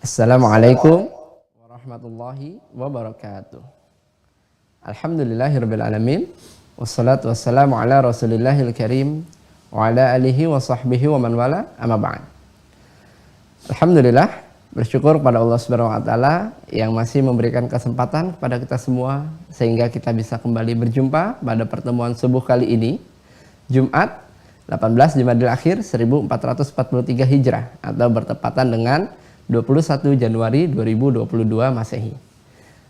Assalamualaikum warahmatullahi wabarakatuh. Alhamdulillahirabbil alamin. Wassalatu wassalamu ala Rasulillahil karim wa ala alihi wa sahbihi wa man wala, amma ba'd. Alhamdulillah, bersyukur pada Allah Subhanahu wa taala yang masih memberikan kesempatan kepada kita semua sehingga kita bisa kembali berjumpa pada pertemuan subuh kali ini, Jumat 18 Jumadil Akhir 1443 Hijrah atau bertepatan dengan 21 Januari 2022 Masehi.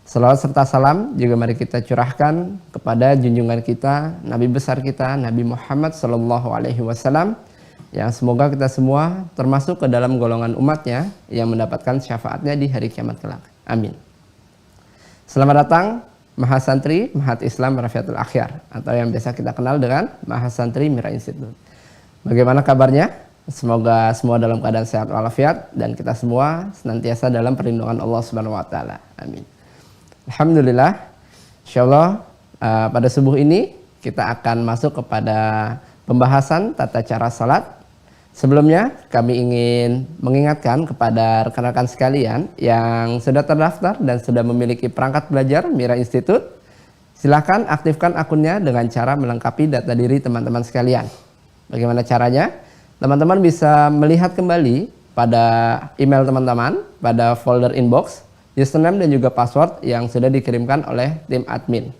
Salawat serta salam juga mari kita curahkan kepada junjungan kita, Nabi besar kita, Nabi Muhammad Sallallahu Alaihi Wasallam, yang semoga kita semua termasuk ke dalam golongan umatnya yang mendapatkan syafaatnya di hari kiamat kelak. Amin. Selamat datang Mahasantri Mahat Islam Rafiatul Akhyar atau yang biasa kita kenal dengan Mahasantri Mira Institute. Bagaimana kabarnya? Semoga semua dalam keadaan sehat walafiat dan kita semua senantiasa dalam perlindungan Allah Subhanahu wa taala. Amin. Alhamdulillah. Insyaallah pada subuh ini kita akan masuk kepada pembahasan tata cara salat. Sebelumnya kami ingin mengingatkan kepada rekan-rekan sekalian yang sudah terdaftar dan sudah memiliki perangkat belajar Mira Institute, silakan aktifkan akunnya dengan cara melengkapi data diri teman-teman sekalian. Bagaimana caranya? Teman-teman bisa melihat kembali pada email teman-teman, pada folder inbox, username dan juga password yang sudah dikirimkan oleh tim admin.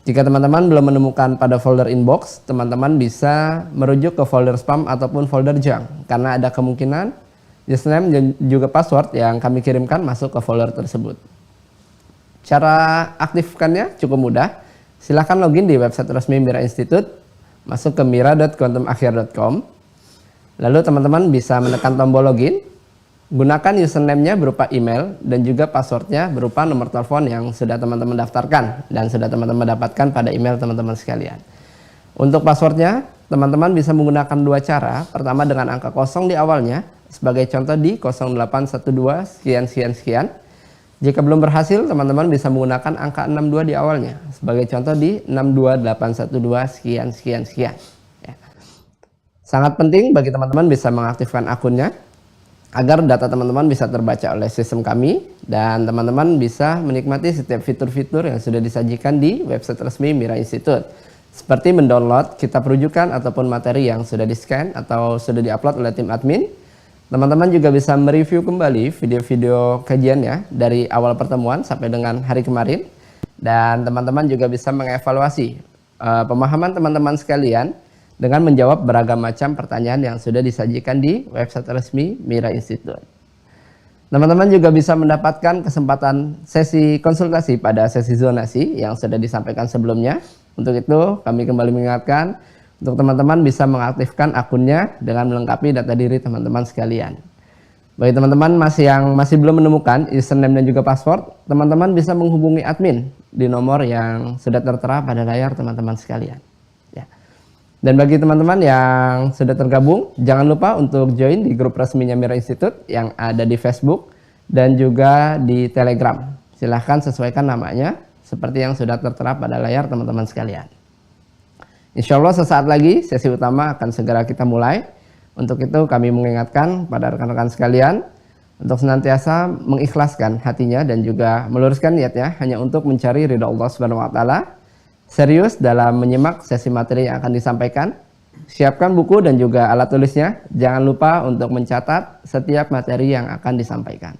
Jika teman-teman belum menemukan pada folder inbox, teman-teman bisa merujuk ke folder spam ataupun folder junk, karena ada kemungkinan username dan juga password yang kami kirimkan masuk ke folder tersebut. Cara aktifkannya cukup mudah. Silahkan login di website resmi Mira Institute, masuk ke mira.quantumakhir.com. Lalu teman-teman bisa menekan tombol login, gunakan username-nya berupa email dan juga password-nya berupa nomor telepon yang sudah teman-teman daftarkan dan sudah teman-teman dapatkan pada email teman-teman sekalian. Untuk password-nya, teman-teman bisa menggunakan dua cara. Pertama dengan angka 0 di awalnya, sebagai contoh di 0812 sekian. Jika belum berhasil, teman-teman bisa menggunakan angka 62 di awalnya, sebagai contoh di 62812 sekian. Sangat penting bagi teman-teman bisa mengaktifkan akunnya agar data teman-teman bisa terbaca oleh sistem kami dan teman-teman bisa menikmati setiap fitur-fitur yang sudah disajikan di website resmi Mira Institute, seperti mendownload kitab rujukan ataupun materi yang sudah di-scan atau sudah di-upload oleh tim admin. Teman-teman juga bisa mereview kembali video-video kajiannya dari awal pertemuan sampai dengan hari kemarin, dan teman-teman juga bisa mengevaluasi pemahaman teman-teman sekalian dengan menjawab beragam macam pertanyaan yang sudah disajikan di website resmi Mira Institute. Teman-teman juga bisa mendapatkan kesempatan sesi konsultasi pada sesi zonasi yang sudah disampaikan sebelumnya. Untuk itu kami kembali mengingatkan untuk teman-teman bisa mengaktifkan akunnya dengan melengkapi data diri teman-teman sekalian. Bagi teman-teman yang masih belum menemukan username dan juga password, teman-teman bisa menghubungi admin di nomor yang sudah tertera pada layar teman-teman sekalian. Dan bagi teman-teman yang sudah tergabung, jangan lupa untuk join di grup resminya Mira Institute yang ada di Facebook dan juga di Telegram. Silahkan sesuaikan namanya seperti yang sudah tertera pada layar teman-teman sekalian. Insya Allah sesaat lagi sesi utama akan segera kita mulai. Untuk itu kami mengingatkan pada rekan-rekan sekalian untuk senantiasa mengikhlaskan hatinya dan juga meluruskan niatnya hanya untuk mencari ridha Allah Subhanahu wa taala. Serius dalam menyimak sesi materi yang akan disampaikan. Siapkan buku dan juga alat tulisnya. Jangan lupa untuk mencatat setiap materi yang akan disampaikan.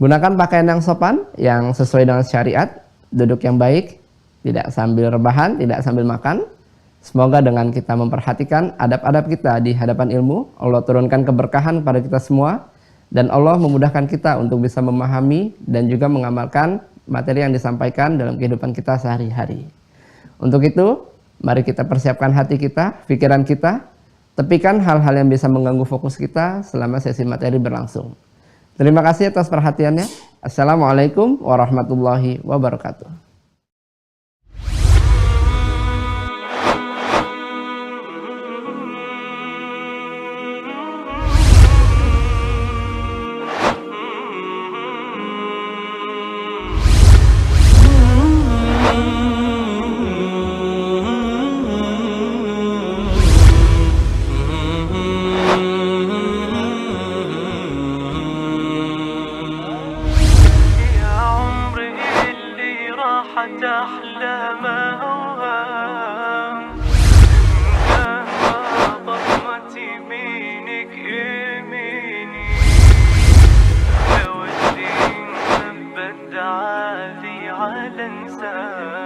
Gunakan pakaian yang sopan, yang sesuai dengan syariat. Duduk yang baik, tidak sambil rebahan, tidak sambil makan. Semoga dengan kita memperhatikan adab-adab kita di hadapan ilmu, Allah turunkan keberkahan pada kita semua. Dan Allah memudahkan kita untuk bisa memahami dan juga mengamalkan materi yang disampaikan dalam kehidupan kita sehari-hari. Untuk itu, mari kita persiapkan hati kita, pikiran kita, tepikan hal-hal yang bisa mengganggu fokus kita selama sesi materi berlangsung. Terima kasih atas perhatiannya. Assalamualaikum warahmatullahi wabarakatuh. راحت أحلى ما أوهام ضمت يمينك يميني لو الدين ثبت عالي على انسان.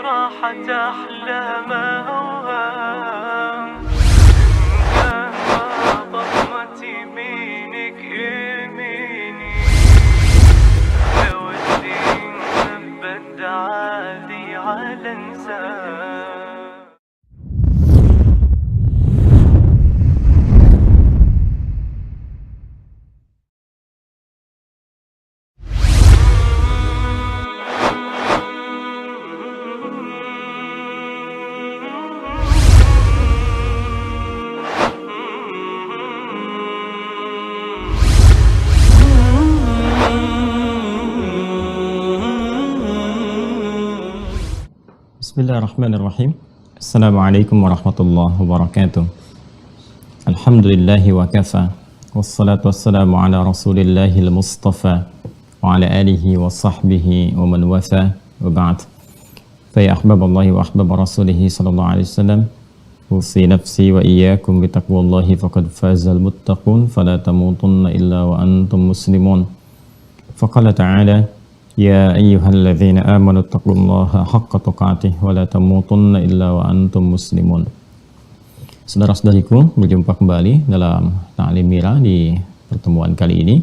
راحت أحلى ما أوهام ضمت يمينك يميني لو الدين ثبت عالي على انسان. Bismillahirrahmanirrahim. Assalamualaikum warahmatullahi wabarakatuh. Alhamdulillahi wa kafa. Wassalatu wassalamu ala rasulillahil mustafa wa ala alihi wa sahbihi wa man wafa wa ba'd. Fa ya ahbaballahi wa ahbab rasulihi sallallahu alaihi wasallam, usi nafsi wa iyyakum bi taqwallahi faqad fazal muttaqun fala tamutunna illa wa antum muslimun. Faqala ta'ala ya ayyuhalladzina amanu taqullaha haqqa tuqatih wa la tamutunna illa wa antum muslimun. Saudara-saudariku, berjumpa kembali dalam Ta'lim Mira di pertemuan kali ini.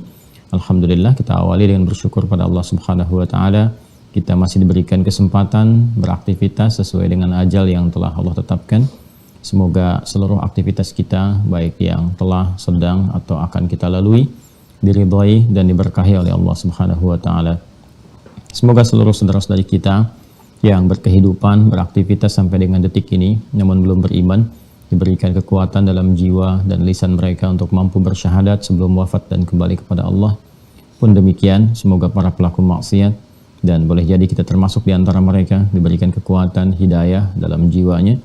Alhamdulillah, kita awali dengan bersyukur pada Allah Subhanahu wa taala. Kita masih diberikan kesempatan beraktivitas sesuai dengan ajal yang telah Allah tetapkan. Semoga seluruh aktivitas kita, baik yang telah, sedang atau akan kita lalui, diridhai dan diberkahi oleh Allah Subhanahu wa taala. Semoga seluruh saudara-saudari kita yang berkehidupan, beraktivitas sampai dengan detik ini, namun belum beriman, diberikan kekuatan dalam jiwa dan lisan mereka untuk mampu bersyahadat sebelum wafat dan kembali kepada Allah. Pun demikian, semoga para pelaku maksiat, dan boleh jadi kita termasuk di antara mereka, diberikan kekuatan, hidayah dalam jiwanya,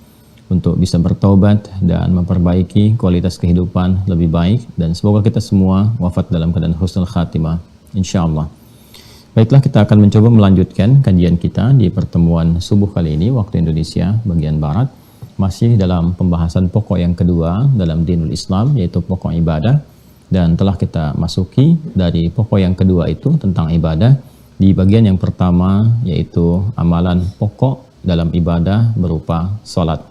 untuk bisa bertaubat dan memperbaiki kualitas kehidupan lebih baik, dan semoga kita semua wafat dalam keadaan husnul khatimah, insyaallah. Baiklah, kita akan mencoba melanjutkan kajian kita di pertemuan subuh kali ini waktu Indonesia bagian Barat, masih dalam pembahasan pokok yang kedua dalam dinul Islam, yaitu pokok ibadah, dan telah kita masuki dari pokok yang kedua itu tentang ibadah di bagian yang pertama, yaitu amalan pokok dalam ibadah berupa sholat.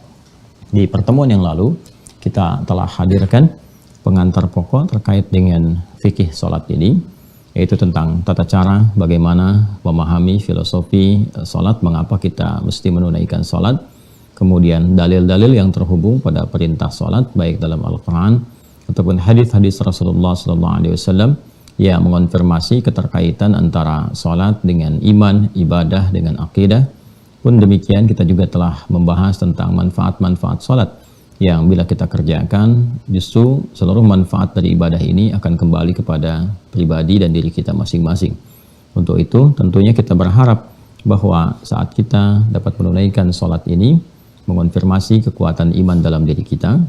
Di pertemuan yang lalu kita telah hadirkan pengantar pokok terkait dengan fikih sholat ini, yaitu tentang tata cara bagaimana memahami filosofi sholat, mengapa kita mesti menunaikan sholat, kemudian dalil-dalil yang terhubung pada perintah sholat baik dalam Al-Quran ataupun hadis-hadis Rasulullah SAW yang mengonfirmasi keterkaitan antara sholat dengan iman, ibadah dengan akidah. Pun demikian kita juga telah membahas tentang manfaat-manfaat sholat yang bila kita kerjakan, justru seluruh manfaat dari ibadah ini akan kembali kepada pribadi dan diri kita masing-masing. Untuk itu tentunya kita berharap bahwa saat kita dapat menunaikan sholat ini, mengonfirmasi kekuatan iman dalam diri kita.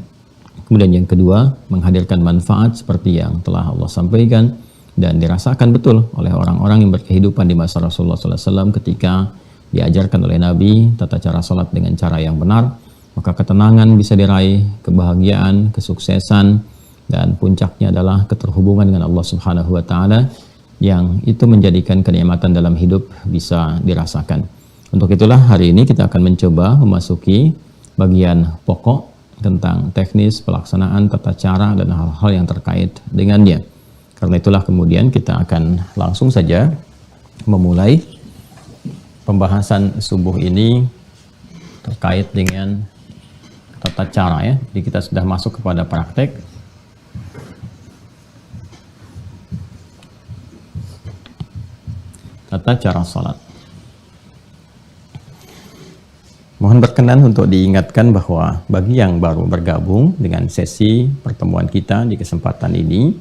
Kemudian yang kedua, menghadirkan manfaat seperti yang telah Allah sampaikan dan dirasakan betul oleh orang-orang yang berkehidupan di masa Rasulullah SAW ketika diajarkan oleh Nabi tata cara sholat dengan cara yang benar. Maka ketenangan bisa diraih, kebahagiaan, kesuksesan, dan puncaknya adalah keterhubungan dengan Allah Subhanahu wa taala yang itu menjadikan kenikmatan dalam hidup bisa dirasakan. Untuk itulah hari ini kita akan mencoba memasuki bagian pokok tentang teknis pelaksanaan tata cara dan hal-hal yang terkait dengannya. Karena itulah kemudian kita akan langsung saja memulai pembahasan subuh ini terkait dengan tata cara ya. Jadi kita sudah masuk kepada praktek tata cara sholat. Mohon berkenan untuk diingatkan bahwa bagi yang baru bergabung dengan sesi pertemuan kita di kesempatan ini,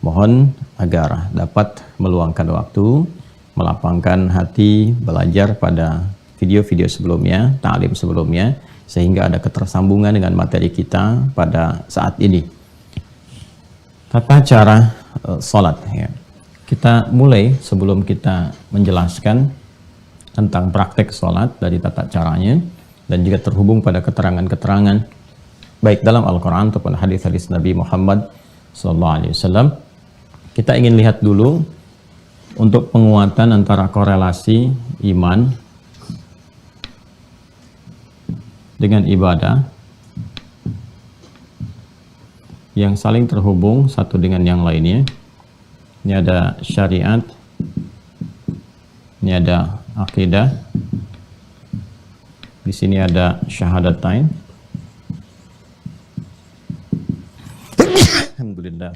mohon agar dapat meluangkan waktu, melapangkan hati, belajar pada video-video sebelumnya, ta'lim sebelumnya, sehingga ada ketersambungan dengan materi kita pada saat ini. Tata cara sholat. Ya. Kita mulai sebelum kita menjelaskan tentang praktek sholat dari tata caranya, dan juga terhubung pada keterangan-keterangan baik dalam Al-Quran ataupun hadis-hadis Nabi Muhammad SAW. Kita ingin lihat dulu untuk penguatan antara korelasi iman dengan ibadah yang saling terhubung satu dengan yang lainnya. Ini ada syariat, ini ada akidah, di sini ada syahadatain. Alhamdulillah.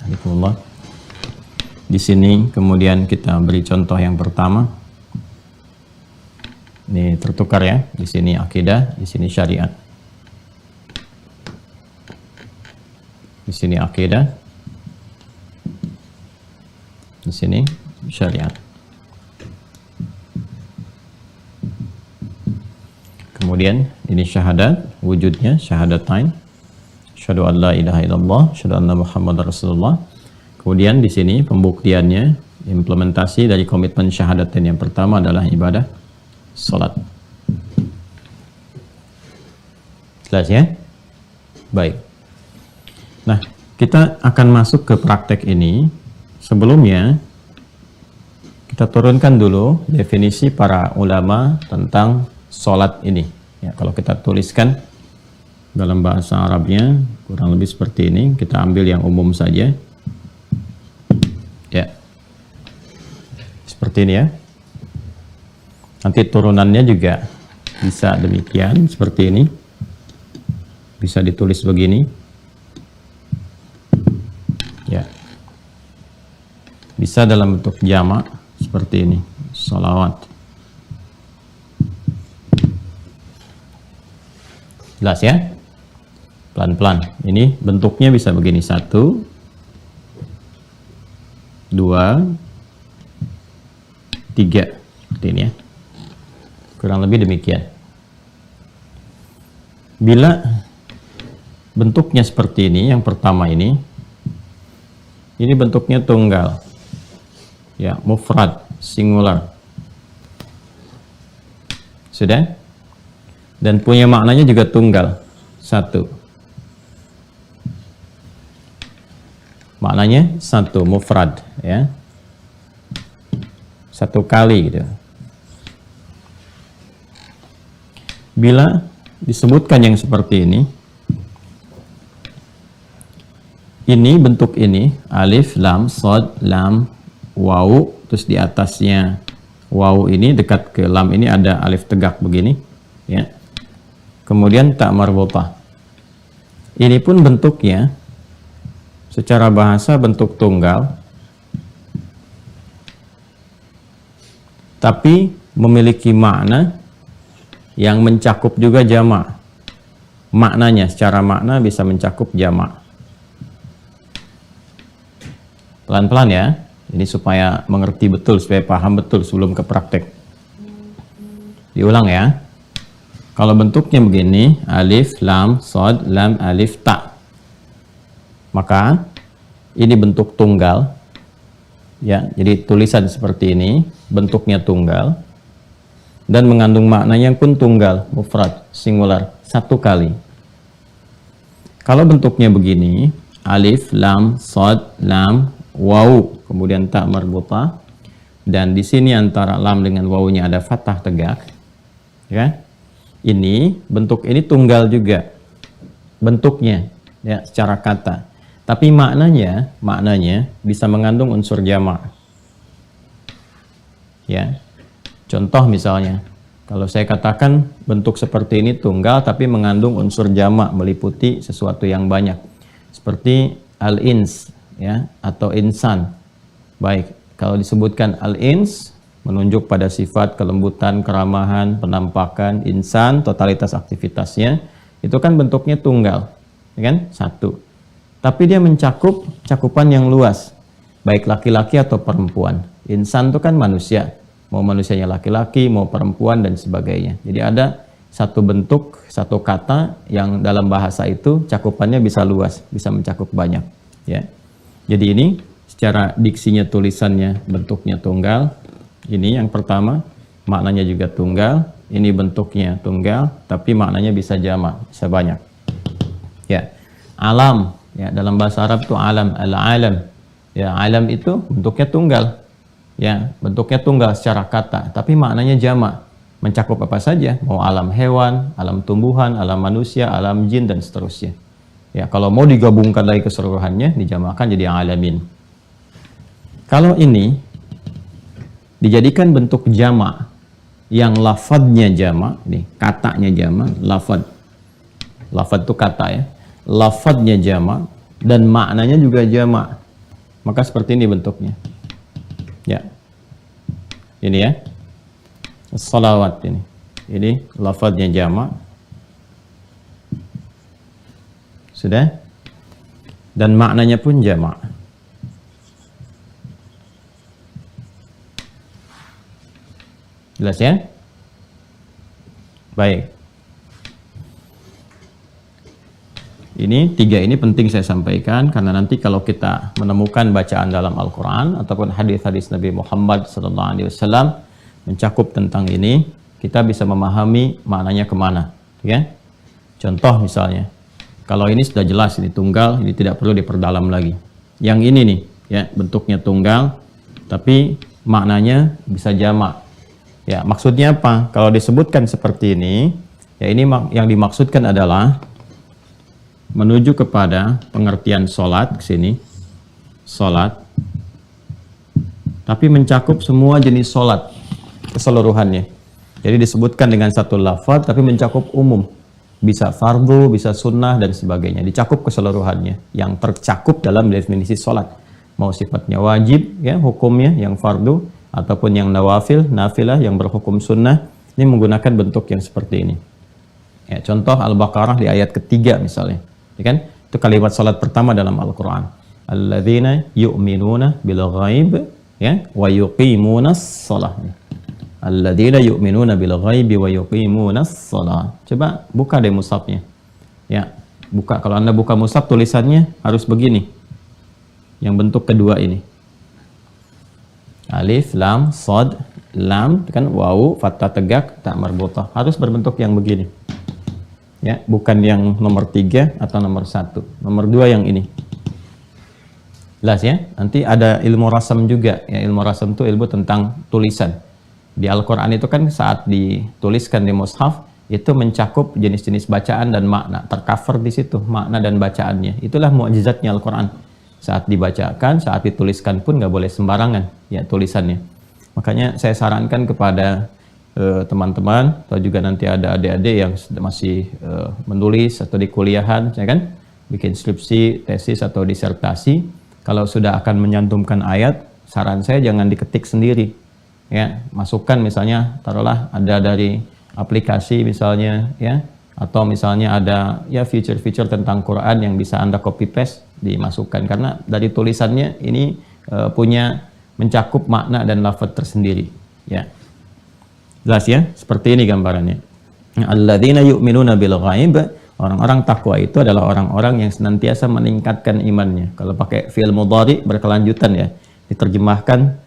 Alhamdulillah. Di sini kemudian kita beri contoh yang pertama. Ini tertukar ya. Di sini akidah, di sini syariat. Di sini akidah. Di sini syariat. Kemudian ini syahadat, wujudnya syahadatain. Asyhadu an la ilaha illallah, asyhadu anna Muhammadar Rasulullah. Kemudian di sini pembuktiannya, implementasi dari komitmen syahadatain yang pertama adalah ibadah salat. Jelas ya? Baik. Nah, kita akan masuk ke praktek ini. Sebelumnya kita turunkan dulu definisi para ulama tentang salat ini. Ya, kalau kita tuliskan dalam bahasa Arabnya kurang lebih seperti ini. Kita ambil yang umum saja. Ya. Seperti ini ya. Nanti turunannya juga bisa demikian seperti ini. Bisa ditulis begini. Ya. Bisa dalam bentuk jamak seperti ini. Sholawat. Jelas ya? Pelan-pelan. Ini bentuknya bisa begini. 1, 2, 3. Seperti ini ya. Kurang lebih demikian. Bila bentuknya seperti ini, yang pertama ini bentuknya tunggal. Ya, mufrad, singular. Sudah? Dan punya maknanya juga tunggal. 1. Maknanya 1, mufrad ya. 1 kali gitu. Bila disebutkan yang seperti ini bentuk ini alif, lam, shad, lam, waw, terus di atasnya waw ini dekat ke lam ini ada alif tegak begini ya. Kemudian tak marbutah. Ini pun bentuknya secara bahasa bentuk tunggal, tapi memiliki makna yang mencakup juga jamak. Maknanya secara makna bisa mencakup jamak. Pelan-pelan ya. Ini supaya mengerti betul, supaya paham betul sebelum ke praktek. Diulang ya. Kalau bentuknya begini, alif, lam, shad, lam, alif, ta. Maka ini bentuk tunggal. Ya, jadi tulisan seperti ini, bentuknya tunggal. Dan mengandung maknanya pun tunggal, mufrad, singular, 1 kali. Kalau bentuknya begini, alif, lam, shad, lam, waw, kemudian ta marbutah. Dan di sini antara lam dengan wawnya ada fathah tegak. Ya. Ini bentuk ini tunggal juga bentuknya ya secara kata, tapi maknanya bisa mengandung unsur jamak ya. Contoh misalnya kalau saya katakan bentuk seperti ini tunggal tapi mengandung unsur jamak, meliputi sesuatu yang banyak, seperti al-ins ya atau insan. Baik, Kalau disebutkan al-ins menunjuk pada sifat kelembutan, keramahan, penampakan, insan, totalitas aktivitasnya, itu kan bentuknya tunggal, ya kan? Satu. Tapi dia mencakup cakupan yang luas, baik laki-laki atau perempuan. Insan itu kan manusia, mau manusianya laki-laki, mau perempuan dan sebagainya. Jadi ada satu bentuk, satu kata yang dalam bahasa itu cakupannya bisa luas, bisa mencakup banyak, ya. Jadi ini secara diksinya, tulisannya bentuknya tunggal. Ini yang pertama, maknanya juga tunggal. Ini bentuknya tunggal, tapi maknanya bisa jamak, bisa banyak. Ya, alam. Ya, dalam bahasa Arab itu alam, al-alam. Ya, alam itu bentuknya tunggal. Ya, bentuknya tunggal secara kata, tapi maknanya jamak. Mencakup apa saja? Mau alam hewan, alam tumbuhan, alam manusia, alam jin dan seterusnya. Ya, kalau mau digabungkan lagi keseluruhannya, dijamakkan jadi alamin. Kalau ini dijadikan bentuk jamak yang lafadznya jamak, nih katanya jamak, lafadz itu kata ya, lafadznya jamak dan maknanya juga jamak, maka seperti ini bentuknya, ya, ini ya, salawat ini lafadznya jamak, sudah, dan maknanya pun jamak. Jelas ya? Baik. Ini tiga ini penting saya sampaikan karena nanti kalau kita menemukan bacaan dalam Al-Quran ataupun hadis-hadis Nabi Muhammad SAW mencakup tentang ini, kita bisa memahami maknanya kemana, ya? Contoh misalnya, kalau ini sudah jelas ini tunggal, ini tidak perlu diperdalam lagi. Yang ini nih, ya bentuknya tunggal, tapi maknanya bisa jamak. Ya, maksudnya apa? Kalau disebutkan seperti ini, ya ini yang dimaksudkan adalah menuju kepada pengertian sholat ke sini, sholat, tapi mencakup semua jenis sholat keseluruhannya. Jadi disebutkan dengan satu lafaz, tapi mencakup umum, bisa fardu, bisa sunnah dan sebagainya, dicakup keseluruhannya. Yang tercakup dalam definisi sholat, mau sifatnya wajib, ya hukumnya yang fardu, ataupun yang nawafil, nafilah yang berhukum sunnah, ini menggunakan bentuk yang seperti ini. Ya, contoh Al-Baqarah di ayat ketiga misalnya, ya kan? Itu kalimat salat pertama dalam Al-Quran. Alladzina yu'minuna bil ghaib, ya, wa yuqimunas shalah. Alladzina yu'minuna bil ghaibi wa yuqimunas shalah. Coba buka deh mushafnya. Ya, buka. Kalau Anda buka mushaf tulisannya harus begini. Yang bentuk kedua ini. Alif, lam, sod, lam, kan wawu, fathah tegak, tak marbutah. Harus berbentuk yang begini. Ya, bukan yang nomor 3 atau nomor 1. Nomor 2 yang ini. Jelas ya? Nanti ada ilmu rasam juga. Ya, ilmu rasam itu ilmu tentang tulisan. Di Al-Quran itu kan saat dituliskan di mushaf, itu mencakup jenis-jenis bacaan dan makna. Tercover di situ, makna dan bacaannya. Itulah mukjizatnya Al-Quran. Saat dibacakan, saat dituliskan pun nggak boleh sembarangan ya tulisannya. Makanya saya sarankan kepada teman-teman atau juga nanti ada adik-adik yang masih menulis atau di kuliahan, ya kan, bikin skripsi, tesis atau disertasi, kalau sudah akan menyantumkan ayat, saran saya jangan diketik sendiri, ya, masukkan misalnya, taruhlah ada dari aplikasi misalnya, ya, atau misalnya ada ya feature-feature tentang Quran yang bisa Anda copy paste dimasukkan, karena dari tulisannya ini punya mencakup makna dan lafaz tersendiri, ya. Jelas ya, seperti ini gambarannya. Alladzina yu'minuna bil ghaib, orang-orang takwa itu adalah orang-orang yang senantiasa meningkatkan imannya. Kalau pakai fi'il mudhari berkelanjutan ya, diterjemahkan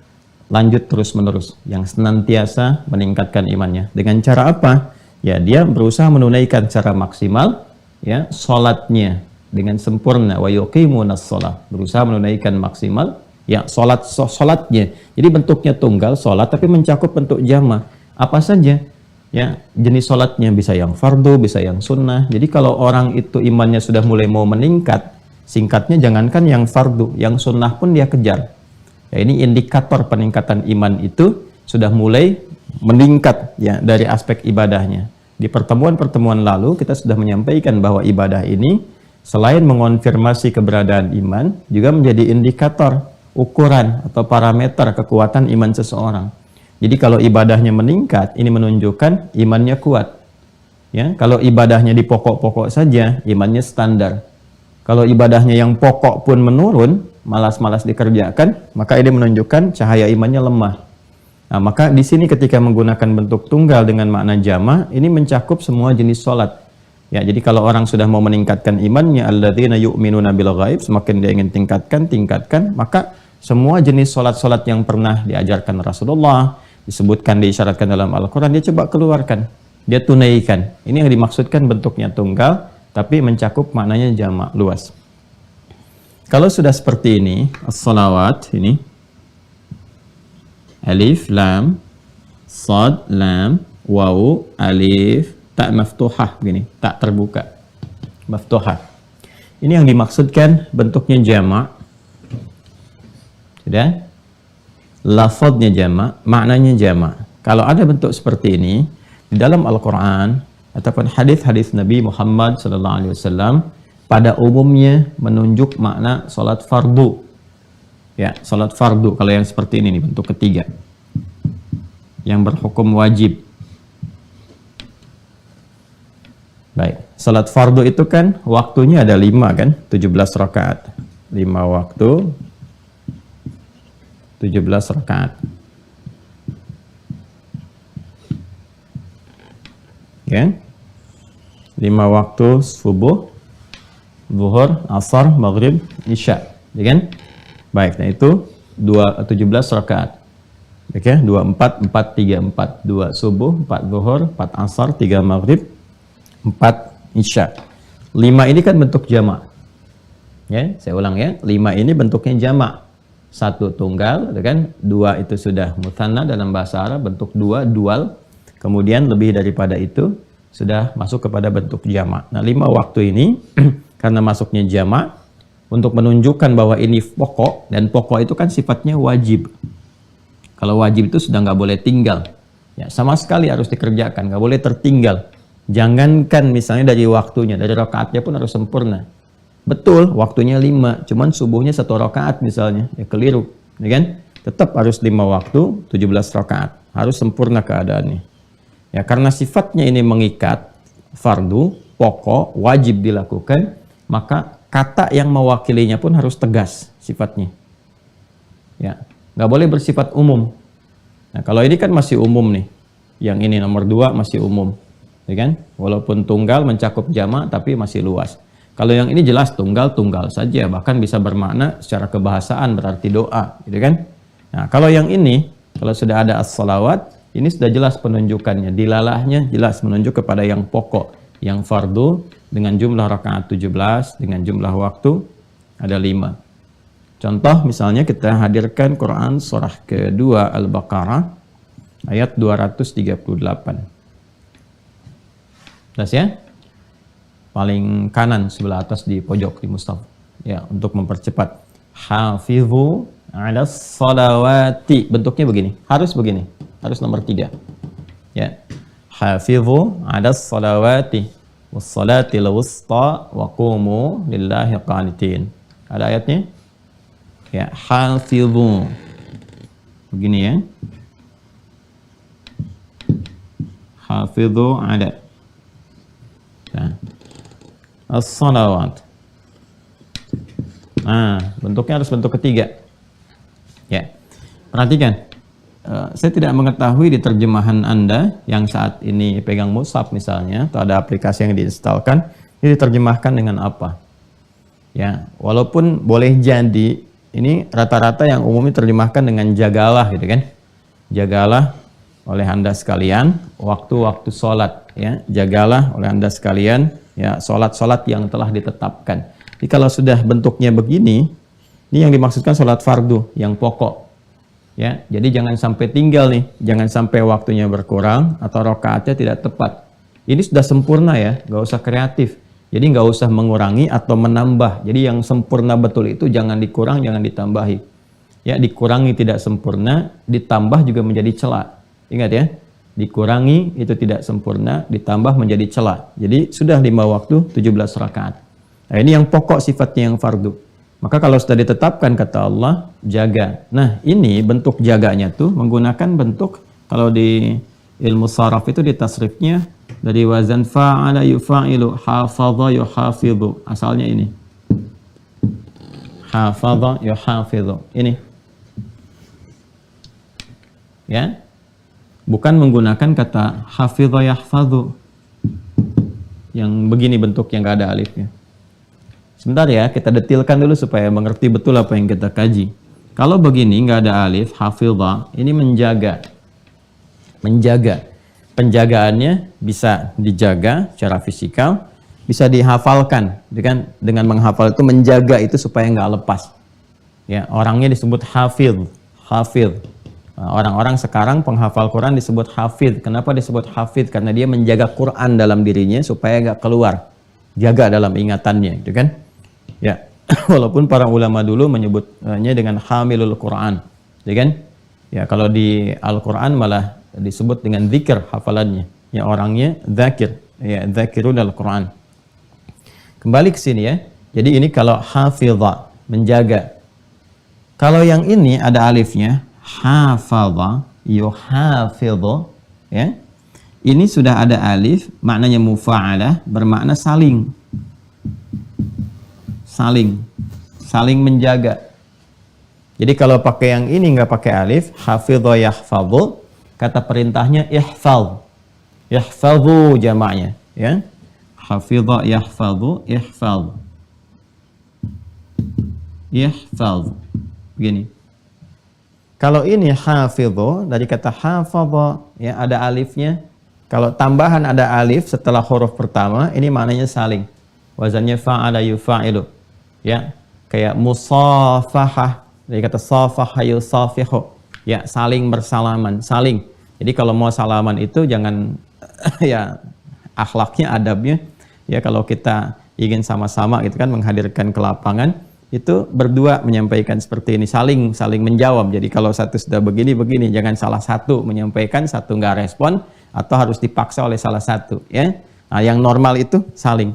lanjut terus-menerus, yang senantiasa meningkatkan imannya. Dengan cara apa? Ya, dia berusaha menunaikan secara maksimal ya salatnya dengan sempurna, wa yuqimunas shalah, berusaha menunaikan maksimal ya salatnya. Jadi bentuknya tunggal salat tapi mencakup bentuk jama'. Apa saja ya jenis salatnya, bisa yang fardu, bisa yang sunnah. Jadi kalau orang itu imannya sudah mulai mau meningkat, singkatnya jangankan yang fardu, yang sunnah pun dia kejar. Ya, ini indikator peningkatan iman itu sudah mulai meningkat ya dari aspek ibadahnya. Di pertemuan-pertemuan lalu kita sudah menyampaikan bahwa ibadah ini selain mengonfirmasi keberadaan iman juga menjadi indikator ukuran atau parameter kekuatan iman seseorang. Jadi kalau ibadahnya meningkat, ini menunjukkan imannya kuat. Ya, kalau ibadahnya di pokok-pokok saja, imannya standar. Kalau ibadahnya yang pokok pun menurun, malas-malas dikerjakan, maka ini menunjukkan cahaya imannya lemah. Nah, maka di sini ketika menggunakan bentuk tunggal dengan makna jama, ini mencakup semua jenis sholat. Ya, jadi kalau orang sudah mau meningkatkan imannya, alladzina yu'minuna bil ghaib, semakin dia ingin tingkatkan, maka semua jenis sholat-sholat yang pernah diajarkan Rasulullah, disebutkan, diisyaratkan dalam Al-Quran, dia coba keluarkan, dia tunaikan. Ini yang dimaksudkan bentuknya tunggal, tapi mencakup maknanya jamak luas. Kalau sudah seperti ini, as-salawat ini, alif, lam, sad, lam, waw, alif, tak maftuhah, begini, tak terbuka, maftuhah. Ini yang dimaksudkan bentuknya jamak. Sudah? Lafadznya jamak, maknanya jamak. Kalau ada bentuk seperti ini di dalam Al-Quran ataupun hadis-hadis Nabi Muhammad SAW, pada umumnya menunjuk makna salat fardu. Ya, salat fardu. Kalau yang seperti ini nih, bentuk ketiga, yang berhukum wajib. Baik, salat fardu itu kan waktunya ada 5 kan, 17 rakaat. 5 waktu, 17 rakaat. Ya. 5 waktu subuh, zuhur, asar, maghrib, isya, ya kan? Baik, nah itu 17 rakaat. Oke, 24 4 3 4, 2 subuh, 4 zuhur, 4 asar, 3 maghrib, 4 isya. 5 ini kan bentuk jamak. Ya, saya ulang ya. 5 ini bentuknya jamak. 1 tunggal, kan? 2 itu sudah mutsanna dalam bahasa Arab, bentuk 2 dual. Kemudian lebih daripada itu sudah masuk kepada bentuk jamak. Nah, 5 waktu ini karena masuknya jamak, untuk menunjukkan bahwa ini pokok, dan pokok itu kan sifatnya wajib. Kalau wajib itu sudah nggak boleh tinggal. Ya, sama sekali harus dikerjakan, nggak boleh tertinggal. Jangankan misalnya dari waktunya, dari rakaatnya pun harus sempurna. Betul, waktunya 5, cuman subuhnya 1 rakaat misalnya, ya keliru, ya kan? Tetap harus 5 waktu, 17 rakaat. Harus sempurna keadaannya. Ya, karena sifatnya ini mengikat, fardu, pokok, wajib dilakukan, maka kata yang mewakilinya pun harus tegas sifatnya. Ya, nggak boleh bersifat umum. Nah, kalau ini kan masih umum nih. Yang ini nomor 2 masih umum. Ya kan? Walaupun tunggal mencakup jamak tapi masih luas. Kalau yang ini jelas tunggal saja, bahkan bisa bermakna secara kebahasaan berarti doa, gitu kan? Nah, kalau yang ini, kalau sudah ada as-salawat, ini sudah jelas penunjukannya, dilalahnya jelas menunjuk kepada yang pokok, yang fardu dengan jumlah rakaat 17, dengan jumlah waktu ada 5. Contoh misalnya kita hadirkan Quran surah kedua Al-Baqarah ayat 238. Jelas ya? Paling kanan sebelah atas di pojok di mushaf. Ya, untuk mempercepat. Hafizu 'alas salawati. Bentuknya begini. Harus begini. Harus nomor 3. Ya. Hafizu 'alas salawati was salatil wusta wa qumu lillahi qanitin. Ada ayatnya? Ya, hafizu. Begini ya. Hafizu 'ala. Nah, as-salawat. Nah, bentuknya harus bentuk ketiga. Ya, perhatikan. Saya tidak mengetahui di terjemahan Anda yang saat ini pegang mushaf misalnya, atau ada aplikasi yang diinstalkan, ini diterjemahkan dengan apa. Ya, walaupun boleh jadi, ini rata-rata yang umumnya terjemahkan dengan jagalah gitu kan. Jagalah oleh Anda sekalian waktu-waktu sholat. Ya, jagalah oleh Anda sekalian ya sholat-sholat yang telah ditetapkan. Jadi kalau sudah bentuknya begini, ini yang dimaksudkan sholat fardu yang pokok. Ya, jadi jangan sampai tinggal nih, jangan sampai waktunya berkurang atau rakaatnya tidak tepat. Ini sudah sempurna ya, nggak usah kreatif. Jadi nggak usah mengurangi atau menambah. Jadi yang sempurna betul itu jangan dikurang, jangan ditambahi. Ya, dikurangi tidak sempurna, ditambah juga menjadi celah. Ingat ya. Dikurangi itu tidak sempurna, ditambah menjadi celah. Jadi sudah 5 waktu 17 rakaat. Nah, ini yang pokok sifatnya yang fardu. Maka kalau sudah ditetapkan kata Allah, jaga. Nah, ini bentuk jaganya tuh menggunakan bentuk, kalau di ilmu saraf itu di tasrifnya dari wazan fa'ala yufa'ilu, hafadha yuhafidhu. Asalnya ini. Hafadha yuhafidhu. Ini. Ya. Bukan menggunakan kata hafidha yahfadhu. Yang begini bentuk yang enggak ada alifnya. Sebentar ya, kita detilkan dulu supaya mengerti betul apa yang kita kaji. Kalau begini, nggak ada alif, hafidha, ini menjaga. Menjaga. Penjagaannya bisa dijaga secara fisikal, bisa dihafalkan. Dengan menghafal itu, menjaga itu supaya nggak lepas. Ya, orangnya disebut hafidh. Hafidh. Orang-orang sekarang penghafal Quran disebut hafidh. Kenapa disebut hafidh? Karena dia menjaga Quran dalam dirinya supaya nggak keluar. Jaga dalam ingatannya, gitu kan? Ya, walaupun para ulama dulu menyebutnya dengan hamilul Quran, ya kan? Ya, kalau di Al-Quran malah disebut dengan zikir hafalannya. Ya, orangnya zakir, ya, zakirun Al-Quran. Kembali ke sini ya. Jadi ini kalau hafidha, menjaga. Kalau yang ini ada alifnya, hafadha, yuhafidhu, ya. Ini sudah ada alif, maknanya mufa'alah, bermakna saling. Saling menjaga. Jadi kalau pakai yang ini nggak pakai alif, hafidha yahfadhu, kata perintahnya ihfadh. Yahfadhu jamaknya, ya. Hafidha yahfadhu, ihfadh. Ihfadh. Begini. Kalau ini hafidhu dari kata hafadha, ya, ada alifnya. Kalau tambahan ada alif setelah huruf pertama, ini maknanya saling. Wazannya fa'ala yufa'ilu. Ya, kayak musafahah dari kata safaha yusafihu. Ya, saling bersalaman, saling. Jadi kalau mau salaman itu jangan ya akhlaknya, adabnya ya, kalau kita ingin sama-sama gitu kan menghadirkan ke lapangan, itu berdua menyampaikan seperti ini, saling menjawab. Jadi kalau satu sudah begini, jangan salah satu menyampaikan, satu nggak respon atau harus dipaksa oleh salah satu, ya. Nah, yang normal itu saling.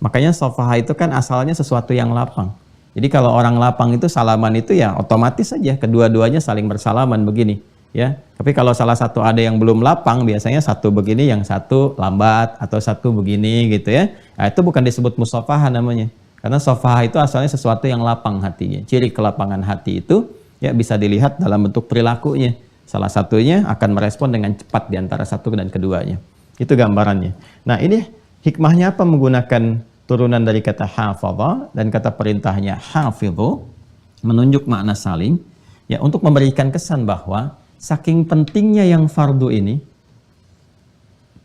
Makanya safaha itu kan asalnya sesuatu yang lapang. Jadi kalau orang lapang itu salaman itu ya otomatis saja kedua-duanya saling bersalaman begini, ya. Tapi kalau salah satu ada yang belum lapang, biasanya satu begini, yang satu lambat, atau satu begini gitu ya. Nah, itu bukan disebut musafaha namanya. Karena safaha itu asalnya sesuatu yang lapang hatinya. Ciri kelapangan hati itu ya bisa dilihat dalam bentuk perilakunya. Salah satunya akan merespon dengan cepat di antara satu dan keduanya. Itu gambarannya. Nah, ini hikmahnya apa menggunakan turunan dari kata hafadha dan kata perintahnya hafidhu, menunjuk makna saling, ya, untuk memberikan kesan bahwa saking pentingnya yang fardu ini,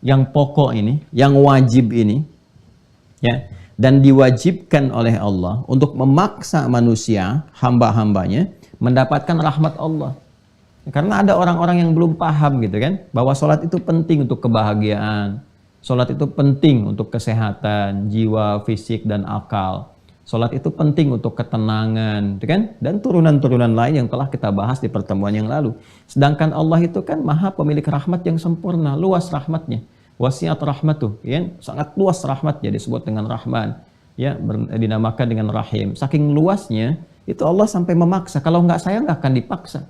yang pokok ini, yang wajib ini, ya, dan diwajibkan oleh Allah untuk memaksa manusia, hamba-hambanya, mendapatkan rahmat Allah. Karena ada orang-orang yang belum paham gitu kan, bahwa sholat itu penting untuk kebahagiaan, sholat itu penting untuk kesehatan, jiwa, fisik, dan akal. Sholat itu penting untuk ketenangan, gitu kan? Dan turunan-turunan lain yang telah kita bahas di pertemuan yang lalu. Sedangkan Allah itu kan maha pemilik rahmat yang sempurna, luas rahmatnya. Wasiat rahmatuh, ya, sangat luas rahmatnya, disebut dengan Rahman, ya, dinamakan dengan Rahim. Saking luasnya, itu Allah sampai memaksa. Kalau nggak sayang, nggak akan dipaksa.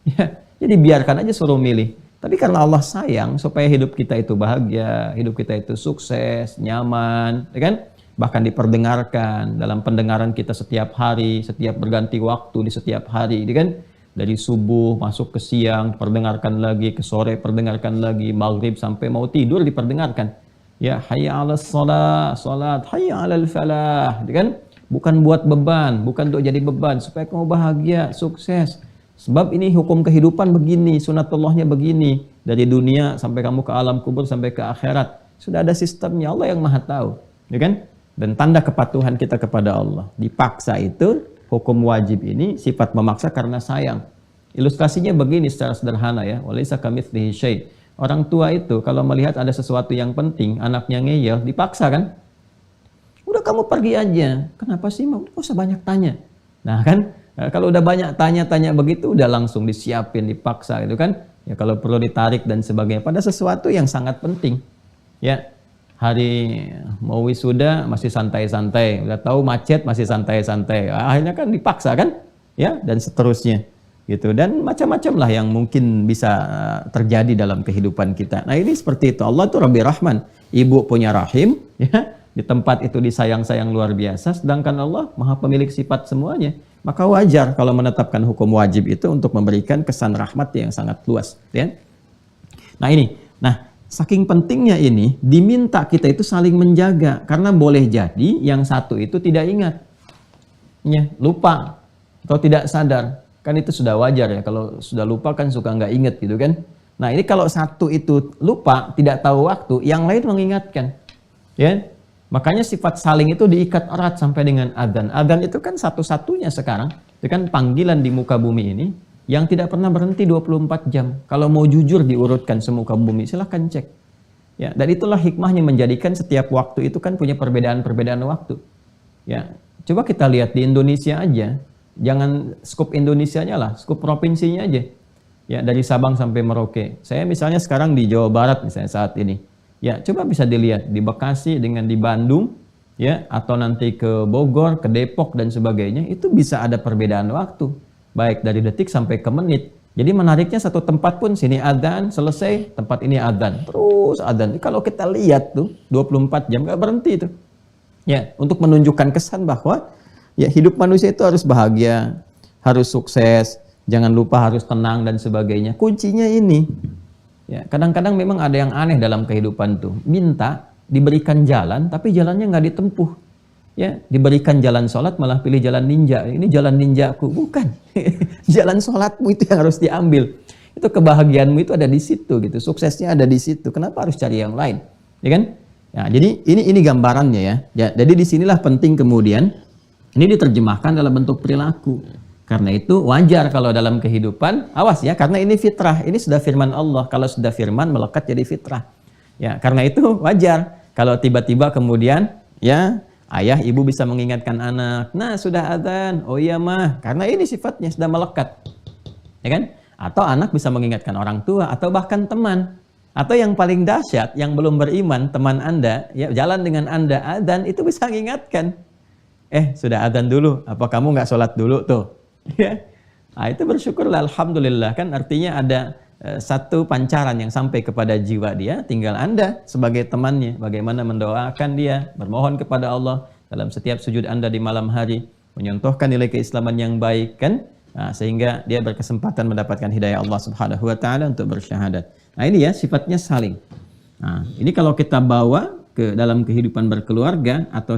Ya, jadi biarkan aja suruh milih. Tapi karena Allah sayang supaya hidup kita itu bahagia, hidup kita itu sukses, nyaman, ya kan? Bahkan diperdengarkan dalam pendengaran kita setiap hari, setiap berganti waktu di setiap hari, ya kan? Dari subuh masuk ke siang perdengarkan lagi, ke sore perdengarkan lagi, maghrib sampai mau tidur diperdengarkan. Ya, hayya 'alas shalah, salat, hayya 'alal falah, ya kan? Bukan buat beban, bukan untuk jadi beban, supaya kamu bahagia, sukses. Sebab ini hukum kehidupan begini, sunatullahnya begini. Dari dunia sampai kamu ke alam kubur sampai ke akhirat. Sudah ada sistemnya, Allah yang maha tahu. Ya kan? Dan tanda kepatuhan kita kepada Allah. Dipaksa itu, hukum wajib ini sifat memaksa karena sayang. Ilustrasinya begini secara sederhana ya. Walaysa kamitslihi syai'. Orang tua itu kalau melihat ada sesuatu yang penting, anaknya ngeyel, dipaksa kan? Udah kamu pergi aja. Kenapa sih? Nggak usah banyak tanya. Nah kan? Kalau udah banyak tanya-tanya begitu, udah langsung disiapin, dipaksa gitu kan. Ya kalau perlu ditarik dan sebagainya. Pada sesuatu yang sangat penting. Ya, hari mau wisuda masih santai-santai, udah tahu macet masih santai-santai, akhirnya kan dipaksa kan, ya, dan seterusnya gitu, dan macam-macam lah yang mungkin bisa terjadi dalam kehidupan kita. Nah ini seperti itu, Allah tuh Rabbi Rahman, ibu punya rahim, ya, di tempat itu disayang-sayang luar biasa, sedangkan Allah maha pemilik sifat semuanya, maka wajar kalau menetapkan hukum wajib itu untuk memberikan kesan rahmat yang sangat luas, ya. Nah ini, saking pentingnya ini, diminta kita itu saling menjaga. Karena boleh jadi yang satu itu tidak ingat. Ya, lupa. Atau tidak sadar. Kan itu sudah wajar ya. Kalau sudah lupa kan suka nggak ingat gitu kan. Nah ini kalau satu itu lupa, tidak tahu waktu, yang lain mengingatkan. Ya, makanya sifat saling itu diikat erat sampai dengan adzan. Adzan itu kan satu-satunya sekarang. Itu kan panggilan di muka bumi ini yang tidak pernah berhenti 24 jam. Kalau mau jujur diurutkan semuka bumi, silahkan cek. Ya, dan itulah hikmahnya menjadikan setiap waktu itu kan punya perbedaan-perbedaan waktu. Ya, coba kita lihat di Indonesia aja. Jangan skup Indonesianya lah, skup provinsinya aja. Ya, dari Sabang sampai Merauke. Saya misalnya sekarang di Jawa Barat misalnya saat ini. Ya, coba bisa dilihat di Bekasi dengan di Bandung, ya, atau nanti ke Bogor, ke Depok dan sebagainya, itu bisa ada perbedaan waktu. Baik dari detik sampai ke menit. Jadi menariknya satu tempat pun sini adzan, selesai, tempat ini adzan, terus adzan. Kalau kita lihat tuh 24 jam nggak berhenti tuh. Ya, untuk menunjukkan kesan bahwa ya hidup manusia itu harus bahagia, harus sukses, jangan lupa harus tenang dan sebagainya. Kuncinya ini. Ya, kadang-kadang memang ada yang aneh dalam kehidupan tuh. Minta diberikan jalan tapi jalannya nggak ditempuh. Ya, diberikan jalan sholat malah pilih jalan ninja. Ini jalan ninjaku, bukan. Jalan sholatmu itu yang harus diambil. Itu kebahagiaanmu itu ada di situ gitu. Suksesnya ada di situ. Kenapa harus cari yang lain? Ya kan? Nah, jadi ini gambarannya ya. Jadi disinilah penting kemudian ini diterjemahkan dalam bentuk perilaku. Karena itu wajar kalau dalam kehidupan, awas ya, karena ini fitrah. Ini sudah firman Allah. Kalau sudah firman melekat jadi fitrah. Ya, karena itu wajar kalau tiba-tiba kemudian ya ayah, ibu bisa mengingatkan anak, nah sudah adzan, oh iya mah, karena ini sifatnya sudah melekat, ya kan? Atau anak bisa mengingatkan orang tua, atau bahkan teman, atau yang paling dahsyat, yang belum beriman, teman anda, ya jalan dengan anda, adzan itu bisa mengingatkan, sudah adzan dulu, apa kamu nggak sholat dulu tuh? Ya, nah, itu bersyukurlah, alhamdulillah, kan artinya ada satu pancaran yang sampai kepada jiwa dia, tinggal anda sebagai temannya bagaimana mendoakan dia, bermohon kepada Allah dalam setiap sujud anda di malam hari, menyontohkan nilai keislaman yang baik kan, nah, sehingga dia berkesempatan mendapatkan hidayah Allah Subhanahu wa taala untuk bersyahadat. Nah ini ya sifatnya saling. Nah ini kalau kita bawa ke dalam kehidupan berkeluarga atau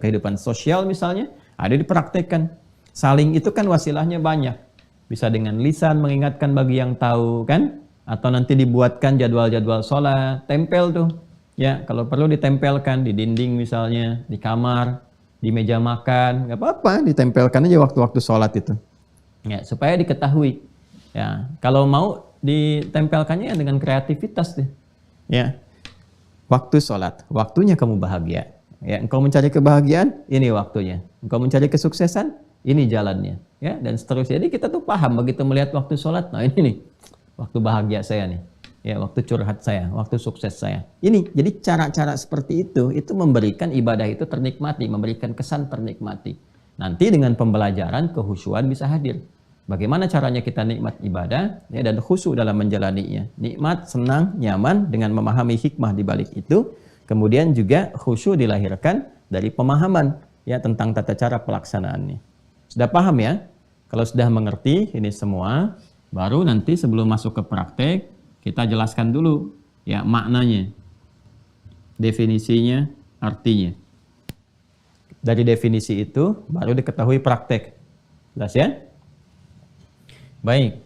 kehidupan sosial misalnya, ada dipraktekkan. Saling itu kan wasilahnya banyak. Bisa dengan lisan mengingatkan bagi yang tahu kan, atau nanti dibuatkan jadwal-jadwal sholat, tempel tuh ya, kalau perlu ditempelkan di dinding misalnya, di kamar, di meja makan, nggak apa-apa, ditempelkan aja waktu-waktu sholat itu ya, supaya diketahui ya. Kalau mau ditempelkannya dengan kreativitas deh ya, waktu sholat, waktunya kamu bahagia ya, engkau mencari kebahagiaan, ini waktunya, engkau mencari kesuksesan, ini jalannya ya, dan seterusnya. Jadi kita tuh paham begitu melihat waktu sholat, nah ini nih waktu bahagia saya nih ya, waktu curhat saya, waktu sukses saya ini. Jadi cara-cara seperti itu memberikan ibadah itu ternikmati, memberikan kesan ternikmati. Nanti dengan pembelajaran kehusyuan bisa hadir. Bagaimana caranya kita nikmat ibadah ya, dan khusyuk dalam menjalaninya, nikmat, senang, nyaman dengan memahami hikmah di balik itu. Kemudian juga khusyuk dilahirkan dari pemahaman ya tentang tata cara pelaksanaannya. Sudah paham ya? Kalau sudah mengerti ini semua, baru nanti sebelum masuk ke praktek, kita jelaskan dulu ya maknanya, definisinya, artinya. Dari definisi itu baru diketahui praktek. Jelas ya? Baik.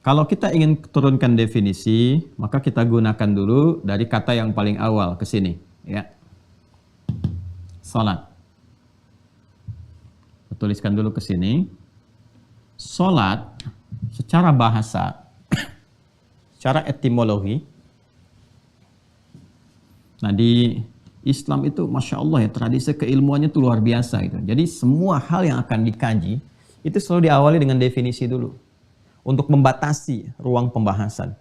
Kalau kita ingin turunkan definisi, maka kita gunakan dulu dari kata yang paling awal ke sini ya. Salat. Tuliskan dulu ke sini. Salat secara bahasa, secara etimologi. Nah di Islam itu Masya Allah ya, tradisi keilmuannya itu luar biasa gitu. Jadi semua hal yang akan dikaji itu selalu diawali dengan definisi dulu untuk membatasi ruang pembahasan.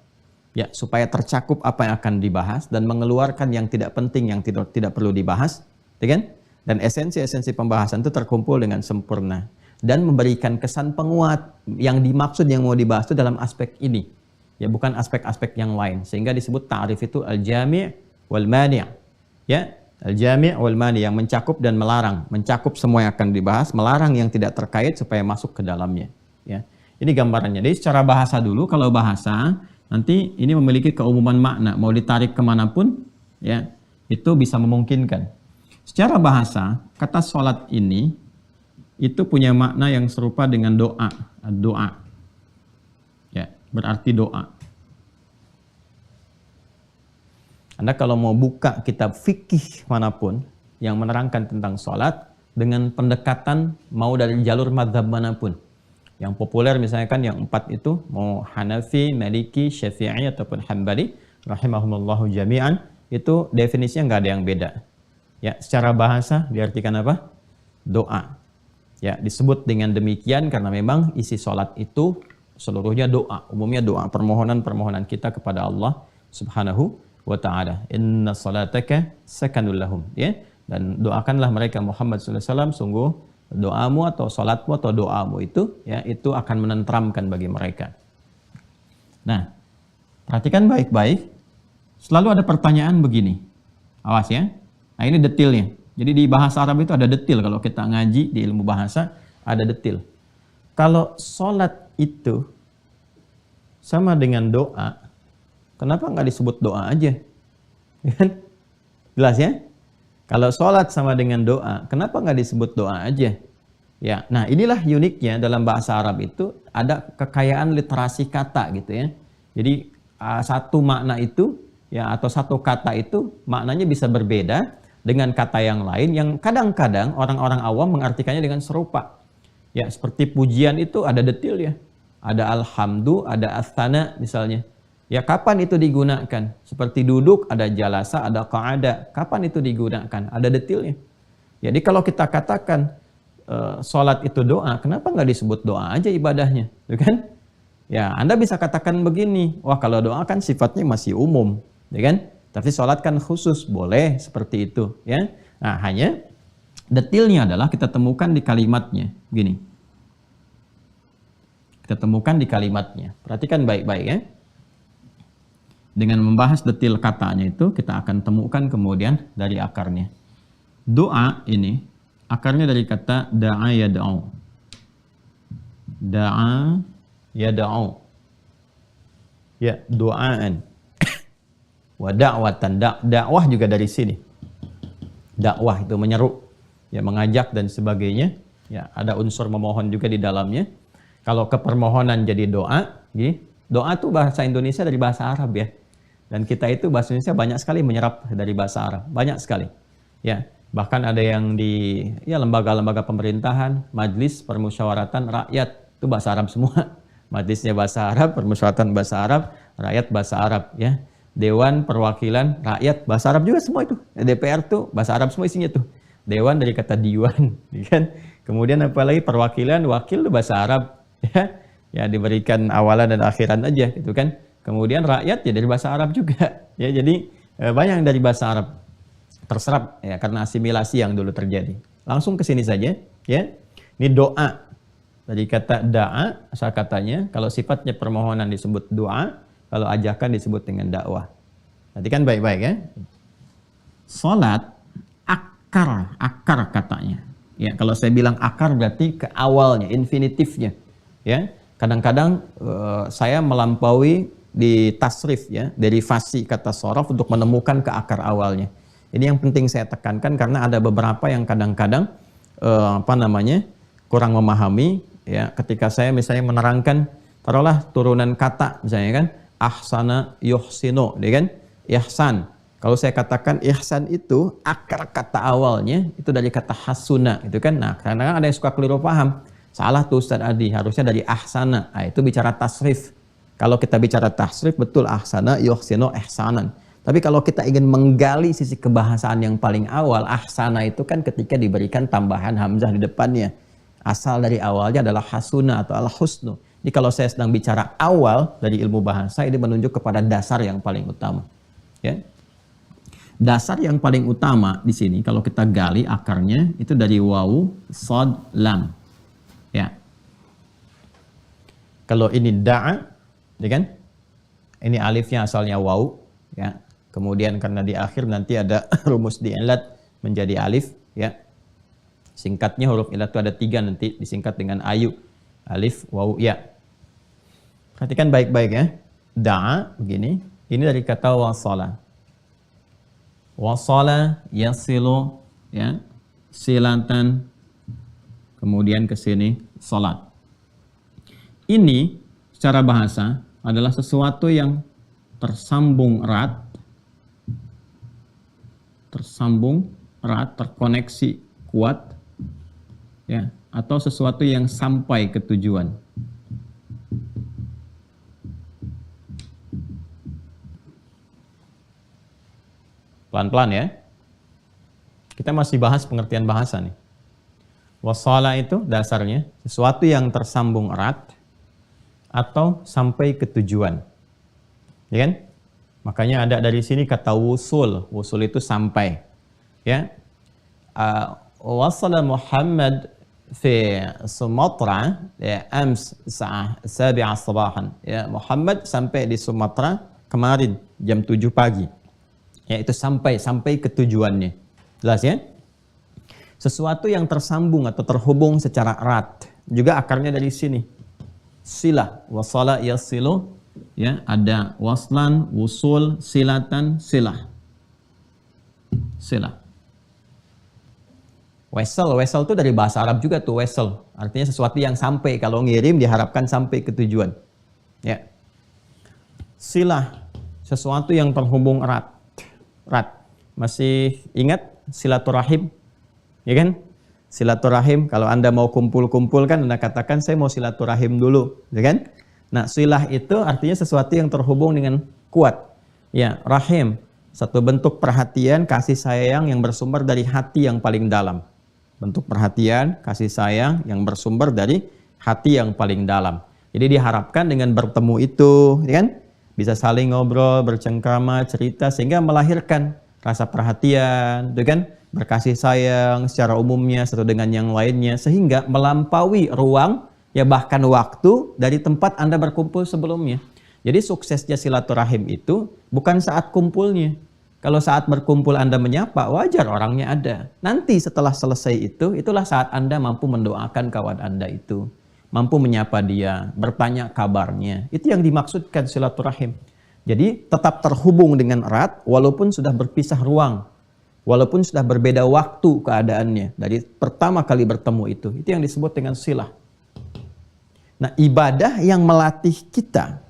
ya, supaya tercakup apa yang akan dibahas dan mengeluarkan yang tidak penting, yang tidak perlu dibahas, ya kan? Dan esensi-esensi pembahasan itu terkumpul dengan sempurna dan memberikan kesan penguat yang dimaksud yang mau dibahas itu dalam aspek ini, ya, bukan aspek-aspek yang lain, sehingga disebut ta'rif itu al-jami' wal mani', ya, al-jami' wal mani', yang mencakup dan melarang, mencakup semua yang akan dibahas, melarang yang tidak terkait supaya masuk ke dalamnya, ya. Ini gambarannya. Jadi secara bahasa dulu, kalau bahasa nanti ini memiliki keumuman makna, mau ditarik kemanapun, ya, itu bisa memungkinkan. Secara bahasa, kata sholat ini itu punya makna yang serupa dengan doa, doa, ya, berarti doa. Anda kalau mau buka kitab fikih manapun yang menerangkan tentang sholat dengan pendekatan mau dari jalur madhab manapun, yang populer misalnya kan yang 4 itu, mau Hanafi, Maliki, Syafi'i ataupun Hambali rahimahumullahu jami'an, itu definisinya nggak ada yang beda. Ya, secara bahasa diartikan apa? Doa. Ya, disebut dengan demikian karena memang isi sholat itu seluruhnya doa, umumnya doa, permohonan-permohonan kita kepada Allah Subhanahu wa ta'ala. Inna salataka sakanul lahum, ya. Dan doakanlah mereka Muhammad sallallahu alaihi wasallam, sungguh doamu atau sholatmu atau doamu itu, ya, itu akan menenteramkan bagi mereka. Nah, perhatikan baik-baik. Selalu ada pertanyaan begini. Awas ya. Nah, ini detilnya. Jadi di bahasa Arab itu ada detil. Kalau kita ngaji di ilmu bahasa, ada detil. Kalau sholat itu sama dengan doa, kenapa nggak disebut doa aja? Jelas ya? Kalau sholat sama dengan doa, kenapa nggak disebut doa aja? Ya, nah inilah uniknya dalam bahasa Arab itu ada kekayaan literasi kata gitu ya. Jadi satu makna itu, ya, atau satu kata itu maknanya bisa berbeda dengan kata yang lain yang kadang-kadang orang-orang awam mengartikannya dengan serupa. Ya, seperti pujian itu ada detil ya. Ada alhamdu, ada asthana misalnya. Ya, kapan itu digunakan? Seperti duduk, ada jalasa, ada qa'ada. Kapan itu digunakan? Ada detilnya. Jadi kalau kita katakan sholat itu doa, kenapa nggak disebut doa aja ibadahnya? Tuh kan? Ya, Anda bisa katakan begini, wah kalau doa kan sifatnya masih umum, ya kan? Tapi sholat kan khusus, boleh seperti itu, ya. Nah, hanya detilnya adalah kita temukan di kalimatnya, gini. Kita temukan di kalimatnya. Perhatikan baik-baik ya. Dengan membahas detil katanya itu, kita akan temukan kemudian dari akarnya. Doa ini, akarnya dari kata da'a yada'u. Da'a yada'u. Ya, doaan. Wa da'watan, dakwah juga dari sini. Dakwah itu menyeru, ya, mengajak dan sebagainya. Ya, ada unsur memohon juga di dalamnya. Kalau kepermohonan jadi doa, doa itu bahasa Indonesia dari bahasa Arab ya. Dan kita itu bahasa Indonesia banyak sekali menyerap dari bahasa Arab, banyak sekali. Ya, bahkan ada yang di lembaga-lembaga pemerintahan, majlis permusyawaratan rakyat itu bahasa Arab semua. Majlisnya bahasa Arab, permusyawaratan bahasa Arab, rakyat bahasa Arab ya. Dewan Perwakilan Rakyat bahasa Arab juga semua itu. DPR tuh bahasa Arab semua isinya tuh. Dewan dari kata diwan, kan? Kemudian apalagi perwakilan, wakil itu bahasa Arab, ya. Ya, diberikan awalan dan akhiran aja gitu kan. Kemudian rakyat ya dari bahasa Arab juga. Ya, jadi banyak dari bahasa Arab terserap ya karena asimilasi yang dulu terjadi. Langsung ke sini saja, ya. Ini doa. Dari kata da'a asal katanya, kalau sifatnya permohonan disebut doa, kalau ajakan disebut dengan dakwah. Perhatikan baik-baik ya. Salat akar katanya. Ya, kalau saya bilang akar berarti ke awalnya, infinitifnya. Ya, kadang-kadang saya melampaui di tasrif ya, derivasi kata sorof untuk menemukan ke akar awalnya. Ini yang penting saya tekankan karena ada beberapa yang kadang-kadang kurang memahami ya. Ketika saya misalnya menerangkan, taruhlah turunan kata misalnya kan, ahsana yuhsinu, ya kan? Ihsan. Kalau saya katakan ihsan itu akar kata awalnya itu dari kata hasuna, gitu kan? Nah, karena ada yang suka keliru paham. Salah tuh Ustaz Adi, harusnya dari ahsana. Nah, itu bicara tasrif. Kalau kita bicara tasrif betul ahsana yuhsinu ihsanan. Tapi kalau kita ingin menggali sisi kebahasaan yang paling awal, ahsana itu kan ketika diberikan tambahan hamzah di depannya. Asal dari awalnya adalah hasuna atau al-husnu. Jadi kalau saya sedang bicara awal dari ilmu bahasa, ini menunjuk kepada dasar yang paling utama. Ya. Dasar yang paling utama di sini kalau kita gali akarnya itu dari wawu, shad, lam. Ya. Kalau ini da'a, ya kan? Ini alifnya asalnya wawu, ya. Kemudian karena di akhir nanti ada rumus di'ilat menjadi alif, ya. Singkatnya huruf ilat itu ada 3 nanti disingkat dengan ayu. Alif, wawu, ya. Perhatikan baik-baik ya. Da'a begini. Ini dari kata wasala. Wasala yasilu, ya. Silatan. Kemudian ke sini salat. Ini secara bahasa adalah sesuatu yang tersambung erat. Terkoneksi kuat. Ya, atau sesuatu yang sampai ke tujuan. Pelan-pelan ya. Kita masih bahas pengertian bahasa nih. Wasala itu dasarnya sesuatu yang tersambung erat atau sampai ke tujuan. Ya kan? Makanya ada dari sini kata wusul. Wusul itu sampai. Ya. Wasala Muhammad fi Sumatra ya, ams sa'ah 7 sabahan. Ya, Muhammad sampai di Sumatera kemarin jam 7 pagi. Ya, itu sampai ke tujuannya. Jelas ya? Sesuatu yang tersambung atau terhubung secara erat. Juga akarnya dari sini. Silah, wasala yasilu, ya, ada waslan, wusul, silatan, silah. Silah. Wesel itu dari bahasa Arab juga tuh, wesel. Artinya sesuatu yang sampai, kalau ngirim diharapkan sampai ke tujuan. Ya. Silah, sesuatu yang terhubung erat. Masih ingat silaturahim? Ya kan? Silaturahim, kalau Anda mau kumpul-kumpul kan Anda katakan saya mau silaturahim dulu, ya kan? Nah, silah itu artinya sesuatu yang terhubung dengan kuat. Ya, rahim, satu bentuk perhatian, kasih sayang yang bersumber dari hati yang paling dalam. Bentuk perhatian, kasih sayang yang bersumber dari hati yang paling dalam. Jadi diharapkan dengan bertemu itu, ya kan? Bisa saling ngobrol, bercengkrama, cerita, sehingga melahirkan rasa perhatian, ya kan? Berkasih sayang secara umumnya satu dengan yang lainnya, sehingga melampaui ruang, ya bahkan waktu dari tempat Anda berkumpul sebelumnya. Jadi suksesnya silaturahim itu bukan saat kumpulnya. Kalau saat berkumpul Anda menyapa, wajar orangnya ada. Nanti setelah selesai itu, itulah saat Anda mampu mendoakan kawan Anda itu. Mampu menyapa dia, bertanya kabarnya. Itu yang dimaksudkan silaturahim. Jadi tetap terhubung dengan erat walaupun sudah berpisah ruang. Walaupun sudah berbeda waktu keadaannya. Dari pertama kali bertemu itu. Itu yang disebut dengan silah. Nah, ibadah yang melatih kita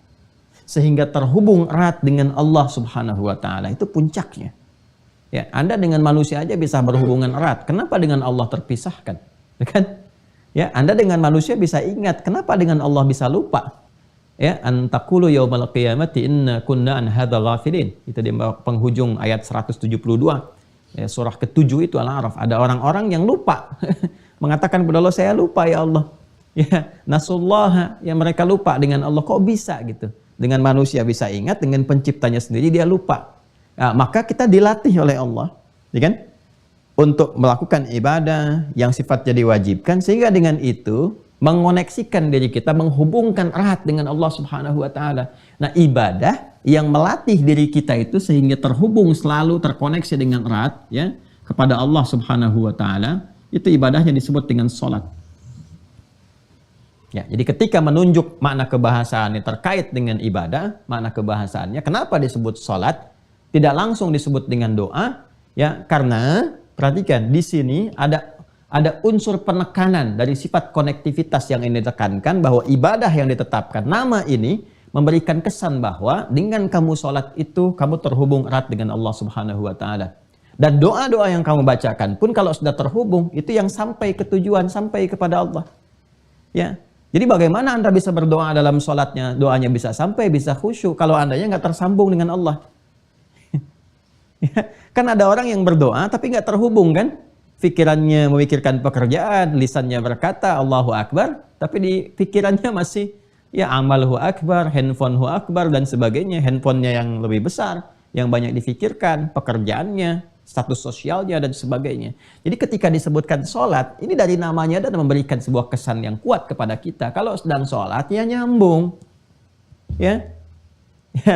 sehingga terhubung erat dengan Allah Subhanahu wa taala itu puncaknya. Ya, Anda dengan manusia aja bisa berhubungan erat. Kenapa dengan Allah terpisahkan? Ya kan? Ya, Anda dengan manusia bisa ingat, kenapa dengan Allah bisa lupa? Ya, antaqulu yaumal qiyamati inna kunna an hadza ghafilin. Itu di penghujung ayat 172. Ya, surah ke-7 itu Al-A'raf. Ada orang-orang yang lupa. Mengatakan kepada Allah, saya lupa ya Allah. Ya, nasullaha, ya mereka lupa dengan Allah. Kok bisa gitu? Dengan manusia bisa ingat, dengan penciptanya sendiri dia lupa. Nah, maka kita dilatih oleh Allah, ya kan? Untuk melakukan ibadah yang sifatnya diwajibkan, sehingga dengan itu mengoneksikan diri kita, menghubungkan erat dengan Allah Subhanahu wa taala. Nah, ibadah yang melatih diri kita itu sehingga terhubung selalu terkoneksi dengan erat ya kepada Allah Subhanahu wa taala, itu ibadahnya disebut dengan salat. Ya, jadi ketika menunjuk makna kebahasaannya terkait dengan ibadah, makna kebahasaannya kenapa disebut salat? Tidak langsung disebut dengan doa, ya, karena perhatikan di sini ada unsur penekanan dari sifat konektivitas yang ini ditekankan, bahwa ibadah yang ditetapkan nama ini memberikan kesan bahwa dengan kamu sholat itu kamu terhubung erat dengan Allah Subhanahu wa taala. Dan doa-doa yang kamu bacakan pun kalau sudah terhubung itu yang sampai ke tujuan, sampai kepada Allah. Ya. Jadi bagaimana Anda bisa berdoa dalam sholatnya, doanya bisa sampai, bisa khusyuk kalau Andanya nggak tersambung dengan Allah. Ya. Kan ada orang yang berdoa tapi nggak terhubung kan? Pikirannya memikirkan pekerjaan, lisannya berkata Allahu Akbar, tapi di pikirannya masih ya amalhu akbar, handphonehu akbar, dan sebagainya. Handphonenya yang lebih besar, yang banyak difikirkan, pekerjaannya, status sosialnya, dan sebagainya. Jadi ketika disebutkan sholat, ini dari namanya dan memberikan sebuah kesan yang kuat kepada kita. Kalau sedang sholat, ya nyambung. Ya,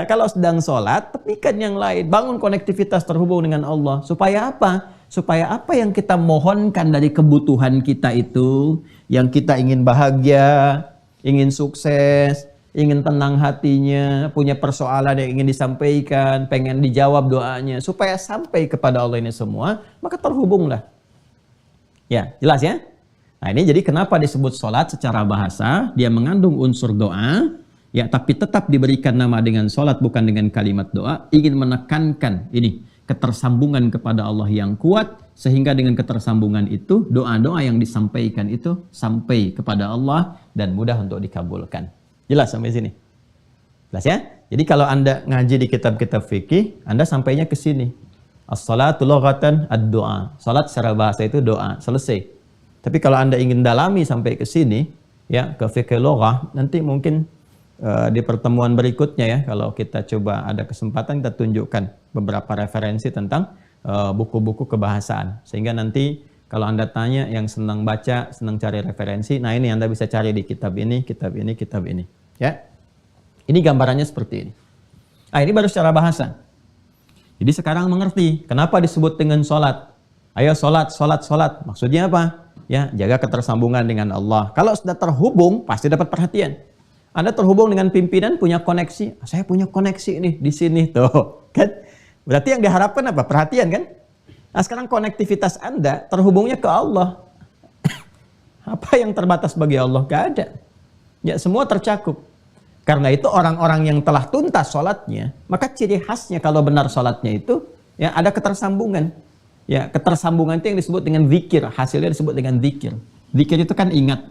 kalau sedang sholat, tepikan yang lain. Bangun konektivitas terhubung dengan Allah. Supaya apa? Supaya apa yang kita mohonkan dari kebutuhan kita itu, yang kita ingin bahagia, ingin sukses, ingin tenang hatinya, punya persoalan yang ingin disampaikan, pengen dijawab doanya, supaya sampai kepada Allah ini semua, maka terhubunglah. Ya, jelas ya? Nah ini jadi kenapa disebut sholat secara bahasa, dia mengandung unsur doa, ya, tapi tetap diberikan nama dengan sholat, bukan dengan kalimat doa, ingin menekankan ini, ketersambungan kepada Allah yang kuat, sehingga dengan ketersambungan itu, doa-doa yang disampaikan itu sampai kepada Allah, dan mudah untuk dikabulkan. Jelas sampai sini? Jelas ya? Jadi kalau Anda ngaji di kitab-kitab fikih, Anda sampainya ke sini. As-salatu lughatan ad-doa. Salat secara bahasa itu doa, selesai. Tapi kalau Anda ingin dalami sampai ke sini, ya, ke fikih lughah, nanti mungkin di pertemuan berikutnya ya, kalau kita coba ada kesempatan, kita tunjukkan beberapa referensi tentang buku-buku kebahasaan. Sehingga nanti kalau Anda tanya yang senang baca, senang cari referensi, nah ini Anda bisa cari di kitab ini, kitab ini, kitab ini. Ya, ini gambarannya seperti ini. Nah ini baru secara bahasa. Jadi sekarang mengerti kenapa disebut dengan sholat. Ayo sholat, sholat, sholat. Maksudnya apa? Ya, jaga ketersambungan dengan Allah. Kalau sudah terhubung, pasti dapat perhatian. Anda terhubung dengan pimpinan, punya koneksi. Saya punya koneksi nih di sini tuh, kan? Berarti yang diharapkan apa? Perhatian kan? Nah sekarang konektivitas Anda terhubungnya ke Allah. Apa yang terbatas bagi Allah? Gak ada. Ya semua tercakup. Karena itu orang-orang yang telah tuntas sholatnya, maka ciri khasnya kalau benar sholatnya itu, ya ada ketersambungan. Ya ketersambungan itu yang disebut dengan zikir. Hasilnya disebut dengan zikir. Zikir itu kan ingat.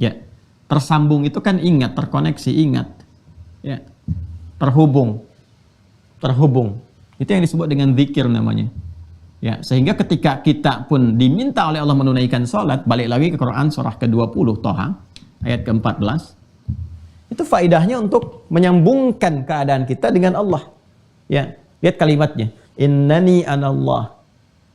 Ya. Tersambung itu kan ingat, terkoneksi, ingat. Ya. Terhubung. Terhubung. Itu yang disebut dengan zikir namanya. Ya, sehingga ketika kita pun diminta oleh Allah menunaikan sholat, balik lagi ke Quran surah ke-20 Toha, ayat ke-14. Itu faidahnya untuk menyambungkan keadaan kita dengan Allah. Ya, lihat kalimatnya. Innani anallah.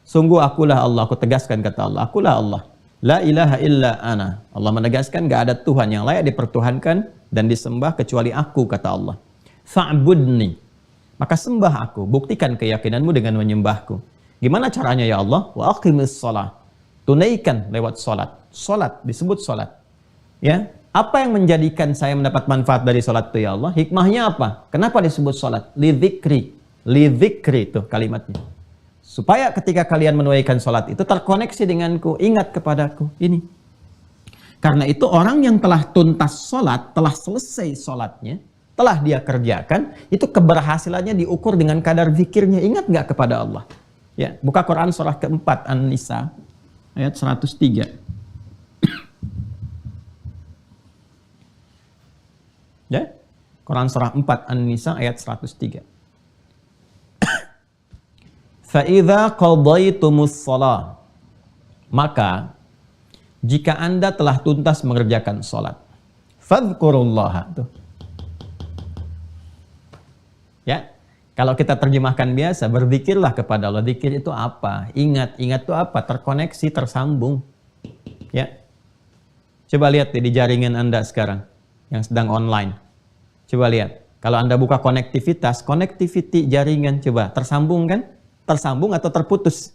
Sungguh akulah Allah, aku tegaskan kata Allah, akulah Allah. La ilaha illa ana. Allah menegaskan gak ada Tuhan yang layak dipertuhankan dan disembah kecuali aku, kata Allah. Fa'budni. Maka sembah aku, buktikan keyakinanmu dengan menyembahku. Gimana caranya ya Allah? Wa aqimis shalah. Tunaikan lewat salat. Salat disebut salat. Ya, apa yang menjadikan saya mendapat manfaat dari salat itu ya Allah? Hikmahnya apa? Kenapa disebut salat? Lidzikri. Lidzikri itu kalimatnya. Supaya ketika kalian menunaikan sholat itu terkoneksi denganku, ingat kepadaku. Ini. Karena itu orang yang telah tuntas sholat, telah selesai sholatnya, telah dia kerjakan, itu keberhasilannya diukur dengan kadar zikirnya. Ingat nggak kepada Allah? Ya, buka Quran surah ke-4 An-Nisa ayat 103. Ya, Quran surah 4 An-Nisa ayat 103. فَإِذَا قَضَيْتُمُ الصَّلَاةِ. Maka jika Anda telah tuntas mengerjakan sholat, fadhkurullaha. Ya, kalau kita terjemahkan biasa, berzikirlah kepada Allah. Zikir itu apa? Ingat, ingat itu apa? Terkoneksi, tersambung. Ya, coba lihat di jaringan Anda sekarang yang sedang online. Coba lihat, kalau Anda buka konektivitas, connectivity jaringan, coba tersambung kan? Tersambung atau terputus?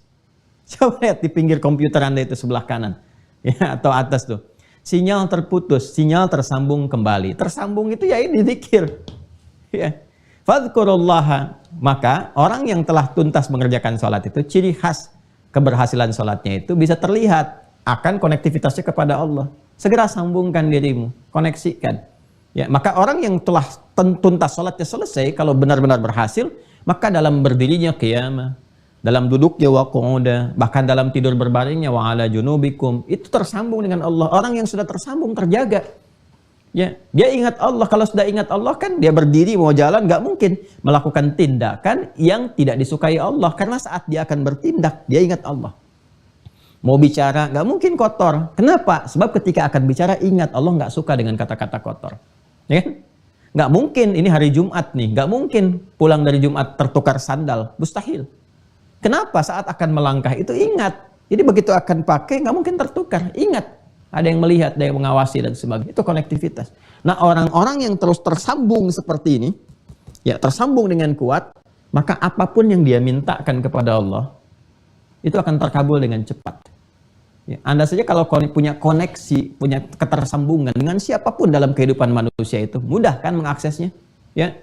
Coba lihat di pinggir komputer Anda itu sebelah kanan, ya, atau atas tuh. Sinyal terputus, sinyal tersambung kembali. Tersambung itu ya ini zikir. Ya. Fadhkurullaha. Maka orang yang telah tuntas mengerjakan sholat itu, ciri khas keberhasilan sholatnya itu bisa terlihat akan konektivitasnya kepada Allah. Segera sambungkan dirimu, koneksikan. Ya, maka orang yang telah tuntas sholatnya selesai, kalau benar-benar berhasil, maka dalam berdirinya qiyamah, dalam duduknya wa qu'uda, bahkan dalam tidur berbaringnya wa ala junubikum, itu tersambung dengan Allah. Orang yang sudah tersambung terjaga. Ya, dia ingat Allah. Kalau sudah ingat Allah kan dia berdiri mau jalan, nggak mungkin melakukan tindakan yang tidak disukai Allah, karena saat dia akan bertindak dia ingat Allah. Mau bicara, nggak mungkin kotor. Kenapa? Sebab ketika akan bicara, ingat Allah nggak suka dengan kata-kata kotor. Ya kan? Nggak mungkin, ini hari Jumat nih, nggak mungkin pulang dari Jumat tertukar sandal. Mustahil. Kenapa? Saat akan melangkah itu ingat. Jadi begitu akan pakai, nggak mungkin tertukar. Ingat, ada yang melihat, ada yang mengawasi, dan sebagainya. Itu konektivitas. Nah, orang-orang yang terus tersambung seperti ini, ya tersambung dengan kuat, maka apapun yang dia mintakan kepada Allah, itu akan terkabul dengan cepat. Ya, Anda saja kalau punya koneksi, punya ketersambungan dengan siapapun dalam kehidupan manusia itu, mudah kan mengaksesnya? Ya,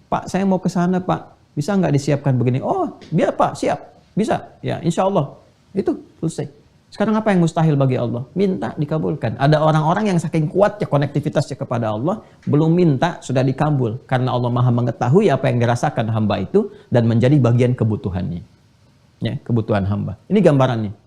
Pak, saya mau ke sana, Pak. Bisa nggak disiapkan begini? Oh, biar Pak, siap. Bisa. Ya, insya Allah. Itu selesai. Sekarang apa yang mustahil bagi Allah? Minta, dikabulkan. Ada orang-orang yang saking kuatnya konektivitasnya kepada Allah, belum minta, sudah dikabul. Karena Allah Maha mengetahui apa yang dirasakan hamba itu, dan menjadi bagian kebutuhannya. Ya, kebutuhan hamba. Ini gambarannya.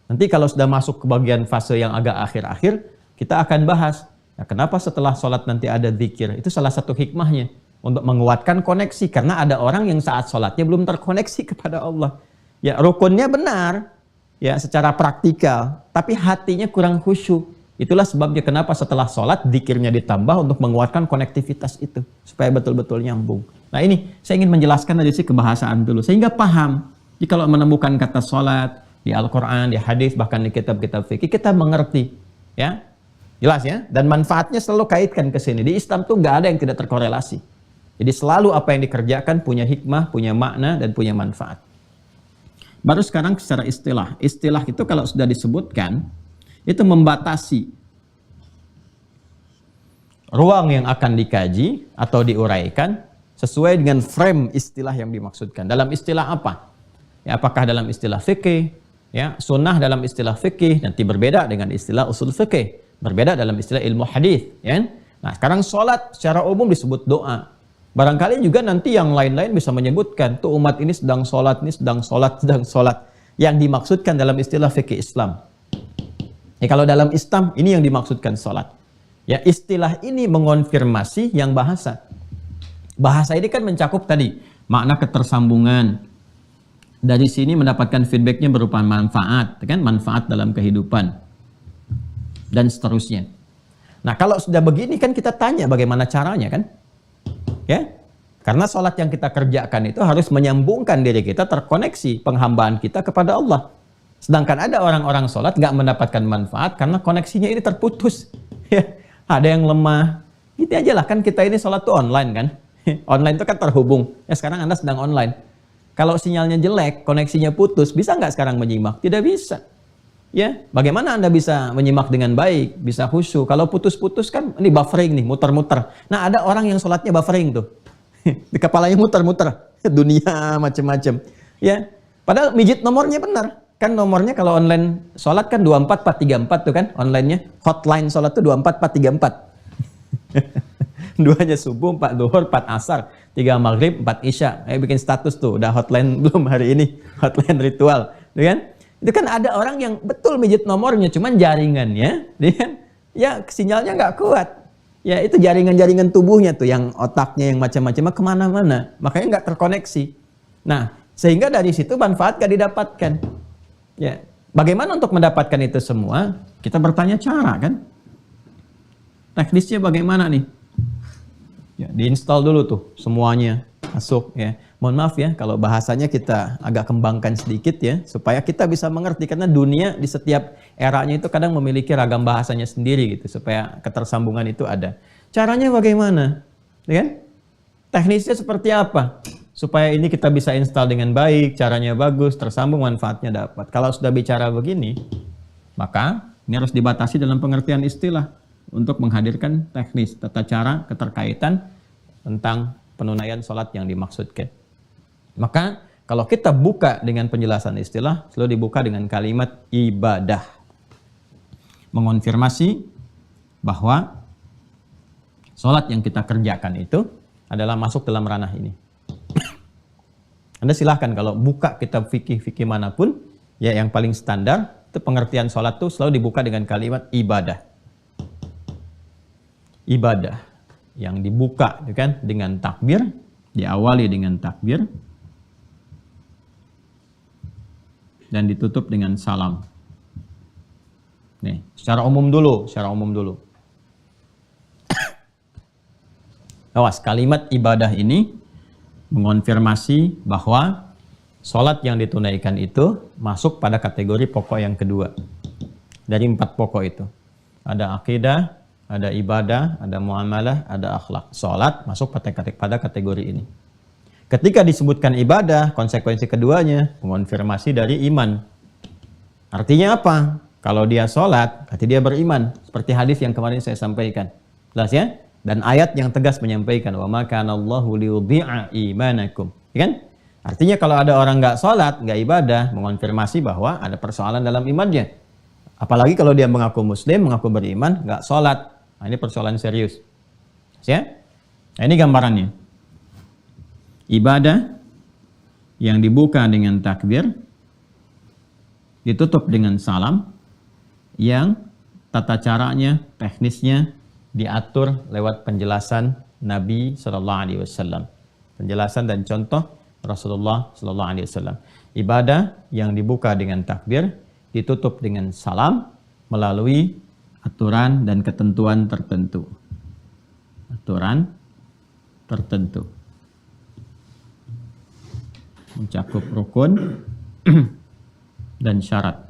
Nanti kalau sudah masuk ke bagian fase yang agak akhir-akhir, kita akan bahas. Ya, kenapa setelah sholat nanti ada zikir? Itu salah satu hikmahnya. Untuk menguatkan koneksi. Karena ada orang yang saat sholatnya belum terkoneksi kepada Allah. Ya, rukunnya benar. Ya, secara praktikal. Tapi hatinya kurang khusyuk. Itulah sebabnya kenapa setelah sholat, zikirnya ditambah untuk menguatkan konektivitas itu. Supaya betul-betul nyambung. Nah ini, saya ingin menjelaskan dari sisi kebahasaan dulu. Sehingga paham. Jadi kalau menemukan kata sholat, di Al-Quran, di hadis, bahkan di kitab-kitab fikih, kita mengerti, ya, jelas ya, dan manfaatnya selalu kaitkan ke sini. Di Islam tuh nggak ada yang tidak terkorelasi. Jadi selalu apa yang dikerjakan punya hikmah, punya makna, dan punya manfaat. Baru sekarang secara istilah. Istilah itu kalau sudah disebutkan, itu membatasi ruang yang akan dikaji atau diuraikan sesuai dengan frame istilah yang dimaksudkan. Dalam istilah apa? Ya, apakah dalam istilah fikih? Ya, sunnah dalam istilah fikih nanti berbeda dengan istilah usul fikih, berbeda dalam istilah ilmu hadis, ya. Nah, sekarang sholat secara umum disebut doa. Barangkali juga nanti yang lain-lain bisa menyebutkan tuh umat ini sedang sholat, ini sedang sholat, sedang sholat. Yang dimaksudkan dalam istilah fikih Islam. Ya, kalau dalam Islam ini yang dimaksudkan sholat. Ya, istilah ini mengonfirmasi yang bahasa. Bahasa ini kan mencakup tadi makna ketersambungan. Dari sini mendapatkan feedbacknya berupa manfaat, kan? Manfaat dalam kehidupan dan seterusnya. Nah, kalau sudah begini kan kita tanya bagaimana caranya kan? Ya, karena sholat yang kita kerjakan itu harus menyambungkan diri kita, terkoneksi penghambaan kita kepada Allah. Sedangkan ada orang-orang sholat nggak mendapatkan manfaat karena koneksinya ini terputus. Ya, ada yang lemah. Gitu aja lah kan kita ini sholat tuh online kan? Online itu kan terhubung. Ya sekarang Anda sedang online. Kalau sinyalnya jelek, koneksinya putus, bisa nggak sekarang menyimak? Tidak bisa. Ya, bagaimana Anda bisa menyimak dengan baik, bisa khusyuk? Kalau putus-putus kan, ini buffering nih, muter-muter. Nah, ada orang yang sholatnya buffering tuh. Di kepalanya muter-muter. Dunia macam-macam. Ya, padahal mijit nomornya benar. Kan nomornya kalau online sholat kan 24434 tuh kan, online-nya. Hotline sholat tuh 24434. Duanya subuh, 4 duhur, 4 asar, 3 maghrib, 4 isya. Bikin status tuh, udah hotline belum hari ini? Hotline ritual, kan? Itu kan ada orang yang betul mijit nomornya, cuman jaringannya, ya sinyalnya nggak kuat. Ya itu jaringan-jaringan tubuhnya tuh, yang otaknya yang macam-macam kemana-mana, makanya nggak terkoneksi. Nah, sehingga dari situ manfaat gak didapatkan. Ya, bagaimana untuk mendapatkan itu semua? Kita bertanya cara kan? Teknisnya bagaimana nih? Ya, diinstal dulu tuh semuanya masuk ya. Mohon maaf ya kalau bahasanya kita agak kembangkan sedikit ya supaya kita bisa mengerti karena dunia di setiap eranya itu kadang memiliki ragam bahasanya sendiri gitu supaya ketersambungan itu ada. Caranya bagaimana? Ya kan? Teknisnya seperti apa? Supaya ini kita bisa install dengan baik, caranya bagus, tersambung, manfaatnya dapat. Kalau sudah bicara begini, maka ini harus dibatasi dalam pengertian istilah. Untuk menghadirkan teknis, tata cara, keterkaitan tentang penunaian sholat yang dimaksudkan. Maka kalau kita buka dengan penjelasan istilah, selalu dibuka dengan kalimat ibadah. Mengonfirmasi bahwa sholat yang kita kerjakan itu adalah masuk dalam ranah ini. Anda silahkan kalau buka kitab fikih manapun, ya yang paling standar, itu pengertian sholat itu selalu dibuka dengan kalimat ibadah. Ibadah yang dibuka kan dengan takbir, diawali dengan takbir dan ditutup dengan salam. Nih, secara umum dulu. Awas, kalimat ibadah ini mengonfirmasi bahwa sholat yang ditunaikan itu masuk pada kategori pokok yang kedua dari 4 pokok itu. Ada akidah, ada ibadah, ada muamalah, ada akhlak. Sholat masuk pada kategori ini. Ketika disebutkan ibadah, konsekuensi keduanya mengonfirmasi dari iman. Artinya apa? Kalau dia sholat, berarti dia beriman. Seperti hadis yang kemarin saya sampaikan. Jelas ya? Dan ayat yang tegas menyampaikan, wa ma kana Allahu liyudhi'a imanakum. Ya kan? Artinya kalau ada orang nggak sholat, nggak ibadah, mengonfirmasi bahwa ada persoalan dalam imannya. Apalagi kalau dia mengaku muslim, mengaku beriman, nggak sholat. Nah, ini persoalan serius. Ya? Nah, ini gambarannya. Ibadah yang dibuka dengan takbir, ditutup dengan salam, yang tata caranya, teknisnya diatur lewat penjelasan Nabi SAW. Penjelasan dan contoh Rasulullah SAW. Ibadah yang dibuka dengan takbir, ditutup dengan salam melalui aturan dan ketentuan tertentu. Aturan tertentu. Mencakup rukun dan syarat.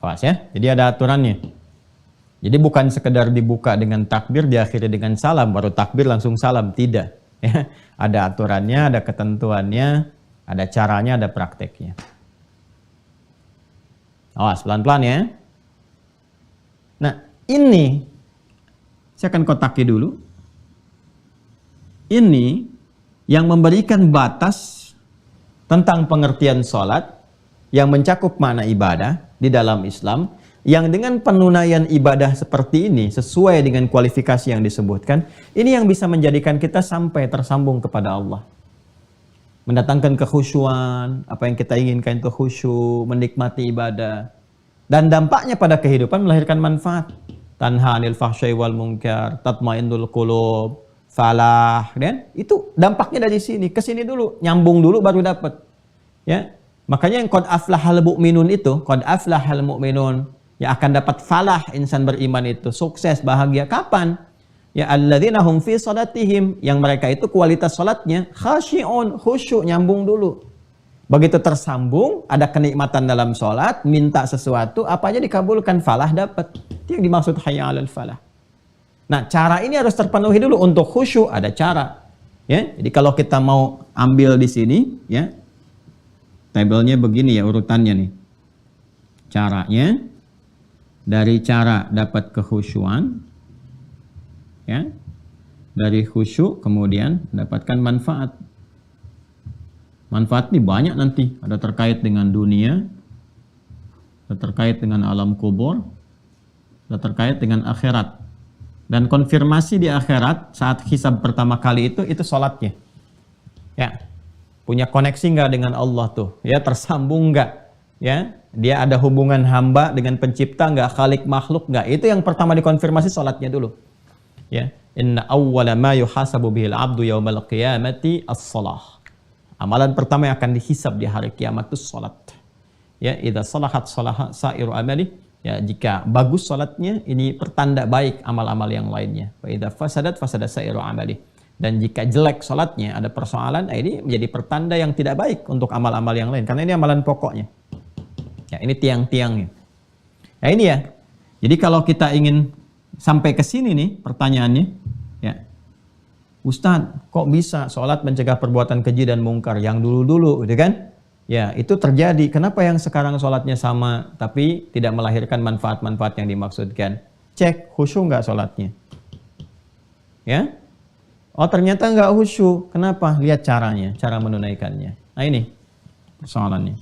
Awas ya, jadi ada aturannya. Jadi bukan sekedar dibuka dengan takbir, diakhiri dengan salam, baru takbir langsung salam. Tidak. Ya. Ada aturannya, ada ketentuannya, ada caranya, ada prakteknya. Awas, pelan-pelan ya. Nah, ini, saya akan kotaki dulu. Ini yang memberikan batas tentang pengertian sholat, yang mencakup makna ibadah di dalam Islam, yang dengan penunaian ibadah seperti ini sesuai dengan kualifikasi yang disebutkan, ini yang bisa menjadikan kita sampai tersambung kepada Allah, mendatangkan kekhusyuan, apa yang kita inginkan itu khusyuk, menikmati ibadah, dan dampaknya pada kehidupan melahirkan manfaat. Tanha 'anil fahsya'i wal munkar, tatmainnul qulub, falah, dan itu dampaknya dari sini ke sini dulu, nyambung dulu baru dapat. Ya. Makanya yang qad aflahal mu'minun itu, qad aflahal mu'minun, yang akan dapat falah insan beriman itu, sukses, bahagia. Kapan? Ya alladzina hum fi salatihim, yang mereka itu kualitas salatnya khasyi'un, khusyuk, nyambung dulu. Begitu tersambung, ada kenikmatan dalam salat, minta sesuatu, apa aja dikabulkan, falah dapat. Itu yang dimaksud hayya 'alal falah. Nah, cara ini harus terpenuhi dulu. Untuk khusyuk ada cara. Ya, jadi kalau kita mau ambil di sini, ya, tabelnya begini ya urutannya nih. Caranya, dari cara dapat kekhusyuan, ya, dari khusyuk kemudian mendapatkan manfaat. Manfaat ini banyak nanti. Ada terkait dengan dunia, ada terkait dengan alam kubur, ada terkait dengan akhirat. Dan konfirmasi di akhirat saat hisab pertama kali itu sholatnya. Ya, punya koneksi nggak dengan Allah tuh? Ya, tersambung nggak? Ya, dia ada hubungan hamba dengan pencipta nggak? Khalik makhluk nggak? Itu yang pertama dikonfirmasi sholatnya dulu. Ya, inna awwala ma yuhasabu bihil abdu yaumal qiyamati as-salah. Amalan pertama yang akan dihisab di hari kiamat itu sholat. Ya, idza salahat salaha sairu amali. Ya, jika bagus sholatnya, ini pertanda baik amal-amal yang lainnya. Wa idza fasadat fasada sairu amali. Dan jika jelek sholatnya, ada persoalan, ini menjadi pertanda yang tidak baik untuk amal-amal yang lain. Karena ini amalan pokoknya. Ya, ini tiang-tiangnya. Ya, ini ya. Jadi kalau kita ingin sampai ke sini nih, pertanyaannya, ya, Ustadz, kok bisa sholat mencegah perbuatan keji dan mungkar yang dulu-dulu, gitu kan? Ya, itu terjadi. Kenapa yang sekarang sholatnya sama, tapi tidak melahirkan manfaat-manfaat yang dimaksudkan? Cek, khusyuk nggak sholatnya? Ya? Oh, ternyata nggak khusyuk. Kenapa? Lihat caranya, cara menunaikannya. Nah, ini persoalannya.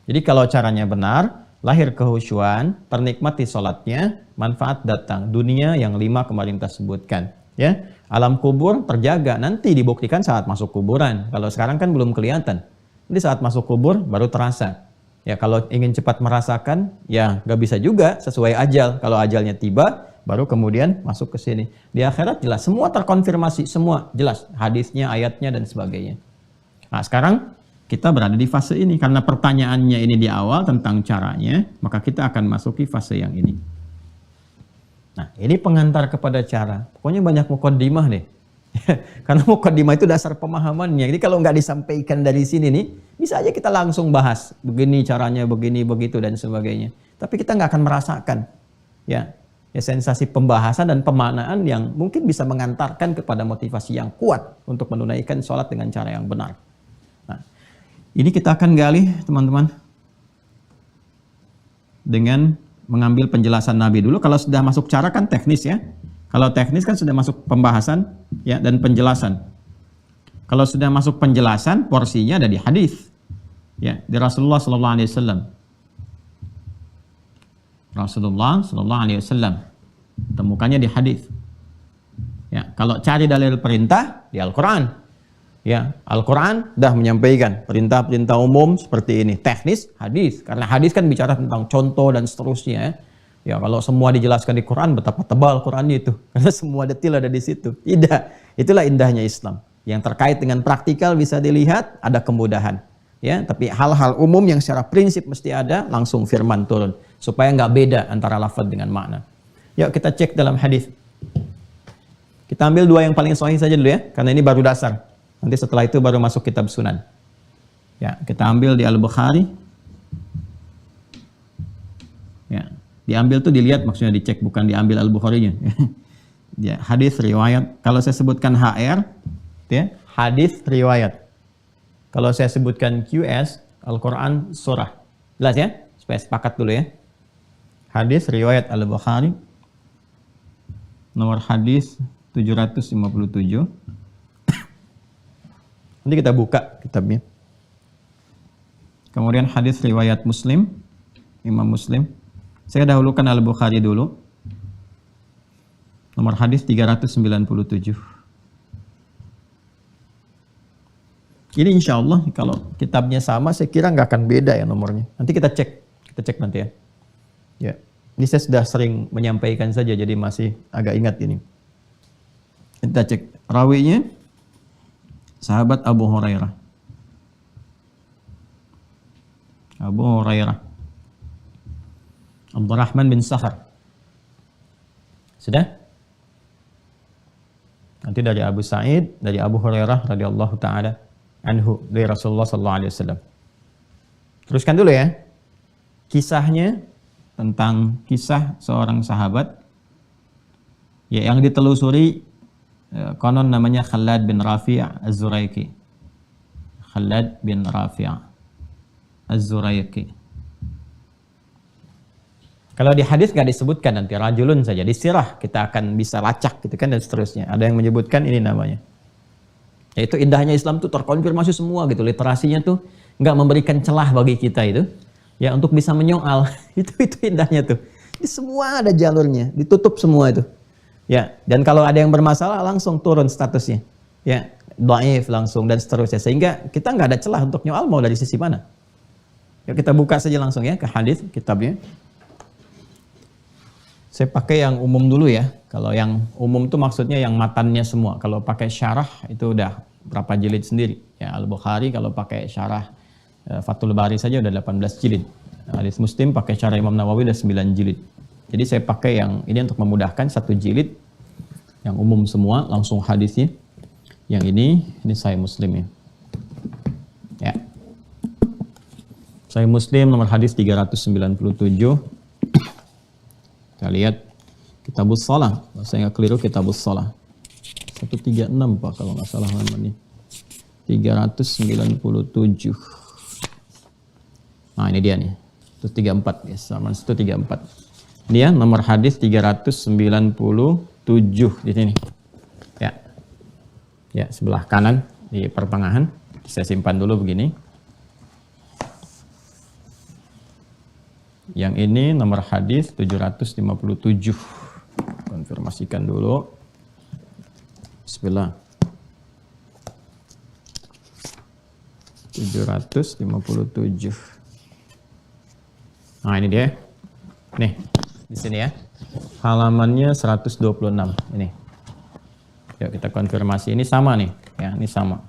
Jadi kalau caranya benar, lahir kehusyuan, ternikmati sholatnya, manfaat datang. Dunia yang 5 kemarin kita sebutkan. Ya, alam kubur terjaga, nanti dibuktikan saat masuk kuburan. Kalau sekarang kan belum kelihatan. Jadi saat masuk kubur baru terasa. Ya, kalau ingin cepat merasakan, ya nggak bisa juga sesuai ajal. Kalau ajalnya tiba, baru kemudian masuk ke sini. Di akhirat jelas, semua terkonfirmasi, semua jelas. Hadisnya, ayatnya, dan sebagainya. Nah, sekarang kita berada di fase ini. Karena pertanyaannya ini di awal tentang caranya, maka kita akan masuki fase yang ini. Nah, ini pengantar kepada cara. Pokoknya banyak mukaddimah deh. Karena mukaddimah itu dasar pemahamannya. Jadi kalau nggak disampaikan dari sini nih, bisa aja kita langsung bahas. Begini caranya, begini, begitu, dan sebagainya. Tapi kita nggak akan merasakan ya sensasi pembahasan dan pemaknaan yang mungkin bisa mengantarkan kepada motivasi yang kuat untuk menunaikan sholat dengan cara yang benar. Nah, ini kita akan gali, teman-teman, dengan mengambil penjelasan Nabi dulu. Kalau sudah masuk cara kan teknis ya. Kalau teknis kan sudah masuk pembahasan ya dan penjelasan. Kalau sudah masuk penjelasan, porsinya ada di hadis. Ya, di Rasulullah sallallahu alaihi wasallam. Rasulullah sallallahu alaihi wasallam. Temukannya di hadis. Ya, kalau cari dalil perintah di Al-Qur'an. Ya, Al-Qur'an dah menyampaikan perintah-perintah umum seperti ini. Teknis hadis, karena hadis kan bicara tentang contoh dan seterusnya ya. Ya, kalau semua dijelaskan di Quran, betapa tebal Quran itu. Karena semua detail ada di situ. Tidak. Itulah indahnya Islam. Yang terkait dengan praktikal bisa dilihat, ada kemudahan. Ya, tapi hal-hal umum yang secara prinsip mesti ada, langsung firman turun. Supaya nggak beda antara lafaz dengan makna. Yuk kita cek dalam hadis. Kita ambil dua yang paling sahih saja dulu ya. Karena ini baru dasar. Nanti setelah itu baru masuk kitab sunan. Ya, kita ambil di Al-Bukhari. Ya. Diambil tuh dilihat, maksudnya dicek, bukan diambil Al-Bukhari-nya. Ya, hadis riwayat. Kalau saya sebutkan HR, ya, hadis riwayat. Kalau saya sebutkan QS, Al-Quran surah. Jelas ya? Supaya sepakat dulu ya. Hadis riwayat Al-Bukhari. Nomor hadis 757. Nanti kita buka kitabnya. Kemudian hadis riwayat Muslim, Imam Muslim. Saya dahulukan Al-Bukhari dulu. Nomor hadis 397. Ini insya Allah kalau kitabnya sama, saya kira nggak akan beda ya nomornya. Nanti kita cek nanti ya. Ya, ini saya sudah sering menyampaikan saja, jadi masih agak ingat ini. Kita cek rawinya, sahabat Abu Hurairah. Abu Hurairah. Abdurrahman bin Sakhar. Sudah? Nanti dari Abu Sa'id, dari Abu Hurairah radhiyallahu taala anhu, dari Rasulullah sallallahu alaihi wasallam. Teruskan dulu ya. Kisahnya tentang kisah seorang sahabat ya yang ditelusuri, konon namanya Khalad bin Rafi' Az-Zuraiki. Khalad bin Rafi' Az-Zuraiki. Kalau di hadis nggak disebutkan, nanti rajulun saja, di sirah kita akan bisa lacak gitu kan, dan seterusnya. Ada yang menyebutkan ini namanya. Yaitu indahnya Islam tuh terkonfirmasi semua gitu, literasinya tuh nggak memberikan celah bagi kita itu ya untuk bisa menyoal. itu indahnya tuh. Di semua ada jalurnya, ditutup semua itu. Ya, dan kalau ada yang bermasalah langsung turun statusnya. Ya, dhaif langsung dan seterusnya, sehingga kita nggak ada celah untuk nyoal mau dari sisi mana. Ya, kita buka saja langsung ya ke hadis kitabnya. Saya pakai yang umum dulu ya. Kalau yang umum tuh maksudnya yang matannya semua. Kalau pakai syarah itu udah berapa jilid sendiri. Ya, Al-Bukhari kalau pakai syarah Fathul Bari saja udah 18 jilid. Hadis Muslim pakai syarah Imam Nawawi udah 9 jilid. Jadi saya pakai yang ini untuk memudahkan, 1 jilid yang umum semua, langsung hadisnya. Yang ini Sahih Muslim ya. Ya. Sahih Muslim nomor hadis 397. Kita lihat Kitabus Shalah. Saya nggak keliru, Kitabus Shalah. 136 Pak kalau nggak salah namanya. 397. Nah ini dia nih. 134 ya, sama 134. Ini ya nomor hadis 397 di sini. Ya. Ya, sebelah kanan di pertengahan. Saya simpan dulu begini. Yang ini nomor hadis 757. Konfirmasikan dulu. Bismillah. 757. Nah, ini dia. Nih, di sini ya. Halamannya 126 ini. Yuk kita konfirmasi, ini sama nih, ya, ini sama.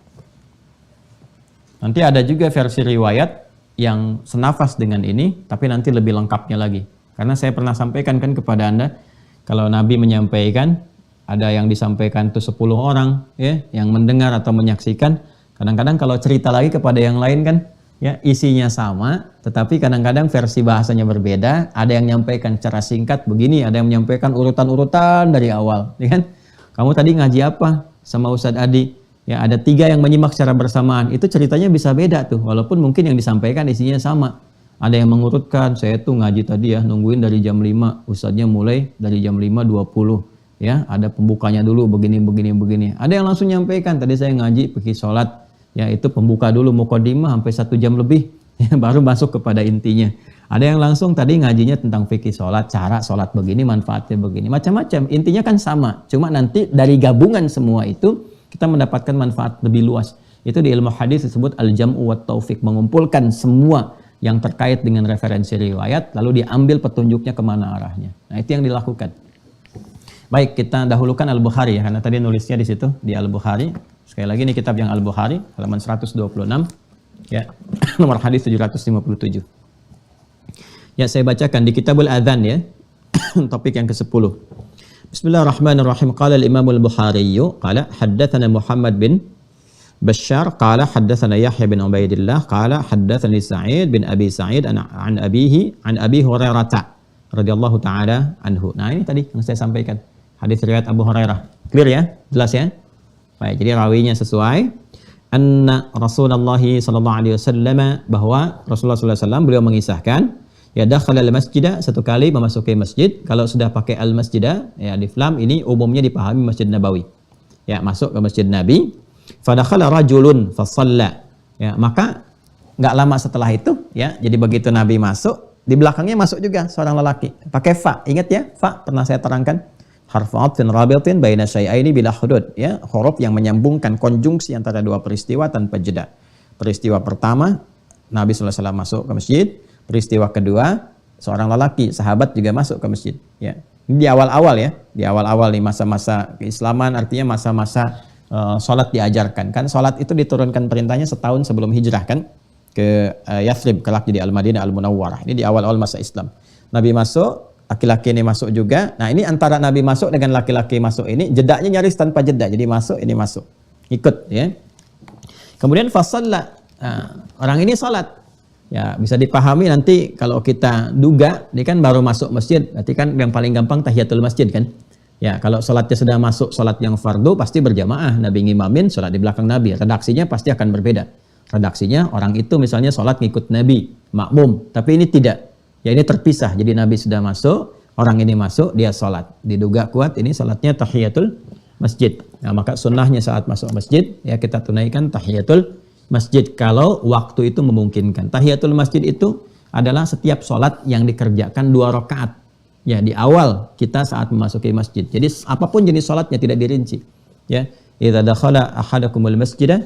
Nanti ada juga versi riwayat yang senafas dengan ini, tapi nanti lebih lengkapnya lagi. Karena saya pernah sampaikan kan kepada Anda, kalau Nabi menyampaikan, ada yang disampaikan itu 10 orang, ya, yang mendengar atau menyaksikan. Kadang-kadang kalau cerita lagi kepada yang lain kan, ya, isinya sama, tetapi kadang-kadang versi bahasanya berbeda. Ada yang menyampaikan secara singkat begini, ada yang menyampaikan urutan-urutan dari awal, ya kan? Kamu tadi ngaji apa sama Ustadz Adi? Ya, ada 3 yang menyimak secara bersamaan. Itu ceritanya bisa beda tuh, walaupun mungkin yang disampaikan isinya sama. Ada yang mengurutkan, saya tuh ngaji tadi ya, nungguin dari jam 5, Ustadznya mulai dari jam 5.20. Ya, ada pembukanya dulu begini. Ada yang langsung nyampaikan, tadi saya ngaji pergi sholat, ya itu pembuka dulu mukadimah sampai 1 jam lebih, ya, baru masuk kepada intinya. Ada yang langsung tadi ngajinya tentang fikih sholat, cara sholat begini, manfaatnya begini, macam-macam. Intinya kan sama, cuma nanti dari gabungan semua itu kita mendapatkan manfaat lebih luas. Itu di ilmu hadis disebut al-jam'u wat taufiq, mengumpulkan semua yang terkait dengan referensi riwayat, lalu diambil petunjuknya kemana arahnya. Nah, itu yang dilakukan. Baik, kita dahulukan Al-Bukhari ya, karena tadi nulisnya di situ di Al-Bukhari. Sekali lagi ini kitab yang Al-Bukhari, halaman 126, ya, nomor hadis 757. Ya, saya bacakan di Kitabul Adzan ya, topik yang ke-10. Bismillahirrahmanirrahim. Qala al-Imam al-Bukhari qala haddatsana Muhammad bin Bashar qala haddatsana Yahya bin Ubaidillah qala haddatsani Sa'id bin Abi Sa'id an abihi an Abi Hurairah radhiyallahu taala anhu. Nah, ini tadi yang saya sampaikan. Hadis riwayat Abu Hurairah. Clear ya? Jelas ya? Baik, jadi rawinya sesuai. Anna Rasulullah sallallahu alaihi wasallam, bahwa Rasulullah sallallahu alaihi wasallam beliau mengisahkan, ya, dakhala al-masjidah, satu kali memasuki masjid. Kalau sudah pakai al-masjidah, ya, alif lam ini umumnya dipahami Masjid Nabawi. Ya, masuk ke Masjid Nabi. Fadakhala rajulun fasalla. Ya, maka nggak lama setelah itu, ya, jadi begitu Nabi masuk, di belakangnya masuk juga seorang lelaki. Pakai fa, ingat ya? Fa pernah saya terangkan. Harfu atfin rabitin baina syai'aini bila hudud, ya, huruf yang menyambungkan konjungsi antara dua peristiwa tanpa jeda. Peristiwa pertama, Nabi sallallahu alaihi wasallam masuk ke masjid. Peristiwa kedua, seorang lelaki sahabat juga masuk ke masjid, ya. Ini di awal-awal ya, di awal-awal nih masa-masa keislaman, artinya masa-masa sholat diajarkan. Kan sholat itu diturunkan perintahnya setahun sebelum hijrah kan ke Yathrib, kelak jadi Al-Madinah Al-Munawwarah. Ini di awal-awal masa Islam. Nabi masuk, laki-laki ini masuk juga. Nah, ini antara Nabi masuk dengan laki-laki masuk ini jedanya nyaris tanpa jeda. Jadi masuk, ini masuk, ikut ya. Kemudian fasalla, orang ini sholat. Ya, bisa dipahami nanti kalau kita duga, dia kan baru masuk masjid, berarti kan yang paling gampang tahiyatul masjid kan. Ya, kalau sholatnya sudah masuk sholat yang fardu, pasti berjamaah, Nabi ngimamin, sholat di belakang Nabi. Redaksinya pasti akan berbeda. Redaksinya orang itu misalnya sholat ngikut Nabi, makmum, tapi ini tidak. Ya, ini terpisah, jadi Nabi sudah masuk, orang ini masuk, dia sholat. Diduga kuat, ini sholatnya tahiyatul masjid. Nah, maka sunnahnya saat masuk masjid, ya kita tunaikan tahiyatul masjid kalau waktu itu memungkinkan. Tahiyatul masjid itu adalah setiap sholat yang dikerjakan 2 rakaat. Ya, di awal kita saat memasuki masjid. Jadi apapun jenis sholatnya tidak dirinci. Ya, idza dakhala ahadakumul masjidah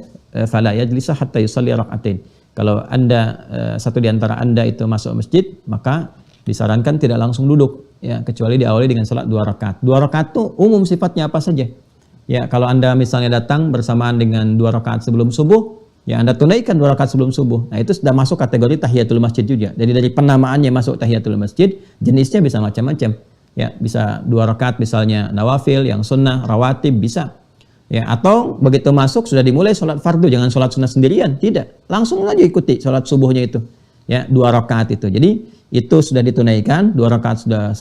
fala yajlisa hatta yusalli rak'atain. Kalau Anda satu di antara Anda itu masuk masjid, maka disarankan tidak langsung duduk, ya, kecuali diawali dengan sholat 2 rakaat. 2 rakaat itu umum sifatnya apa saja. Ya, kalau Anda misalnya datang bersamaan dengan 2 rakaat sebelum subuh, ya Anda tunaikan 2 rakaat sebelum subuh. Nah, itu sudah masuk kategori tahiyatul masjid juga. Jadi dari penamaannya masuk tahiyatul masjid, jenisnya bisa macam-macam. Ya, bisa 2 rakaat misalnya nawafil, yang sunnah, rawatib bisa. Ya, atau begitu masuk sudah dimulai sholat fardu, jangan sholat sunnah sendirian, tidak. Langsung aja ikuti sholat subuhnya itu. Ya, 2 rakaat itu. Jadi itu sudah ditunaikan, 2 rakaat sudah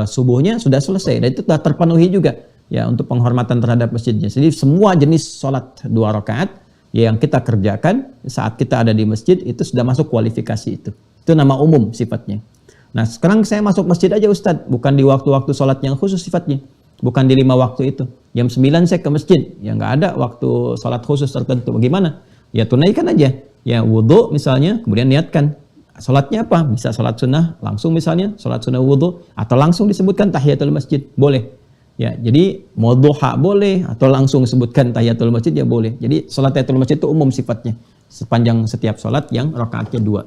subuhnya sudah selesai. Dan itu sudah terpenuhi juga, ya, untuk penghormatan terhadap masjidnya. Jadi semua jenis sholat 2 rakaat yang kita kerjakan saat kita ada di masjid itu sudah masuk kualifikasi itu. Itu nama umum sifatnya. Nah, sekarang saya masuk masjid aja Ustadz, bukan di waktu-waktu sholat yang khusus sifatnya. Bukan di 5 waktu itu. Jam 9 saya ke masjid, ya nggak ada waktu sholat khusus tertentu. Bagaimana? Ya tunaikan aja. Ya wudhu misalnya, kemudian niatkan. Sholatnya apa? Bisa sholat sunnah langsung misalnya, sholat sunnah wudhu, atau langsung disebutkan tahiyatul masjid, boleh. Ya, jadi mau duha boleh, atau langsung sebutkan tahiyatul masjid ya boleh. Jadi sholat tahiyatul masjid itu umum sifatnya, sepanjang setiap sholat yang rakaatnya 2.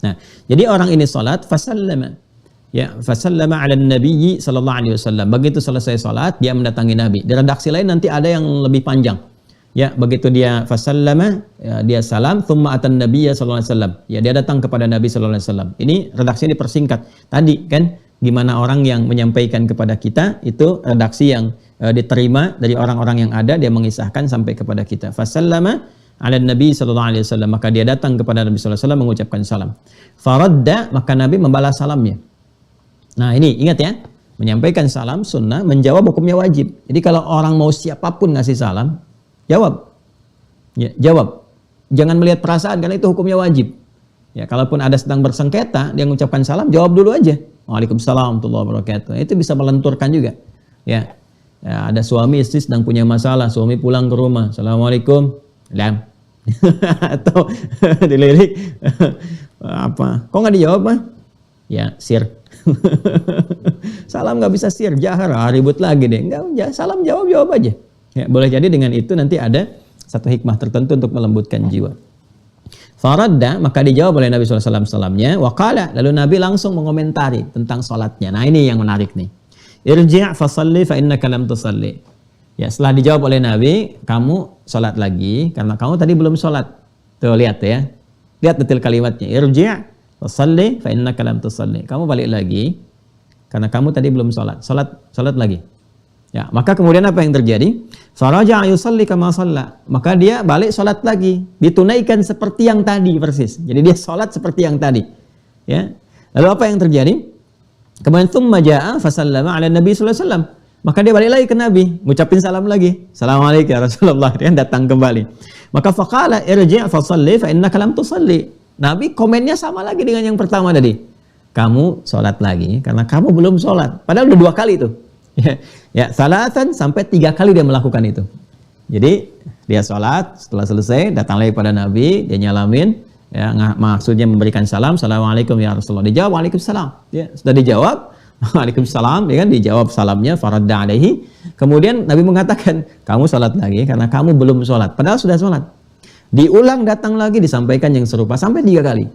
Nah, jadi orang ini sholat, fasallama. Ya, fasallama ala nabiyyi sallallahu alaihi wasallam. Begitu selesai sholat, dia mendatangi Nabi. Di redaksi lain nanti ada yang lebih panjang. Ya, begitu dia fasallama, ya, dia salam, thumma atan nabiyya sallallahu alaihi wasallam. Ya, dia datang kepada Nabi sallallahu alaihi wasallam. Ini redaksinya dipersingkat. Tadi kan gimana orang yang menyampaikan kepada kita itu redaksi yang diterima dari orang-orang yang ada, dia mengisahkan sampai kepada kita. Fasallama ala Nabi sallallahu alaihi wasallam, maka dia datang kepada Nabi sallallahu alaihi wasallam mengucapkan salam. Faradda, maka Nabi membalas salamnya. Nah, ini ingat ya, menyampaikan salam sunnah, menjawab hukumnya wajib. Jadi kalau orang mau siapapun ngasih salam, jawab. Ya, jawab. Jangan melihat perasaan karena itu hukumnya wajib. Ya, kalaupun ada sedang bersengketa, dia mengucapkan salam, jawab dulu aja. Waalaikumsalam warahmatullahi wabarakatuh. Itu bisa melenturkan juga. Ya. Ya, ada suami istri sedang punya masalah, suami pulang ke rumah, Assalamualaikum. Lam. Atau dilirik apa? Kok nggak dijawab, mah? Ya, sir. Salam nggak bisa sir, jahar, ribut lagi deh. Enggak, salam jawab aja. Ya, boleh jadi dengan itu nanti ada satu hikmah tertentu untuk melembutkan jiwa. Faradda, maka dijawab oleh Nabi SAW salamnya. Waqala, lalu Nabi langsung mengomentari tentang salatnya. Nah, ini yang menarik nih. Irji' fasalli fa innaka lam tusalli. Ya, setelah dijawab oleh Nabi, kamu salat lagi karena kamu tadi belum salat. Tuh, lihat ya. Lihat detail kalimatnya. Irji' fasalli fa innaka lam tusalli. Kamu balik lagi karena kamu tadi belum salat. Salat lagi. Ya, maka kemudian apa yang terjadi? Faraja'a yusalli kama shalla. Maka dia balik salat lagi, ditunaikan seperti yang tadi persis. Jadi dia salat seperti yang tadi. Ya. Lalu apa yang terjadi? Kemudian tsumma ja'a fa sallama 'ala Nabi sallallahu alaihi wasallam. Maka dia balik lagi ke Nabi, ngucapin salam lagi. Assalamualaikum ya Rasulullah. Dia datang kembali. Maka faqala irji' fa shalli fa innaka lam tusalli. Nabi komennya sama lagi dengan yang pertama tadi. Kamu salat lagi karena kamu belum salat. Padahal udah 2 kali itu. Ya, salatan sampai 3 kali dia melakukan itu. Jadi dia sholat, setelah selesai datang lagi pada Nabi, dia nyalamin, ya, maksudnya memberikan salam, Assalamualaikum ya Rasulullah. Dijawab Waalaikumsalam. Ya, sudah dijawab Waalaikumsalam, ya kan, dijawab salamnya, faradda alaihi. Kemudian Nabi mengatakan, kamu sholat lagi karena kamu belum sholat. Padahal sudah sholat. Diulang, datang lagi, disampaikan yang serupa sampai 3 kali.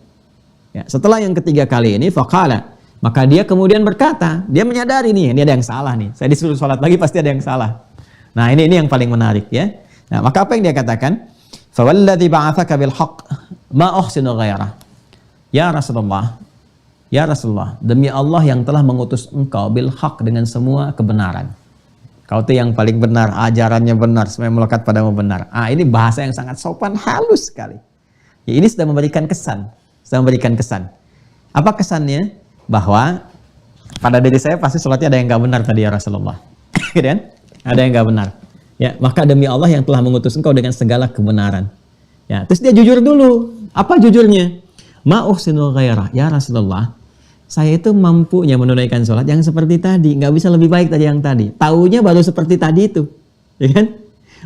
Ya, setelah yang ketiga kali ini, faqala, maka dia kemudian berkata, dia menyadari nih, ini ada yang salah nih. Saya disuruh sholat lagi pasti ada yang salah. Nah, ini yang paling menarik ya. Nah, maka apa yang dia katakan? Fawalladzi ba'atsaka bil haqq ma uhsinu ghairah. Ya Rasulullah, demi Allah yang telah mengutus engkau bil haqq dengan semua kebenaran. Kau itu yang paling benar, ajarannya benar, semua yang melekat padamu benar. Ini bahasa yang sangat sopan, halus sekali. Ya, ini sudah memberikan kesan. Apa kesannya? Bahwa pada diri saya pasti sholatnya ada yang nggak benar tadi ya Rasulullah. Gitu kan? Ada yang nggak benar. Ya, maka demi Allah yang telah mengutus engkau dengan segala kebenaran. Ya, terus dia jujur dulu. Apa jujurnya? Ma uhsinu ghairah. Ya Rasulullah, saya itu mampunya menunaikan sholat yang seperti tadi, nggak bisa lebih baik dari yang tadi. Taunya baru seperti tadi itu. Ya kan?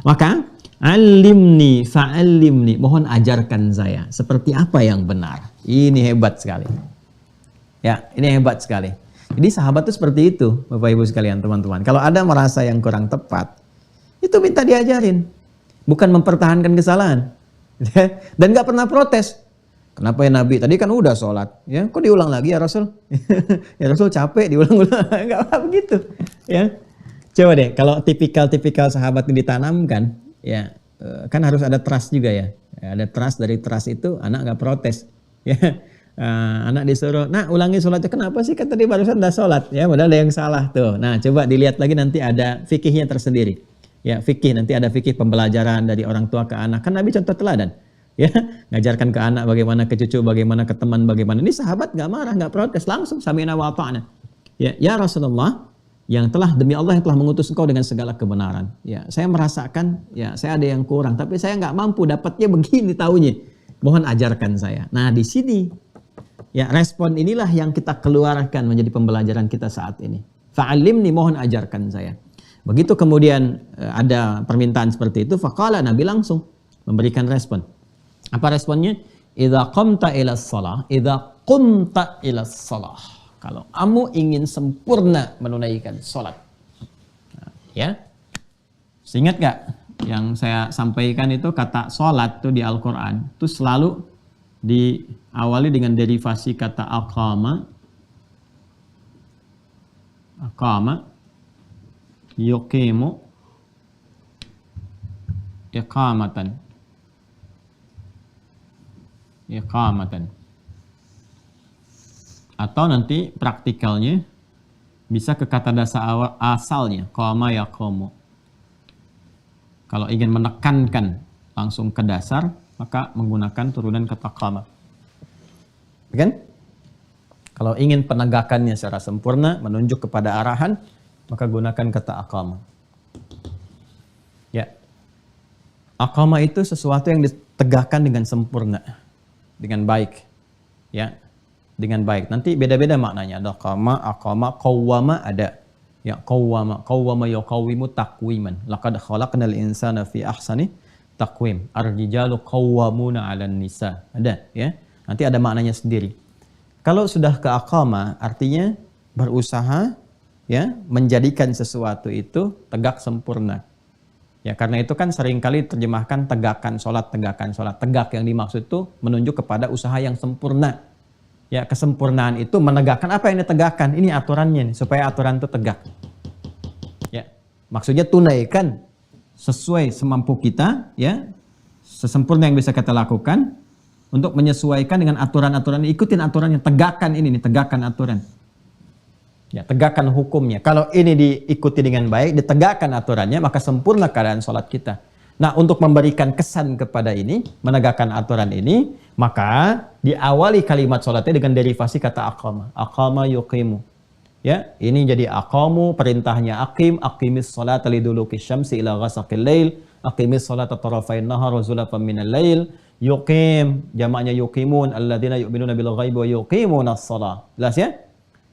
Maka alimni fa'alimni, mohon ajarkan saya seperti apa yang benar. Ini hebat sekali. Ya, ini hebat sekali. Jadi sahabat itu seperti itu, Bapak Ibu sekalian, teman-teman. Kalau ada merasa yang kurang tepat, itu minta diajarin. Bukan mempertahankan kesalahan. Dan gak pernah protes. Kenapa ya Nabi? Tadi kan udah sholat. Ya, kok diulang lagi ya Rasul? Ya Rasul capek, diulang-ulang. Gak apa begitu. Ya. Coba deh, kalau tipikal sahabat ini ditanamkan, ya kan harus ada trust juga ya. Ada trust, dari trust itu anak gak protes. Ya. Anak disuruh, nah ulangi sholatnya, kenapa sih kan tadi barusan udah sholat, ya padahal ada yang salah tuh. Nah coba dilihat lagi, nanti ada fikihnya tersendiri. Ya, fikih, nanti ada fikih pembelajaran dari orang tua ke anak. Kan Nabi contoh teladan, ya, ngajarkan ke anak bagaimana, ke cucu bagaimana, ke teman bagaimana. Ini sahabat nggak marah, nggak protes, langsung sami'na wa ata'na. Ya Rasulullah, yang telah, demi Allah yang telah mengutus engkau dengan segala kebenaran. Ya, saya merasakan, ya saya ada yang kurang, tapi saya nggak mampu, dapatnya begini taunya. Mohon ajarkan saya. Nah di sini. Ya, respon inilah yang kita keluarkan menjadi pembelajaran kita saat ini. Fa'alimni, mohon ajarkan saya. Begitu kemudian ada permintaan seperti itu, faqala, Nabi langsung memberikan respon. Apa responnya? Idza qumta ilas shalah, kalau kamu ingin sempurna menunaikan salat. Nah, ya. Ingat enggak yang saya sampaikan itu, kata salat itu di Al-Qur'an itu selalu diawali dengan derivasi kata aqama, yuqimu, Iqamatan. Iqamatan. Atau nanti praktikalnya bisa ke kata dasar asalnya, qama yaqumu. Kalau ingin menekankan langsung ke dasar, maka menggunakan turunan kata qama. Kan? Kalau ingin penegakannya secara sempurna, menunjuk kepada arahan, maka gunakan kata aqama. Ya. Aqama itu sesuatu yang ditegakkan dengan sempurna, dengan baik. Ya. Dengan baik. Nanti beda-beda maknanya. Ada qama, aqama, qawwama ada. Ya, qawwama. Qawwama yuqawwimu taqwiman. Laqad khalaqnal insana fi ahsani taqwim. Ar-rijalu qawwamuna 'alan nisa. Ada, ya. Nanti ada maknanya sendiri. Kalau sudah ke aqama, artinya berusaha, ya, menjadikan sesuatu itu tegak sempurna. Ya, karena itu kan seringkali terjemahkan tegakkan sholat, tegakkan sholat. Tegak yang dimaksud itu menunjuk kepada usaha yang sempurna. Ya, kesempurnaan itu menegakkan apa yang ditegakkan. Ini aturannya nih, supaya aturan itu tegak. Ya, maksudnya tunaikan sesuai semampu kita, ya, sesempurna yang bisa kita lakukan untuk menyesuaikan dengan aturan-aturan. Ikutin aturannya, tegakkan ini nih, tegakkan aturan. Ya, tegakkan hukumnya. Kalau ini diikuti dengan baik, ditegakkan aturannya, maka sempurna keadaan sholat kita. Nah, untuk memberikan kesan kepada ini, menegakkan aturan ini, maka diawali kalimat sholatnya dengan derivasi kata aqama. Aqama yuqimu. Ya, ini jadi aqamu, perintahnya aqim, aqimis sholata liduluki syamsi ila ghasaqil lail, aqimis sholata tarafain nahar wa zulafan minal lail, yuqim, jamaknya yuqimun, alladzina yu'minuna bil ghaibi wa yuqimunas shalah. Jelas ya?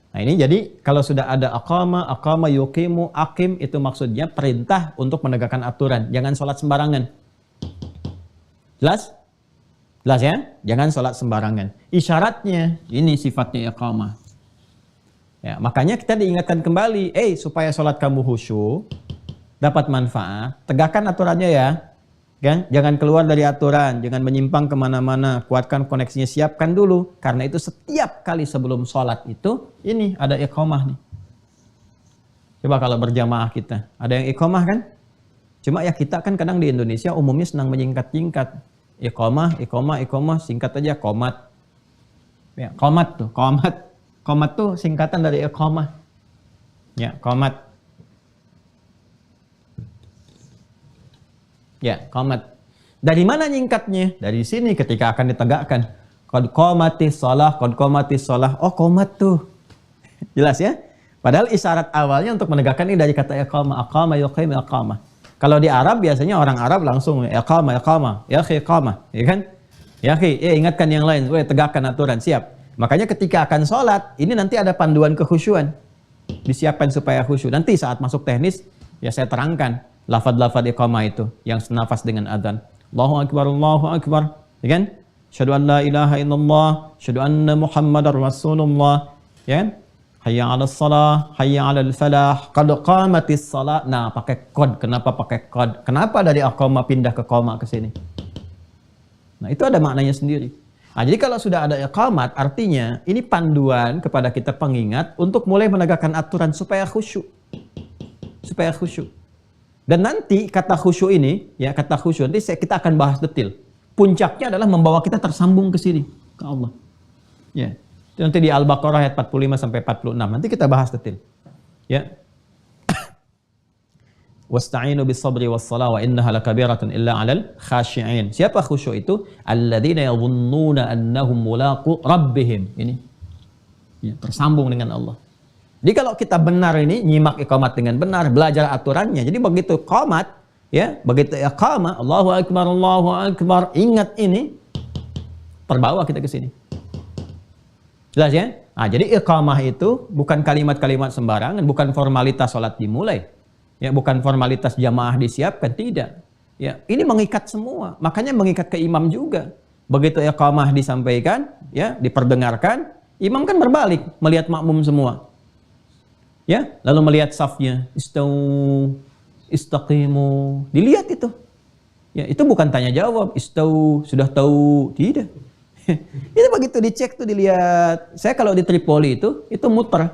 Nah, ini jadi kalau sudah ada aqama yuqimu, aqim, itu maksudnya perintah untuk menegakkan aturan. Jangan sholat sembarangan. Jelas? Jelas ya? Jangan sholat sembarangan. Isyaratnya, ini sifatnya iqamah. Ya, makanya kita diingatkan kembali, supaya sholat kamu khusyuk, dapat manfaat, tegakkan aturannya ya. Kan? Jangan keluar dari aturan, jangan menyimpang kemana-mana, kuatkan koneksinya, siapkan dulu. Karena itu setiap kali sebelum sholat itu, ini ada iqamah nih. Coba kalau berjamaah kita, ada yang iqamah kan? Cuma ya kita kan kadang di Indonesia umumnya senang menyingkat-singkat. Iqamah, singkat aja, qomat. Ya, qomat tuh, qomat. Qomat tuh singkatan dari iqamah. Ya, qomat. Ya, qomat. Dari mana nyingkatnya? Dari sini ketika akan ditegakkan. Qad qomatis shalah. Oh, qomat tuh. Jelas ya? Padahal isyarat awalnya untuk menegakkan ini dari kata iqamah. Aqama yuqim iqamah. Kalau di Arab biasanya orang Arab langsung iqamah. Ya akhi iqamah, ya kan? Ya akhi, ingatkan yang lain, tegakkan aturan, siap. Makanya ketika akan sholat, ini nanti ada panduan kekhusyuan. Disiapkan supaya khusyuk. Nanti saat masuk teknis, ya saya terangkan lafad-lafad iqamah itu yang senafas dengan adzan. Allahu akbar, ya kan? Asyhadu an la ilaha illallah, asyhadu anna Muhammadar Rasulullah, ya kan? Hayya 'alas shalah, hayya 'alal falah, qad qamatis shalah. Nah, pakai qad. Kenapa pakai qad? Kenapa dari aqama pindah ke qama ke sini? Nah, itu ada maknanya sendiri. Nah, jadi kalau sudah ada iqamat, artinya ini panduan kepada kita pengingat untuk mulai menegakkan aturan supaya khusyuk. Supaya khusyuk. Dan nanti kata khusyuk ini, ya kata khusyuk nanti kita akan bahas detail. Puncaknya adalah membawa kita tersambung ke sini, ke Allah. Ya. Itu nanti di Al-Baqarah ayat 45 sampai 46. Nanti kita bahas detail. Ya. Wasta'inu bis-sabri was-salah wa innaha lakabiratun illa 'alal khashi'in. Siapa khusyuk itu? Alladzina yadhunnuna annahum mulaqu rabbihim. Ini. Ya, tersambung dengan Allah. Jadi kalau kita benar ini nyimak iqamat dengan benar, belajar aturannya. Jadi begitu qamat, ya, begitu iqamah, Allahu akbar, ingat ini, terbawa kita ke sini. Jelas ya? Nah, jadi iqamah itu bukan kalimat-kalimat sembarangan, bukan formalitas sholat dimulai. Ya, bukan formalitas jamaah disiapkan, tidak. Ya, ini mengikat semua. Makanya mengikat ke imam juga. Begitu iqamah disampaikan, ya, diperdengarkan, imam kan berbalik melihat makmum semua. Ya, lalu melihat safnya, istaqimu, dilihat itu. Ya, itu bukan tanya jawab, sudah tahu, tidak. Itu begitu dicek tuh dilihat. Saya kalau di Tripoli itu muter.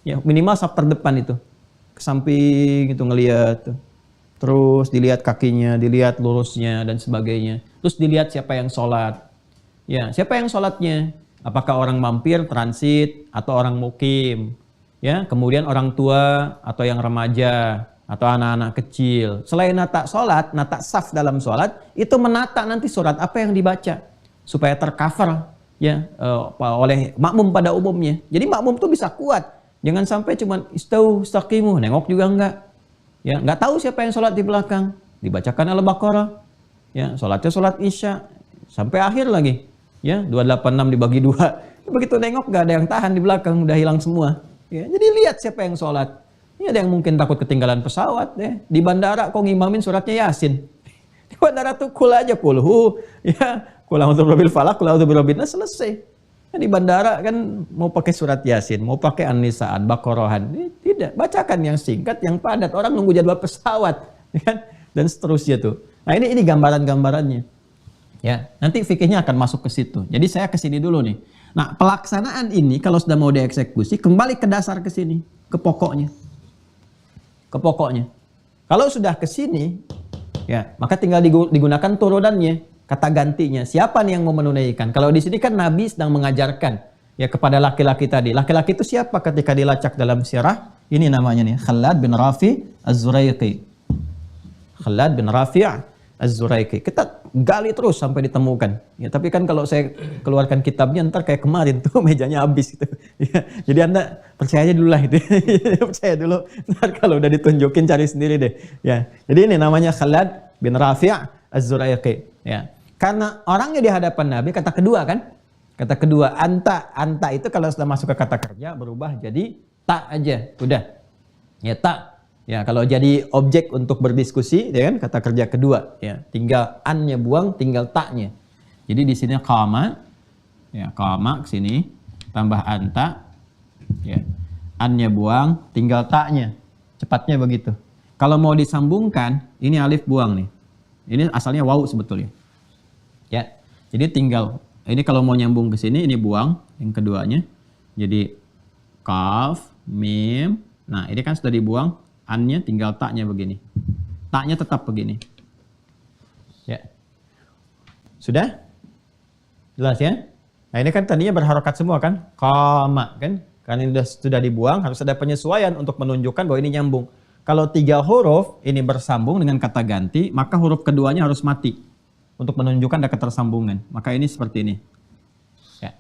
Ya, minimal saf terdepan itu. Ke samping itu ngelihat tuh. terus dilihat kakinya, dilihat lurusnya dan sebagainya. Terus dilihat siapa yang sholat. Ya, siapa yang sholatnya? Apakah orang mampir, transit, atau orang mukim? Ya, kemudian orang tua atau yang remaja atau anak-anak kecil. Selain nata sholat, nata saf dalam sholat, itu menata nanti surat apa yang dibaca supaya tercover ya oleh makmum pada umumnya. Jadi makmum tuh bisa kuat. Jangan sampai cuma istaqimu, nengok juga enggak. Ya, enggak tahu siapa yang sholat di belakang. Dibacakan Al-Baqarah. Ya, sholatnya sholat Isya sampai akhir lagi. Ya, 286 dibagi 2. Begitu nengok enggak ada yang tahan di belakang, udah hilang semua. Ya, jadi lihat siapa yang sholat. Ini ada yang mungkin takut ketinggalan pesawat ya. Di bandara kok ngimamin suratnya Yasin. Di bandara tuh kul aja kulhu ya, kul a'udzu birabbil falaq, kul a'udzu birabbin nas, selesai. Ya, di bandara kan mau pakai surat Yasin, mau pakai An-Nisa, Baqarahan. Tidak, bacakan yang singkat, yang padat. Orang nunggu jadwal pesawat ya kan? Dan seterusnya tuh. Nah, ini gambaran-gambarannya. Ya, nanti fikihnya akan masuk ke situ. Jadi saya ke sini dulu nih. Nah, pelaksanaan ini kalau sudah mau dieksekusi, kembali ke dasar ke sini, ke pokoknya. Ke pokoknya. Kalau sudah ke sini, ya, maka tinggal digunakan turunannya, kata gantinya. Siapa nih yang mau menunaikan? Kalau di sini kan Nabi sedang mengajarkan ya kepada laki-laki tadi. Laki-laki itu siapa ketika dilacak dalam sirah? Ini namanya nih, Khalad bin Rafi Az-Zuraiqi. Khalad bin Rafi Az-Zuraiqi. Kita gali terus sampai ditemukan. Ya, tapi kan kalau saya keluarkan kitabnya ntar kayak kemarin tuh mejanya habis gitu. Ya, jadi Anda percaya aja dulu lah itu. Percaya dulu. Ntar kalau udah ditunjukin cari sendiri deh. Ya. Jadi ini namanya Khalad bin Rafi' Az-Zuraiqi. Ya. Karena orangnya di hadapan Nabi, kata kedua kan? Kata kedua anta. Anta itu kalau sudah masuk ke kata kerja berubah jadi tak aja. Udah. Ya tak. Ya, kalau jadi objek untuk berdiskusi, ya kan, kata kerja kedua, ya, tinggal an-nya buang, tinggal ta-nya. Jadi di sini qama, ya, qama ke sini, tambah anta, ya, an-nya buang, tinggal ta-nya. Cepatnya begitu. Kalau mau disambungkan, ini alif buang nih. Ini asalnya waw sebetulnya. Ya. Jadi tinggal ini kalau mau nyambung ke sini, ini buang yang keduanya. Jadi kaf, mim. Nah, ini kan sudah dibuang. An-nya tinggal taknya begini. Taknya tetap begini. Ya. Sudah? Jelas ya? Nah, ini kan tadinya berharokat semua kan? Qama kan? Karena ini sudah dibuang, harus ada penyesuaian untuk menunjukkan bahwa ini nyambung. Kalau 3 huruf ini bersambung dengan kata ganti, maka huruf keduanya harus mati untuk menunjukkan ada ketersambungan. Maka ini seperti ini. Ya.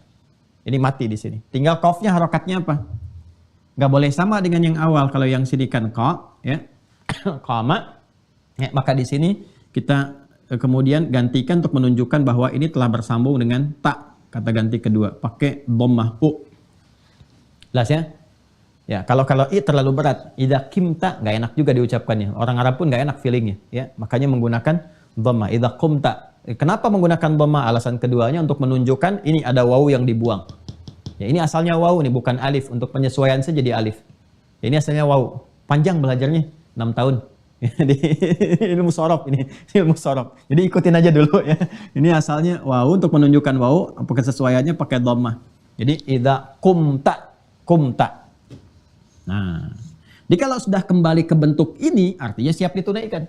Ini mati di sini. Tinggal qafnya harokatnya apa? Nggak boleh sama dengan yang awal. Kalau yang sini kan qa, ya, qama, ya, maka di sini kita kemudian gantikan untuk menunjukkan bahwa ini telah bersambung dengan ta, kata ganti kedua, pakai dhammah u. Jelas ya? Ya, kalau i terlalu berat, idza qimta, nggak enak juga diucapkannya. Orang Arab pun nggak enak feelingnya, ya. Makanya menggunakan dhammah. Idza qumta. Kenapa menggunakan dhammah? Alasan keduanya untuk menunjukkan ini ada wawu yang dibuang. Ya, ini asalnya waw nih, bukan alif. Untuk penyesuaian saja jadi alif. Ya, ini asalnya waw. Panjang belajarnya, 6 tahun. Ilmu sorof ini. Ilmu sorof. Jadi ikutin aja dulu ya. Ini asalnya waw, untuk menunjukkan waw, kesesuaiannya pakai dhammah. Jadi idza qumta, qumta. Nah, jadi kalau sudah kembali ke bentuk ini, artinya siap ditunaikan.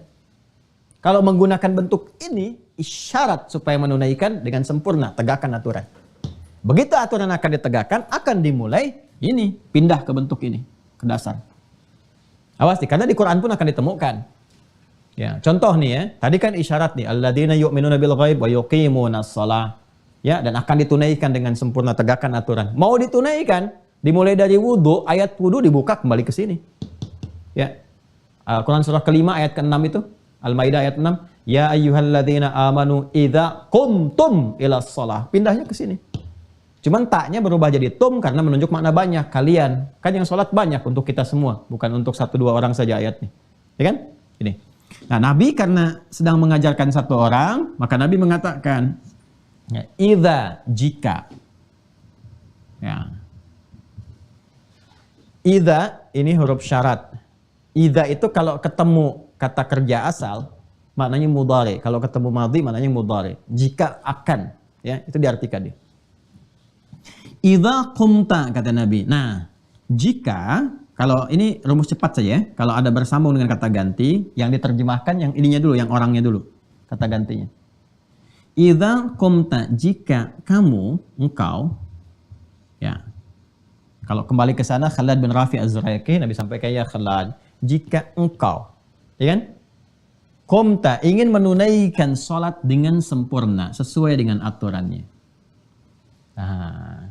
Kalau menggunakan bentuk ini, isyarat supaya menunaikan dengan sempurna, tegakkan aturan. Begitu aturan akan ditegakkan, akan dimulai ini, pindah ke bentuk ini, ke dasar. Awas nih, karena di Quran pun akan ditemukan. Ya, contoh nih ya, tadi kan isyarat nih, alladzina yu'minuna bil ghaib wa yuqimunas shalah. Ya, dan akan ditunaikan dengan sempurna, tegakkan aturan. Mau ditunaikan, dimulai dari wudu, ayat wudu dibuka kembali ke sini. Ya. Quran surah kelima ayat ke-6 itu, Al-Maidah ayat 6, ya ayyuhalladzina amanu idza qumtum ilas shalah. Pindahnya ke sini. Cuman taknya berubah jadi tum karena menunjuk makna banyak. Kalian. Kan yang sholat banyak untuk kita semua. Bukan untuk 1-2 orang saja ayatnya. Ya kan? Ini. Nah, Nabi karena sedang mengajarkan 1 orang, maka Nabi mengatakan, ya, idza, jika. Ya. Idza, ini huruf syarat. Idza itu kalau ketemu kata kerja asal, maknanya mudhari. Kalau ketemu madhi, maknanya mudhari. Jika akan. Ya, itu diartikan dia. Idza qumta, kata Nabi. Nah, jika Kalau ini rumus cepat saja ya. Kalau ada bersambung dengan kata ganti, yang diterjemahkan yang ininya dulu, yang orangnya dulu. Kata gantinya. Idza qumta, jika kamu, engkau, ya. Kalau kembali ke sana, Khalad bin Rafi Az-Zuraiki, Nabi sampaikan, ya Khalad, jika engkau, ya kan? Qumta, ingin menunaikan sholat dengan sempurna, sesuai dengan aturannya. Nah,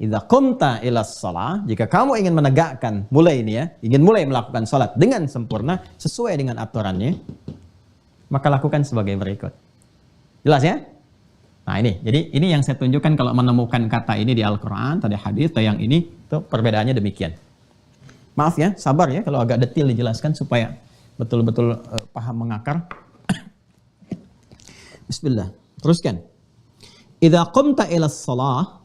idza qumta ila shalah, jika kamu ingin menegakkan, mulai ini ya, ingin mulai melakukan sholat dengan sempurna, sesuai dengan aturannya, maka lakukan sebagai berikut. Jelas ya? Nah ini, jadi ini yang saya tunjukkan kalau menemukan kata ini di Al-Quran, tadi hadis, atau yang ini, itu perbedaannya demikian. Maaf ya, sabar ya, kalau agak detail dijelaskan supaya betul-betul paham mengakar. Bismillah, teruskan. Idza qumta ila shalah,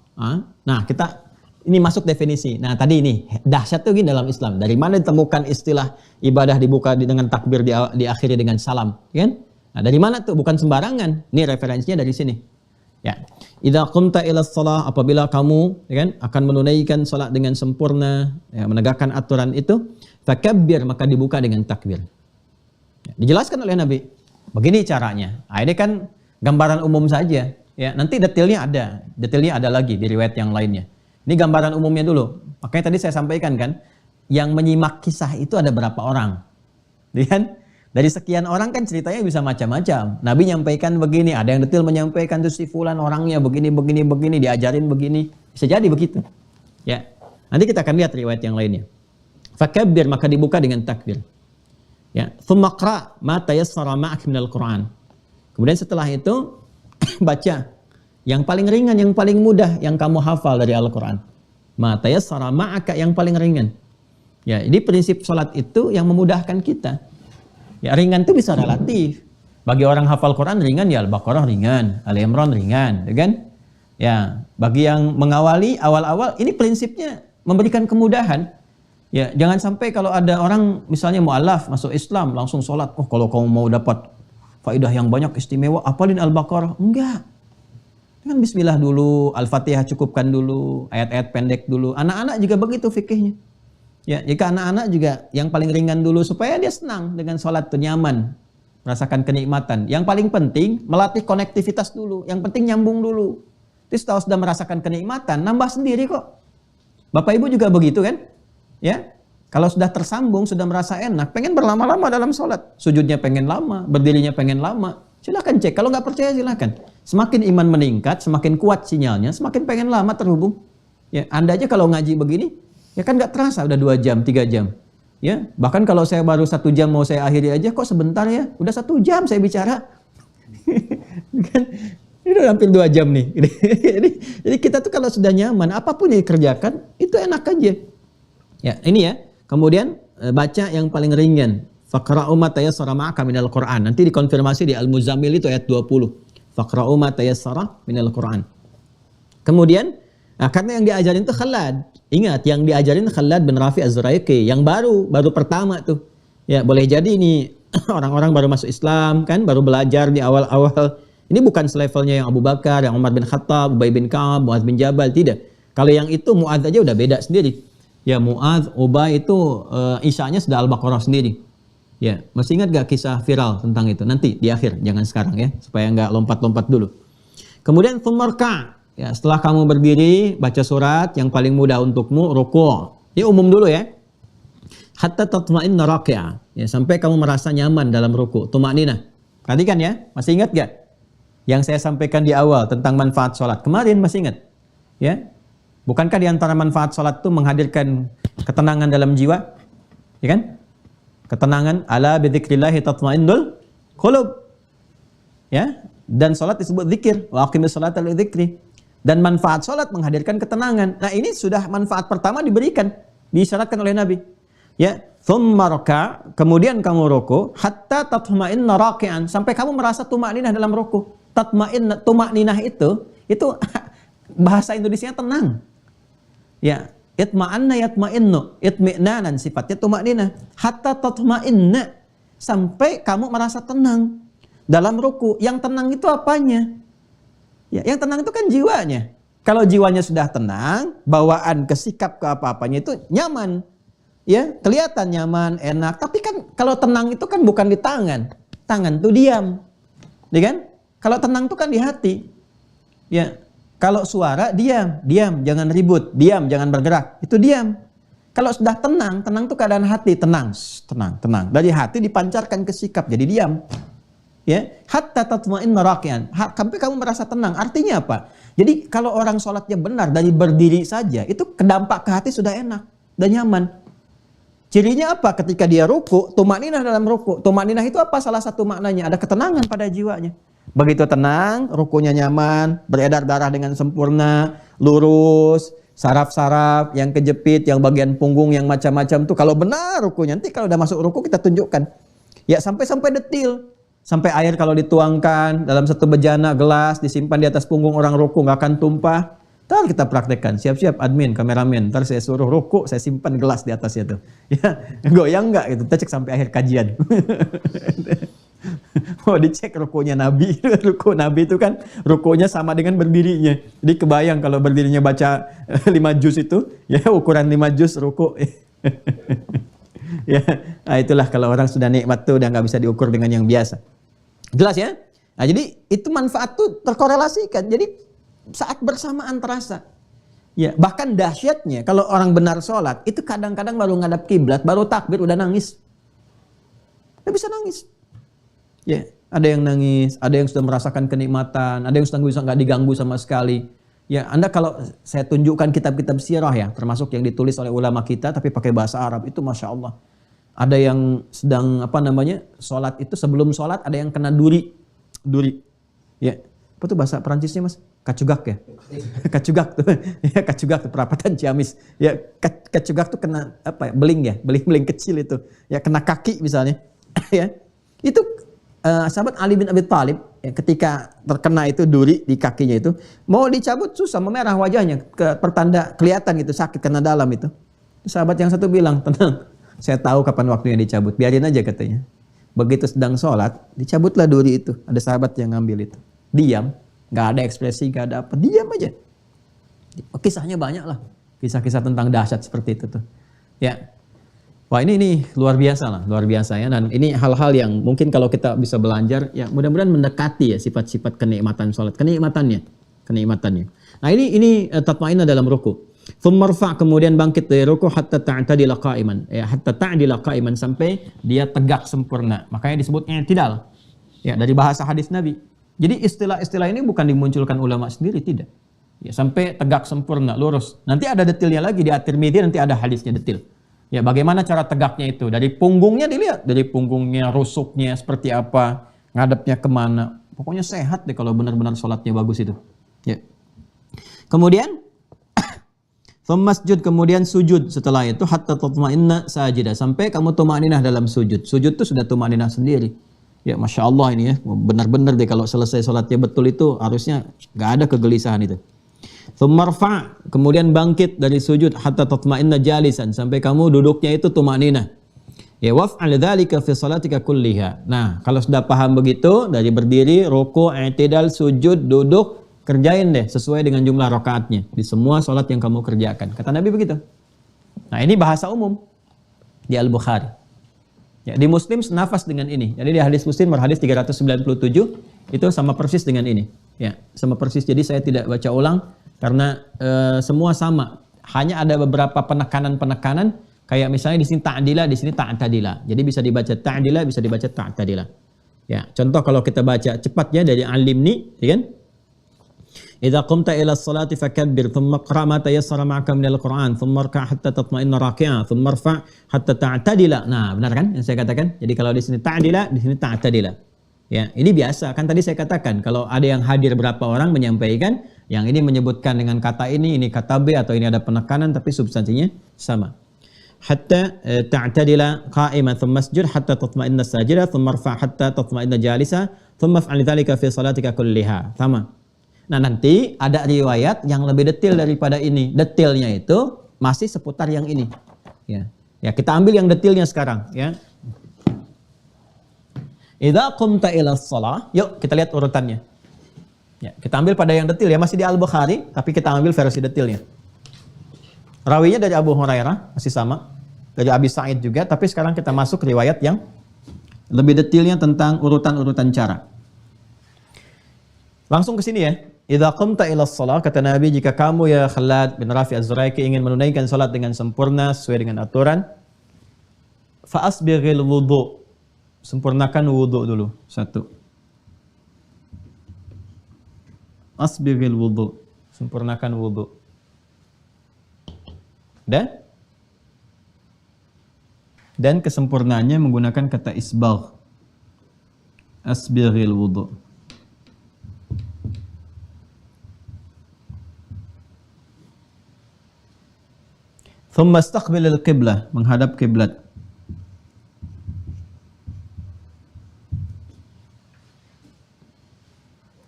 nah kita ini masuk definisi. Nah tadi ini dahsyat tuh gini dalam Islam. Dari mana ditemukan istilah ibadah dibuka dengan takbir, diakhiri dengan salam, kan? Nah dari mana tuh? Bukan sembarangan. Ini referensinya dari sini. Ya, idza qumta ila shalah, apabila kamu ya kan akan menunaikan salat dengan sempurna, ya, menegakkan aturan itu, fakabbir, maka dibuka dengan takbir. Ya, dijelaskan oleh Nabi. Begini caranya. Nah, ini kan gambaran umum saja, ya. Nanti detailnya ada lagi di riwayat yang lainnya. Ini gambaran umumnya dulu. Makanya tadi saya sampaikan kan, yang menyimak kisah itu ada berapa orang. Ya kan? Dari sekian orang kan ceritanya bisa macam-macam. Nabi nyampaikan begini, ada yang detail menyampaikan tuh si fulan orangnya begini, diajarin begini. Bisa jadi begitu. Ya. Nanti kita akan lihat riwayat yang lainnya. Fakabbir, maka dibuka dengan takbir. Ya, tsumma qra ma tayassara ma'ak minal Qur'an. Kemudian setelah itu baca yang paling ringan, yang paling mudah yang kamu hafal dari Al-Qur'an. Ma tayassara ma'aka, yang paling ringan. Ya, ini prinsip salat itu yang memudahkan kita. Ya, ringan itu bisa relatif. Bagi orang hafal Quran ringan, ya Al-Baqarah ringan, Al-Imran ringan, ya kan? Ya, bagi yang mengawali awal-awal, ini prinsipnya memberikan kemudahan. Ya, jangan sampai kalau ada orang misalnya mu'alaf masuk Islam langsung sholat. Oh, kalau kamu mau dapat faidah yang banyak istimewa, apalin Al-Baqarah. Enggak. Dengan bismillah dulu, Al-Fatihah cukupkan dulu, ayat-ayat pendek dulu. Anak-anak juga begitu fikihnya. Ya, jika anak-anak juga yang paling ringan dulu supaya dia senang dengan sholat itu, nyaman, merasakan kenikmatan. Yang paling penting melatih konektivitas dulu. Yang penting nyambung dulu. Terus setelah sudah merasakan kenikmatan, nambah sendiri kok. Bapak Ibu juga begitu kan? Ya, kalau sudah tersambung, sudah merasa enak, pengen berlama-lama dalam sholat. Sujudnya pengen lama, berdirinya pengen lama. Silakan cek. Kalau nggak percaya silakan. Semakin iman meningkat, semakin kuat sinyalnya, semakin pengen lama terhubung. Ya, Anda aja kalau ngaji begini, ya kan nggak terasa udah 2 jam, 3 jam. Ya, bahkan kalau saya baru 1 jam mau saya akhiri aja, kok sebentar ya, udah 1 jam saya bicara. Kan, ini udah hampir 2 jam nih. Jadi kita tuh kalau sudah nyaman, apapun yang dikerjakan, itu enak aja. Ya, ini ya. Kemudian baca yang paling ringan. Faqra'u ma tayassara ma'aka minal Qur'an. Nanti dikonfirmasi di Al-Muzammil itu ayat 20. Faqra'u ma tayassara minal Qur'an. Kemudian, nah, karena yang diajarin itu Khalad. Ingat, yang diajarin Khalad bin Rafi Az-Zuraiki, yang baru pertama tuh. Ya, boleh jadi ini orang-orang baru masuk Islam kan, baru belajar di awal-awal. Ini bukan selevelnya yang Abu Bakar, yang Umar bin Khattab, Ubay bin Ka'ab, Mu'adz bin Jabal, tidak. Kalau yang itu Mu'adz aja udah beda sendiri. Ya, Mu'adz, Ubay itu isyanya sudah Al-Baqarah sendiri. Ya, masih ingat gak kisah viral tentang itu? Nanti di akhir, jangan sekarang ya, supaya nggak lompat-lompat dulu. Kemudian tsummarka. Ya, setelah kamu berdiri, baca surat yang paling mudah untukmu, ruku'. Ini umum dulu ya. Hatta tatma'inna raki'ah. Ya, sampai kamu merasa nyaman dalam ruku'. Tuma'ninah. Perhatikan ya, masih ingat gak? Yang saya sampaikan di awal tentang manfaat sholat. Kemarin masih ingat? Ya. Bukankah di antara manfaat sholat itu menghadirkan ketenangan dalam jiwa? Ya kan? Ketenangan. Ala bidzikrillahi tatma'innul qulub. Ya. Dan sholat disebut zikir. Wa aqimis sholata li dzikri. Dan manfaat sholat menghadirkan ketenangan. Nah, ini sudah manfaat pertama diberikan, disyaratkan oleh Nabi. Ya, tsumma raka', kemudian kamu ruku, hatta tatma'inna raki'an, sampai kamu merasa tuma'ninah dalam ruku. Tatma'inna, tuma'ninah itu bahasa Indonesianya tenang. Ya, itma'anna yatma'innu, itmi'nanan sifatnya tuma'ninah. Hatta tatma'inna, sampai kamu merasa tenang dalam ruku. Yang tenang itu apanya? Ya, yang tenang itu kan jiwanya. Kalau jiwanya sudah tenang, bawaan ke sikap ke apa-apanya itu nyaman. Ya, kelihatan nyaman, enak. Tapi kan kalau tenang itu kan bukan di tangan. Tangan tuh diam. Ya kan? Kalau tenang tuh kan di hati. Ya. Kalau suara diam, diam, jangan ribut, diam, jangan bergerak. Itu diam. Kalau sudah tenang, tenang tuh keadaan hati, tenang, tenang, tenang. Dari hati dipancarkan ke sikap, jadi diam. Ya, hatta tatma'inna raqian. Sampai kamu merasa tenang. Artinya apa? Jadi kalau orang sholatnya benar dari berdiri saja, itu kedampak ke hati sudah enak dan nyaman. Cirinya apa? Ketika dia ruku, tumakninah dalam ruku. Tumakninah itu apa? Salah satu maknanya ada ketenangan pada jiwanya. Begitu tenang, rukunya nyaman, beredar darah dengan sempurna, lurus, saraf-saraf yang kejepit, yang bagian punggung yang macam-macam tuh kalau benar rukunya. Nanti kalau udah masuk ruku kita tunjukkan. Ya sampai detil. Sampai air kalau dituangkan dalam satu bejana gelas disimpan di atas punggung orang ruku nggak akan tumpah. Ntar kita praktekkan, siap-siap admin, kameramen, ntar saya suruh ruku, saya simpan gelas di atasnya tuh. Ya, goyang nggak gitu, kita cek sampai akhir kajian. Mau dicek rukunya Nabi, ruku Nabi itu kan rukunya sama dengan berdirinya. Jadi kebayang kalau berdirinya baca 5 juz itu, ya ukuran 5 juz ruku. Ya, nah itulah kalau orang sudah nikmat tuh udah nggak bisa diukur dengan yang biasa. Jelas ya? Nah jadi itu manfaat tuh terkorelasikan. Jadi saat bersamaan terasa. Ya, bahkan dahsyatnya kalau orang benar sholat itu kadang-kadang baru ngadap kiblat, baru takbir udah nangis. Udah bisa nangis. Ya, ada yang nangis, ada yang sudah merasakan kenikmatan, ada yang sudah bisa nggak diganggu sama sekali. Ya, Anda kalau saya tunjukkan kitab-kitab sirah ya, termasuk yang ditulis oleh ulama kita tapi pakai bahasa Arab itu masya Allah. Ada yang sedang sholat itu sebelum sholat ada yang kena duri. Ya, apa tuh bahasa Perancisnya mas? Kacugak ya? Kacugak tuh. Ya, kacugak tuh perapatan Ciamis. Ya, kacugak tuh kena apa ya? Beling ya, beling kecil itu. Ya, kena kaki misalnya. Ya. Itu sahabat Ali bin Abi Thalib ya, ketika terkena itu duri di kakinya itu, mau dicabut susah, memerah wajahnya, pertanda kelihatan gitu sakit kena dalam itu. Sahabat yang satu bilang, "Tenang, saya tahu kapan waktunya dicabut, biarin aja," katanya. Begitu sedang sholat, dicabutlah duri itu. Ada sahabat yang ngambil itu. Diam. Gak ada ekspresi, gak ada apa, diam aja. Kisahnya banyak lah, kisah-kisah tentang dahsyat seperti itu tuh. Ya, wah ini luar biasa lah, luar biasa ya. Dan ini hal-hal yang mungkin kalau kita bisa belajar, ya mudah-muhadan mendekati ya sifat-sifat kenikmatan sholat, kenikmatannya. Nah ini tatma'inna dalam ruku. Thummarfa kemudian bangkit dari ruku hatta ta'tadila qa'iman, ya hatta ta'dila qa'iman sampai dia tegak sempurna. Makanya disebut i'tidal. Ya dari bahasa hadis Nabi. Jadi istilah-istilah ini bukan dimunculkan ulama sendiri, tidak. Ya, sampai tegak sempurna, lurus. Nanti ada detailnya lagi di At-Tirmidzi, nanti ada hadisnya detail. Ya, bagaimana cara tegaknya itu? Dari punggungnya dilihat, dari punggungnya, rusuknya seperti apa, ngadepnya kemana. Pokoknya sehat deh kalau benar-benar sholatnya bagus itu. Ya. Kemudian masjud, kemudian sujud setelah itu hatta tatma'inna sajidah, sampai kamu tumakninah dalam sujud. Sujud itu sudah tumakninah sendiri. Ya Masya Allah ini ya, benar-benar deh kalau selesai sholatnya betul itu harusnya gak ada kegelisahan itu. Thummarfa, kemudian bangkit dari sujud hatta tatma'inna jalisan, sampai kamu duduknya itu tumakninah. Ya waf'al dzalika fi salatika kulliha. Nah, kalau sudah paham begitu dari berdiri, ruku', i'tidal, sujud, duduk, kerjain deh sesuai dengan jumlah rakaatnya di semua sholat yang kamu kerjakan. Kata Nabi begitu. Nah, ini bahasa umum di Al-Bukhari. Ya, di Muslim senafas dengan ini. Jadi di hadis Muslim berhadis 397 itu sama persis dengan ini. Ya, sama persis. Jadi saya tidak baca ulang karena semua sama. Hanya ada beberapa penekanan-penekanan kayak misalnya di sini ta'dila, di sini ta'tadila. Jadi bisa dibaca ta'dila, bisa dibaca ta'tadila. Ya, contoh kalau kita baca cepatnya dari Alimni, ya kan? Idza qumta ila as-salati fakabbir thumma qra' ma tayassara ma'aka minal Qur'an thumma rka' hatta tatma'inna raki'an thumma irfa' hatta ta'tadila. Nah, benar kan yang saya katakan? Jadi kalau di sini ta'dila, di sini ta'tadila. Ya, ini biasa. Kan tadi saya katakan kalau ada yang hadir berapa orang menyampaikan, yang ini menyebutkan dengan kata ini kata B atau ini ada penekanan tapi substansinya sama. Hatta ta'tadila qa'iman thumma masjud hatta tatma'inna sajida thumma irfa' hatta tatma'inna jalisa thumma fa'al dzalika fi salatika kulliha. Sama. Nah nanti ada riwayat yang lebih detail daripada ini. Detailnya itu masih seputar yang ini. Ya kita ambil yang detailnya sekarang. Ya. Idza qumta ila shalah, yuk kita lihat urutannya. Ya, kita ambil pada yang detail ya, masih di Al-Bukhari, tapi kita ambil versi detailnya. Rawinya dari Abu Hurairah, masih sama. dari Abi Sa'id juga, tapi sekarang kita masuk riwayat yang lebih detailnya tentang urutan-urutan cara. Langsung ke sini ya. Idza qumta ila shalah, kata Nabi, jika kamu ya Khalad bin Rafi Az-Zuraiki ingin menunaikan salat dengan sempurna sesuai dengan aturan, fa asbighil wudu. Sempurnakan wudu dulu. 1. Asbighil wudu. Sempurnakan wudu. Dan kesempurnaannya menggunakan kata isbagh. Asbighil wudu. Thumma istaqbilil qiblah, menghadap kiblat.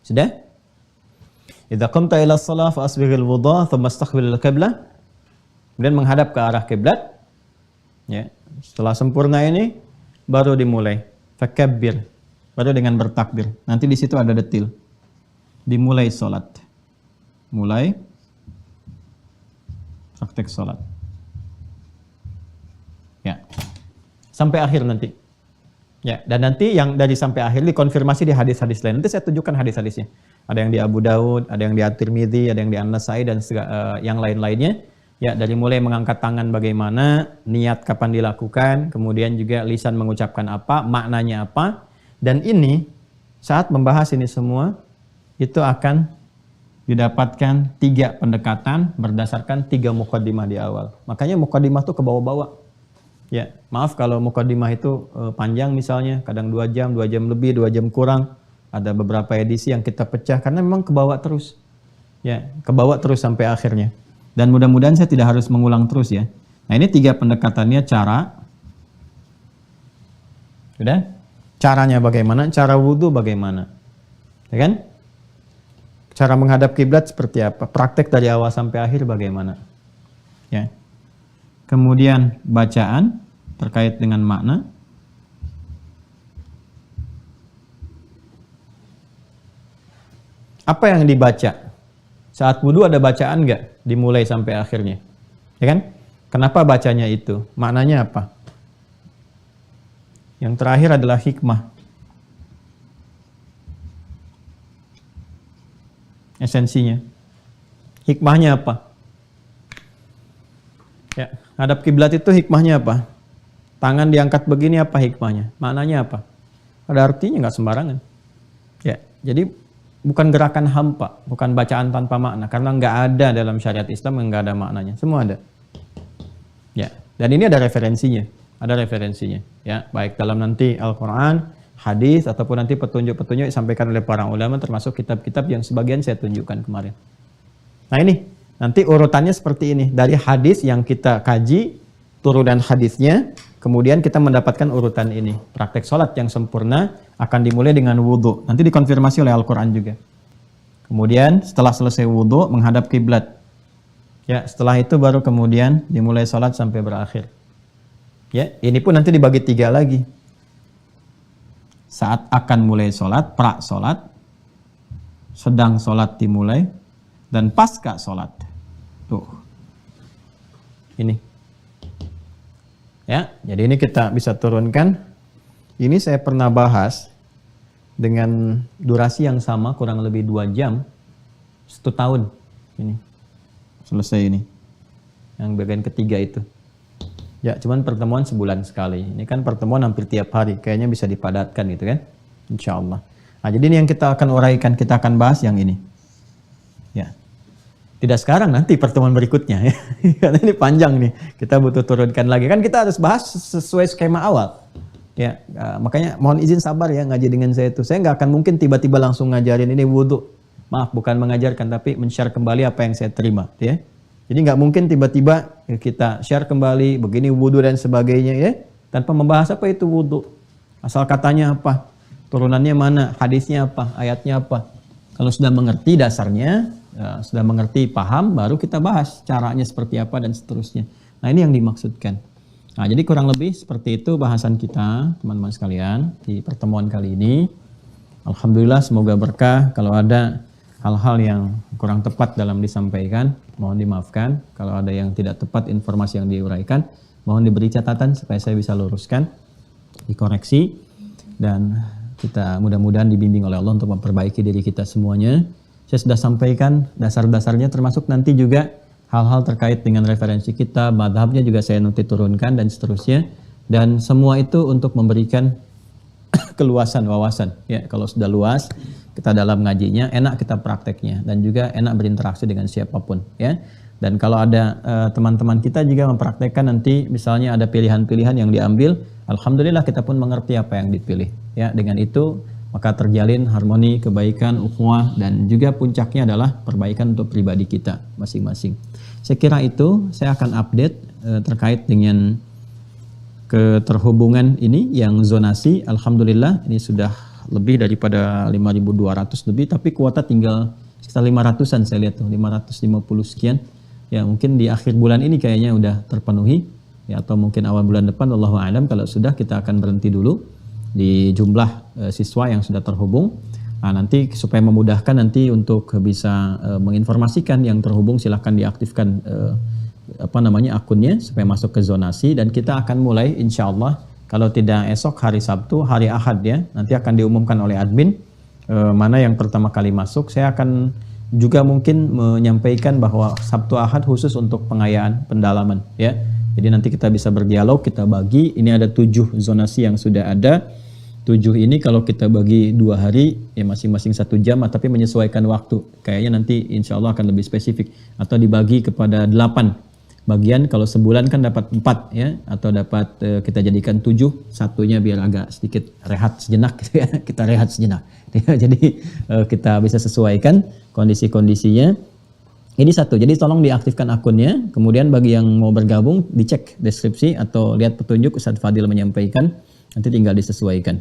Sudah? Idza qumta ila shalah fa asbighil wudu, thumma istaqbilil qiblah. Kemudian menghadap ke arah kiblat. Ya, setelah sempurna ini baru dimulai. Fakabbir, baru dengan bertakbir. Nanti di situ ada detil. Dimulai salat. Mulai praktek salat. Ya. Sampai akhir nanti. Ya, dan nanti yang dari sampai akhir dikonfirmasi di hadis-hadis lain. Nanti saya tunjukkan hadis-hadisnya. Ada yang di Abu Daud, ada yang di At-Tirmidzi, ada yang di An-Nasai dan yang lain-lainnya. Ya, dari mulai mengangkat tangan bagaimana, niat kapan dilakukan, kemudian juga lisan mengucapkan apa, maknanya apa. Dan ini saat membahas ini semua itu akan didapatkan 3 pendekatan berdasarkan 3 muqaddimah di awal. Makanya muqaddimah itu ke bawah-bawah. Ya, maaf kalau muqaddimah itu panjang misalnya, kadang 2 jam lebih, 2 jam kurang. Ada beberapa edisi yang kita pecah karena memang ke bawah terus. Ya, ke bawah terus sampai akhirnya. Dan mudah-mudahan saya tidak harus mengulang terus ya. Nah, ini 3 pendekatannya cara. Sudah? Caranya bagaimana? Cara wudu bagaimana? Ya kan? Cara menghadap kiblat seperti apa? Praktek dari awal sampai akhir bagaimana? Ya. Kemudian bacaan terkait dengan makna. Apa yang dibaca? Saat wudu ada bacaan nggak? Dimulai sampai akhirnya. Ya kan? Kenapa bacanya itu? Maknanya apa? Yang terakhir adalah hikmah. Esensinya. Hikmahnya apa? Ya, hadap kiblat itu hikmahnya apa? Tangan diangkat begini apa hikmahnya? Maknanya apa? Ada artinya nggak sembarangan. Ya, jadi bukan gerakan hampa, bukan bacaan tanpa makna, karena nggak ada dalam syariat Islam yang nggak ada maknanya, semua ada. Ya, dan ini ada referensinya, ya, baik dalam nanti Al-Quran, hadis ataupun nanti petunjuk-petunjuk disampaikan oleh para ulama, termasuk kitab-kitab yang sebagian saya tunjukkan kemarin. Nah ini, nanti urutannya seperti ini, dari hadis yang kita kaji, turunan hadisnya, kemudian kita mendapatkan urutan ini. Praktek sholat yang sempurna akan dimulai dengan wudhu. Nanti dikonfirmasi oleh Al-Quran juga. Kemudian setelah selesai wudhu, menghadap kiblat. Ya, setelah itu baru kemudian dimulai sholat sampai berakhir. Ya, ini pun nanti dibagi 3 lagi. Saat akan mulai sholat, pra sholat, sedang sholat dimulai, dan pasca sholat. Tuh. Ini. Ya, jadi ini kita bisa turunkan. Ini saya pernah bahas dengan durasi yang sama, kurang lebih 2 jam, 1 tahun. Ini selesai ini. Yang bagian ketiga itu. Ya, cuman pertemuan sebulan sekali. Ini kan pertemuan hampir tiap hari. Kayaknya bisa dipadatkan gitu kan. Insya Allah. Nah, jadi ini yang kita akan uraikan, kita akan bahas yang ini. Ya. Tidak sekarang, nanti pertemuan berikutnya. Karena ini panjang nih. Kita butuh turunkan lagi. Kan kita harus bahas sesuai skema awal. Ya, makanya mohon izin sabar ya ngaji dengan saya itu. Saya nggak akan mungkin tiba-tiba langsung ngajarin ini wudhu. Maaf, bukan mengajarkan, tapi men-share kembali apa yang saya terima. Ya. Jadi nggak mungkin tiba-tiba kita share kembali, begini wudhu dan sebagainya ya. Tanpa membahas apa itu wudhu. Asal katanya apa, turunannya mana, hadisnya apa, ayatnya apa. Kalau sudah mengerti dasarnya, sudah mengerti, paham, baru kita bahas caranya seperti apa dan seterusnya. Nah ini yang dimaksudkan. Nah jadi kurang lebih seperti itu bahasan kita teman-teman sekalian di pertemuan kali ini. Alhamdulillah semoga berkah. Kalau ada hal-hal yang kurang tepat dalam disampaikan, mohon dimaafkan. Kalau ada yang tidak tepat informasi yang diuraikan, Mohon diberi catatan supaya saya bisa luruskan, dikoreksi, dan kita mudah-mudahan dibimbing oleh Allah untuk memperbaiki diri kita semuanya. Saya sudah sampaikan dasar-dasarnya, termasuk nanti juga hal-hal terkait dengan referensi kita, madhabnya juga saya nanti turunkan dan seterusnya. Dan semua itu untuk memberikan keluasan wawasan. Ya, kalau sudah luas kita dalam ngajinya, enak kita prakteknya dan juga enak berinteraksi dengan siapapun. Ya. Dan kalau ada teman-teman kita juga mempraktekkan nanti, misalnya ada pilihan-pilihan yang diambil, alhamdulillah kita pun mengerti apa yang dipilih. Ya, dengan itu maka terjalin harmoni, kebaikan, ukhuwah, dan juga puncaknya adalah perbaikan untuk pribadi kita masing-masing. Saya kira itu saya akan update terkait dengan keterhubungan ini yang zonasi. Alhamdulillah ini sudah lebih daripada 5.200 lebih, tapi kuota tinggal sekitar 500-an saya lihat tuh, 550 sekian. Ya mungkin di akhir bulan ini kayaknya udah terpenuhi, ya, atau mungkin awal bulan depan, wallahu a'lam. Kalau sudah, kita akan berhenti dulu di jumlah siswa yang sudah terhubung. Nah, nanti supaya memudahkan nanti untuk bisa menginformasikan yang terhubung, silahkan diaktifkan akunnya supaya masuk ke zonasi, dan kita akan mulai insya Allah kalau tidak esok hari Sabtu, hari Ahad ya, nanti akan diumumkan oleh admin mana yang pertama kali masuk. Saya akan juga mungkin menyampaikan bahwa Sabtu Ahad khusus untuk pengayaan pendalaman ya. Jadi nanti kita bisa berdialog, kita bagi, ini ada 7 zonasi yang sudah ada. 7 ini kalau kita bagi 2 hari ya masing-masing 1 jam, tapi menyesuaikan waktu. Kayaknya nanti insya Allah akan lebih spesifik, atau dibagi kepada 8 bagian. Kalau sebulan kan dapat 4 ya, atau dapat kita jadikan 7, satunya biar agak sedikit rehat sejenak gitu ya. Kita rehat sejenak. Jadi kita bisa sesuaikan kondisi-kondisinya. Ini satu, jadi tolong diaktifkan akunnya. Kemudian bagi yang mau bergabung, dicek deskripsi atau lihat petunjuk Ustadz Fadil menyampaikan, nanti tinggal disesuaikan.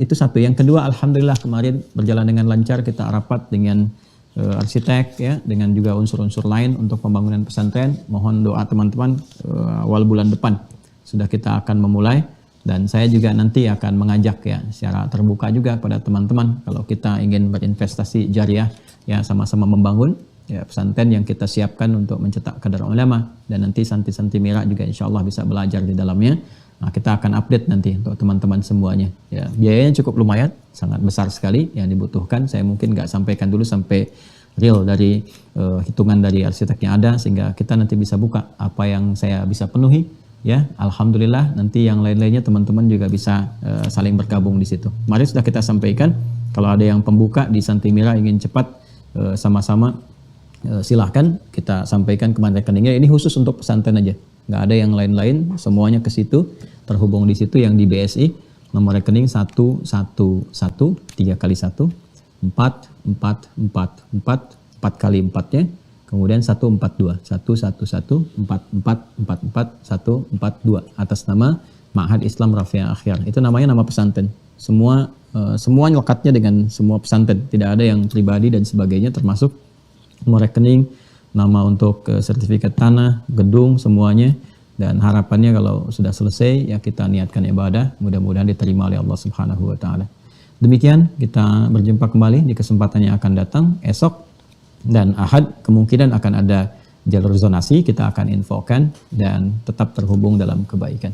Itu satu. Yang kedua, alhamdulillah kemarin berjalan dengan lancar, kita rapat dengan arsitek ya, dengan juga unsur-unsur lain untuk pembangunan pesantren. Mohon doa teman-teman, awal bulan depan sudah kita akan memulai, dan saya juga nanti akan mengajak ya secara terbuka juga pada teman-teman, kalau kita ingin berinvestasi jariah ya, sama-sama membangun ya pesantren yang kita siapkan untuk mencetak kader ulama, dan nanti santri-santri Mira juga insya Allah bisa belajar di dalamnya. Nah, kita akan update nanti untuk teman-teman semuanya. Ya, biayanya cukup lumayan, sangat besar sekali yang dibutuhkan. Saya mungkin nggak sampaikan dulu sampai real dari hitungan dari arsiteknya ada, sehingga kita nanti bisa buka apa yang saya bisa penuhi. Ya, alhamdulillah nanti yang lain-lainnya teman-teman juga bisa saling bergabung di situ. Mari sudah kita sampaikan, kalau ada yang pembuka di Santri Mira ingin cepat sama-sama, silahkan kita sampaikan kemana rekeningnya. Ini khusus untuk pesantren aja, nggak ada yang lain-lain, semuanya ke situ, terhubung di situ. Yang di BSI nomor rekening 111 3 kali 1 4 4 4 4 4 kali 4-nya, kemudian 142 111 44 44 142 atas nama Ma'had Islam Rafiah Akhyar. Itu namanya nama pesantren. Semua lekatnya dengan semua pesantren, tidak ada yang pribadi dan sebagainya, termasuk nomor rekening, nama untuk sertifikat tanah, gedung, semuanya. Dan harapannya kalau sudah selesai ya kita niatkan ibadah, mudah-mudahan diterima oleh Allah Subhanahu wa taala. Demikian, kita berjumpa kembali di kesempatan yang akan datang. Esok dan Ahad kemungkinan akan ada jalur zonasi, kita akan infokan, dan tetap terhubung dalam kebaikan.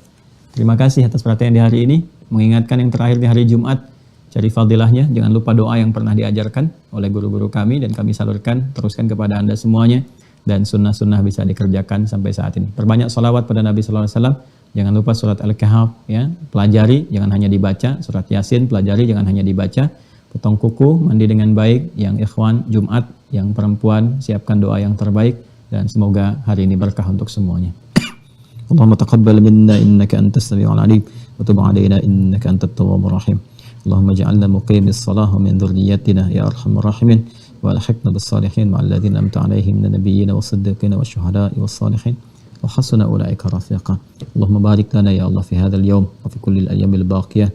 Terima kasih atas perhatian di hari ini. Mengingatkan yang terakhir di hari Jumat, cari fadilahnya, jangan lupa doa yang pernah diajarkan oleh guru-guru kami dan kami salurkan, teruskan kepada Anda semuanya, dan sunnah-sunnah bisa dikerjakan sampai saat ini. Perbanyak salawat pada Nabi Sallallahu Alaihi Wasallam. Jangan lupa surat Al-Kahf ya, pelajari, jangan hanya dibaca. Surat Yasin pelajari, jangan hanya dibaca. Potong kuku, mandi dengan baik. Yang ikhwan Jumat, yang perempuan siapkan doa yang terbaik, dan semoga hari ini berkah untuk semuanya. Allahumma taqabbal minna innaka antas samiul alim wa tub alaina innaka antat tawwabur rahim. Allahumma ja'alna muqimis salah wa min dhurriyyatina ya arhamar rahimin. وألحقنا بالصالحين مع الذين أنعمت عليهم من النبيين والصديقين والشهداء والصالحين وحسن أولئك رفيقا. اللهم بارك لنا يا الله في هذا اليوم وفي كل الأيام الباقية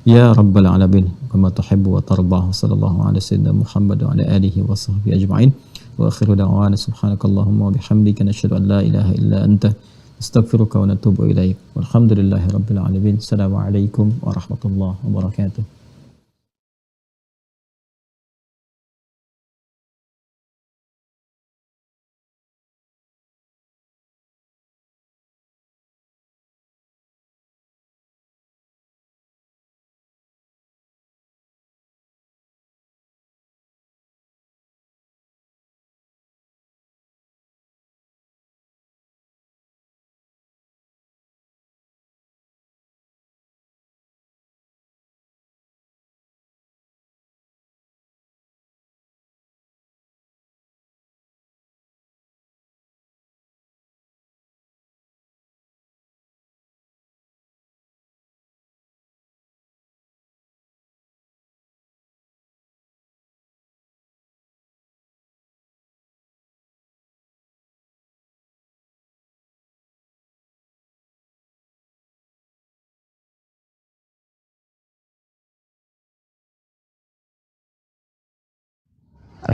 يا رب العالمين كما تحب وترضى. صلى الله على سيدنا محمد وعلى آله وصحبه أجمعين وآخر دعوانا سبحانك اللهم وبحمدك نشهد أن لا إله إلا أنت نستغفرك ونتوب إليك والحمد لله رب العالمين. السلام عليكم ورحمة الله وبركاته.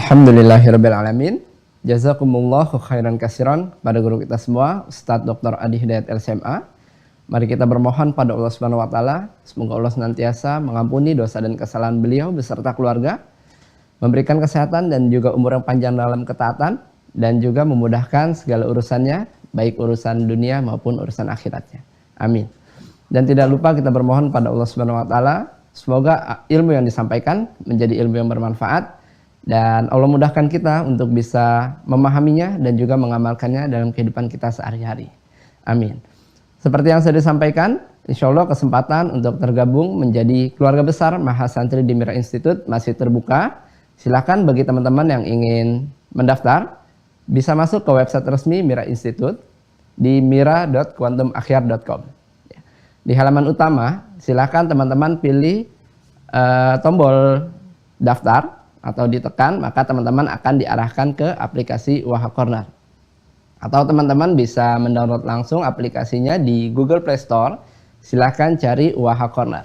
Alhamdulillahirabbil alamin. Jazakumullahu khairan katsiran pada guru kita semua, Ustadz Dr. Adi Hidayat LCMA. Mari kita bermohon pada Allah Subhanahu wa taala, semoga Allah senantiasa mengampuni dosa dan kesalahan beliau beserta keluarga, memberikan kesehatan dan juga umur yang panjang dalam ketaatan, dan juga memudahkan segala urusannya, baik urusan dunia maupun urusan akhiratnya. Amin. Dan tidak lupa kita bermohon pada Allah Subhanahu wa taala, semoga ilmu yang disampaikan menjadi ilmu yang bermanfaat, dan Allah mudahkan kita untuk bisa memahaminya dan juga mengamalkannya dalam kehidupan kita sehari-hari. Amin. Seperti yang sudah disampaikan, insya Allah kesempatan untuk tergabung menjadi keluarga besar Mahasantri di Mira Institute masih terbuka. Silakan bagi teman-teman yang ingin mendaftar, bisa masuk ke website resmi Mira Institute di mira.quantumakhyar.com. Di halaman utama, silakan teman-teman pilih tombol daftar, atau ditekan, maka teman-teman akan diarahkan ke aplikasi Waha Corner. Atau teman-teman bisa mendownload langsung aplikasinya di Google Play Store, silahkan cari Waha Corner.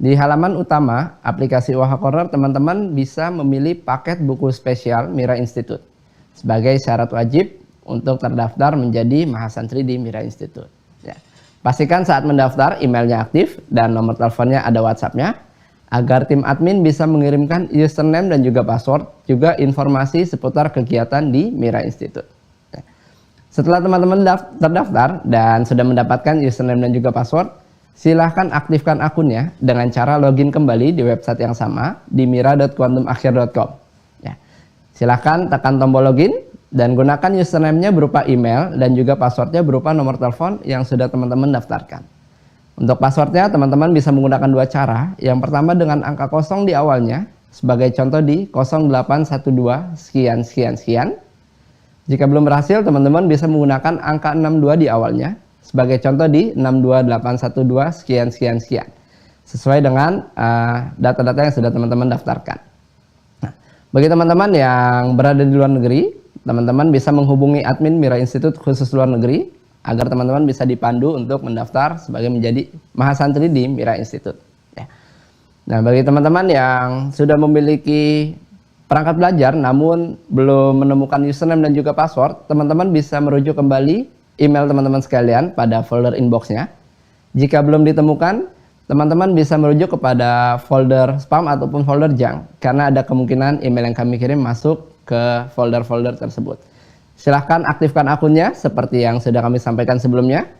Di halaman utama aplikasi Waha Corner, teman-teman bisa memilih paket buku spesial Mira Institute sebagai syarat wajib untuk terdaftar menjadi Mahasantri di Mira Institute. Ya. Pastikan saat mendaftar emailnya aktif dan nomor teleponnya ada WhatsApp-nya, agar tim admin bisa mengirimkan username dan juga password, juga informasi seputar kegiatan di Mira Institute. Setelah teman-teman terdaftar dan sudah mendapatkan username dan juga password, silahkan aktifkan akunnya dengan cara login kembali di website yang sama di mira.quantumakhyar.com. Ya. Silahkan tekan tombol login dan gunakan username-nya berupa email dan juga passwordnya berupa nomor telepon yang sudah teman-teman daftarkan. Untuk passwordnya, teman-teman bisa menggunakan dua cara. Yang pertama dengan angka 0 di awalnya, sebagai contoh di 0812 sekian sekian sekian. Jika belum berhasil, teman-teman bisa menggunakan angka 62 di awalnya, sebagai contoh di 62812 sekian sekian sekian. Sesuai dengan data-data yang sudah teman-teman daftarkan. Nah, bagi teman-teman yang berada di luar negeri, teman-teman bisa menghubungi admin Mira Institute khusus luar negeri, agar teman-teman bisa dipandu untuk mendaftar sebagai menjadi Mahasantri di Mira Institute. Ya. Nah, bagi teman-teman yang sudah memiliki perangkat belajar namun belum menemukan username dan juga password, teman-teman bisa merujuk kembali email teman-teman sekalian pada folder inbox-nya. Jika belum ditemukan, teman-teman bisa merujuk kepada folder spam ataupun folder junk, karena ada kemungkinan email yang kami kirim masuk ke folder-folder tersebut. Silahkan aktifkan akunnya seperti yang sudah kami sampaikan sebelumnya.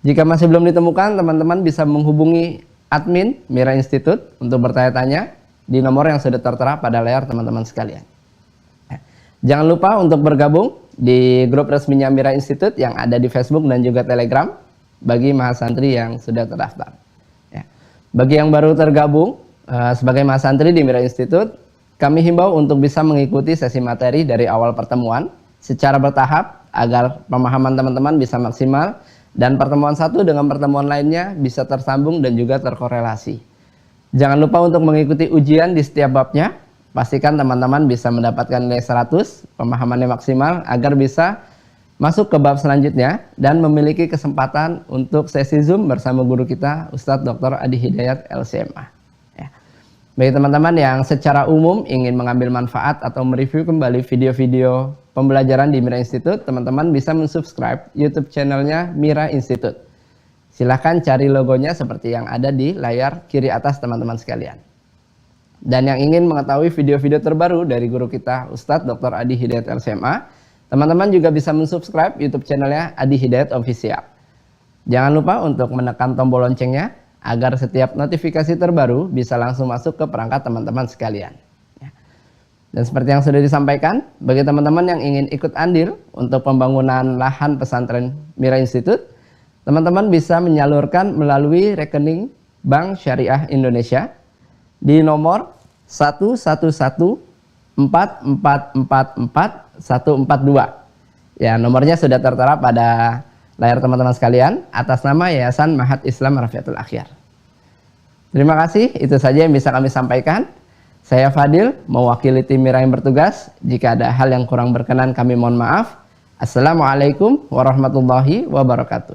Jika masih belum ditemukan, teman-teman bisa menghubungi admin Mira Institute untuk bertanya-tanya di nomor yang sudah tertera pada layar teman-teman sekalian. Jangan lupa untuk bergabung di grup resminya Mira Institute yang ada di Facebook dan juga Telegram bagi mahasantri yang sudah terdaftar. Ya. Bagi yang baru tergabung sebagai mahasantri di Mira Institute, kami himbau untuk bisa mengikuti sesi materi dari awal pertemuan secara bertahap agar pemahaman teman-teman bisa maksimal dan pertemuan satu dengan pertemuan lainnya bisa tersambung dan juga terkorelasi. Jangan lupa untuk mengikuti ujian di setiap babnya. Pastikan teman-teman bisa mendapatkan nilai 100, pemahamannya maksimal agar bisa masuk ke bab selanjutnya dan memiliki kesempatan untuk sesi Zoom bersama guru kita Ustadz Dr. Adi Hidayat LCMA. Ya. Bagi teman-teman yang secara umum ingin mengambil manfaat atau mereview kembali video-video pembelajaran di Mira Institute, teman-teman bisa mensubscribe YouTube channelnya Mira Institute. Silahkan cari logonya seperti yang ada di layar kiri atas teman-teman sekalian. Dan yang ingin mengetahui video-video terbaru dari guru kita Ustadz Dr. Adi Hidayat LCMA, teman-teman juga bisa mensubscribe YouTube channelnya Adi Hidayat Official. Jangan lupa untuk menekan tombol loncengnya agar setiap notifikasi terbaru bisa langsung masuk ke perangkat teman-teman sekalian. Dan seperti yang sudah disampaikan, bagi teman-teman yang ingin ikut andil untuk pembangunan lahan pesantren Mira Institute, teman-teman bisa menyalurkan melalui rekening Bank Syariah Indonesia di nomor 11144444142. Ya, nomornya sudah tertera pada layar teman-teman sekalian atas nama Yayasan Mahat Islam Rafiatul Akhyar. Terima kasih, itu saja yang bisa kami sampaikan. Saya Fadil, mewakili tim Mira yang bertugas. Jika ada hal yang kurang berkenan, kami mohon maaf. Assalamualaikum warahmatullahi wabarakatuh.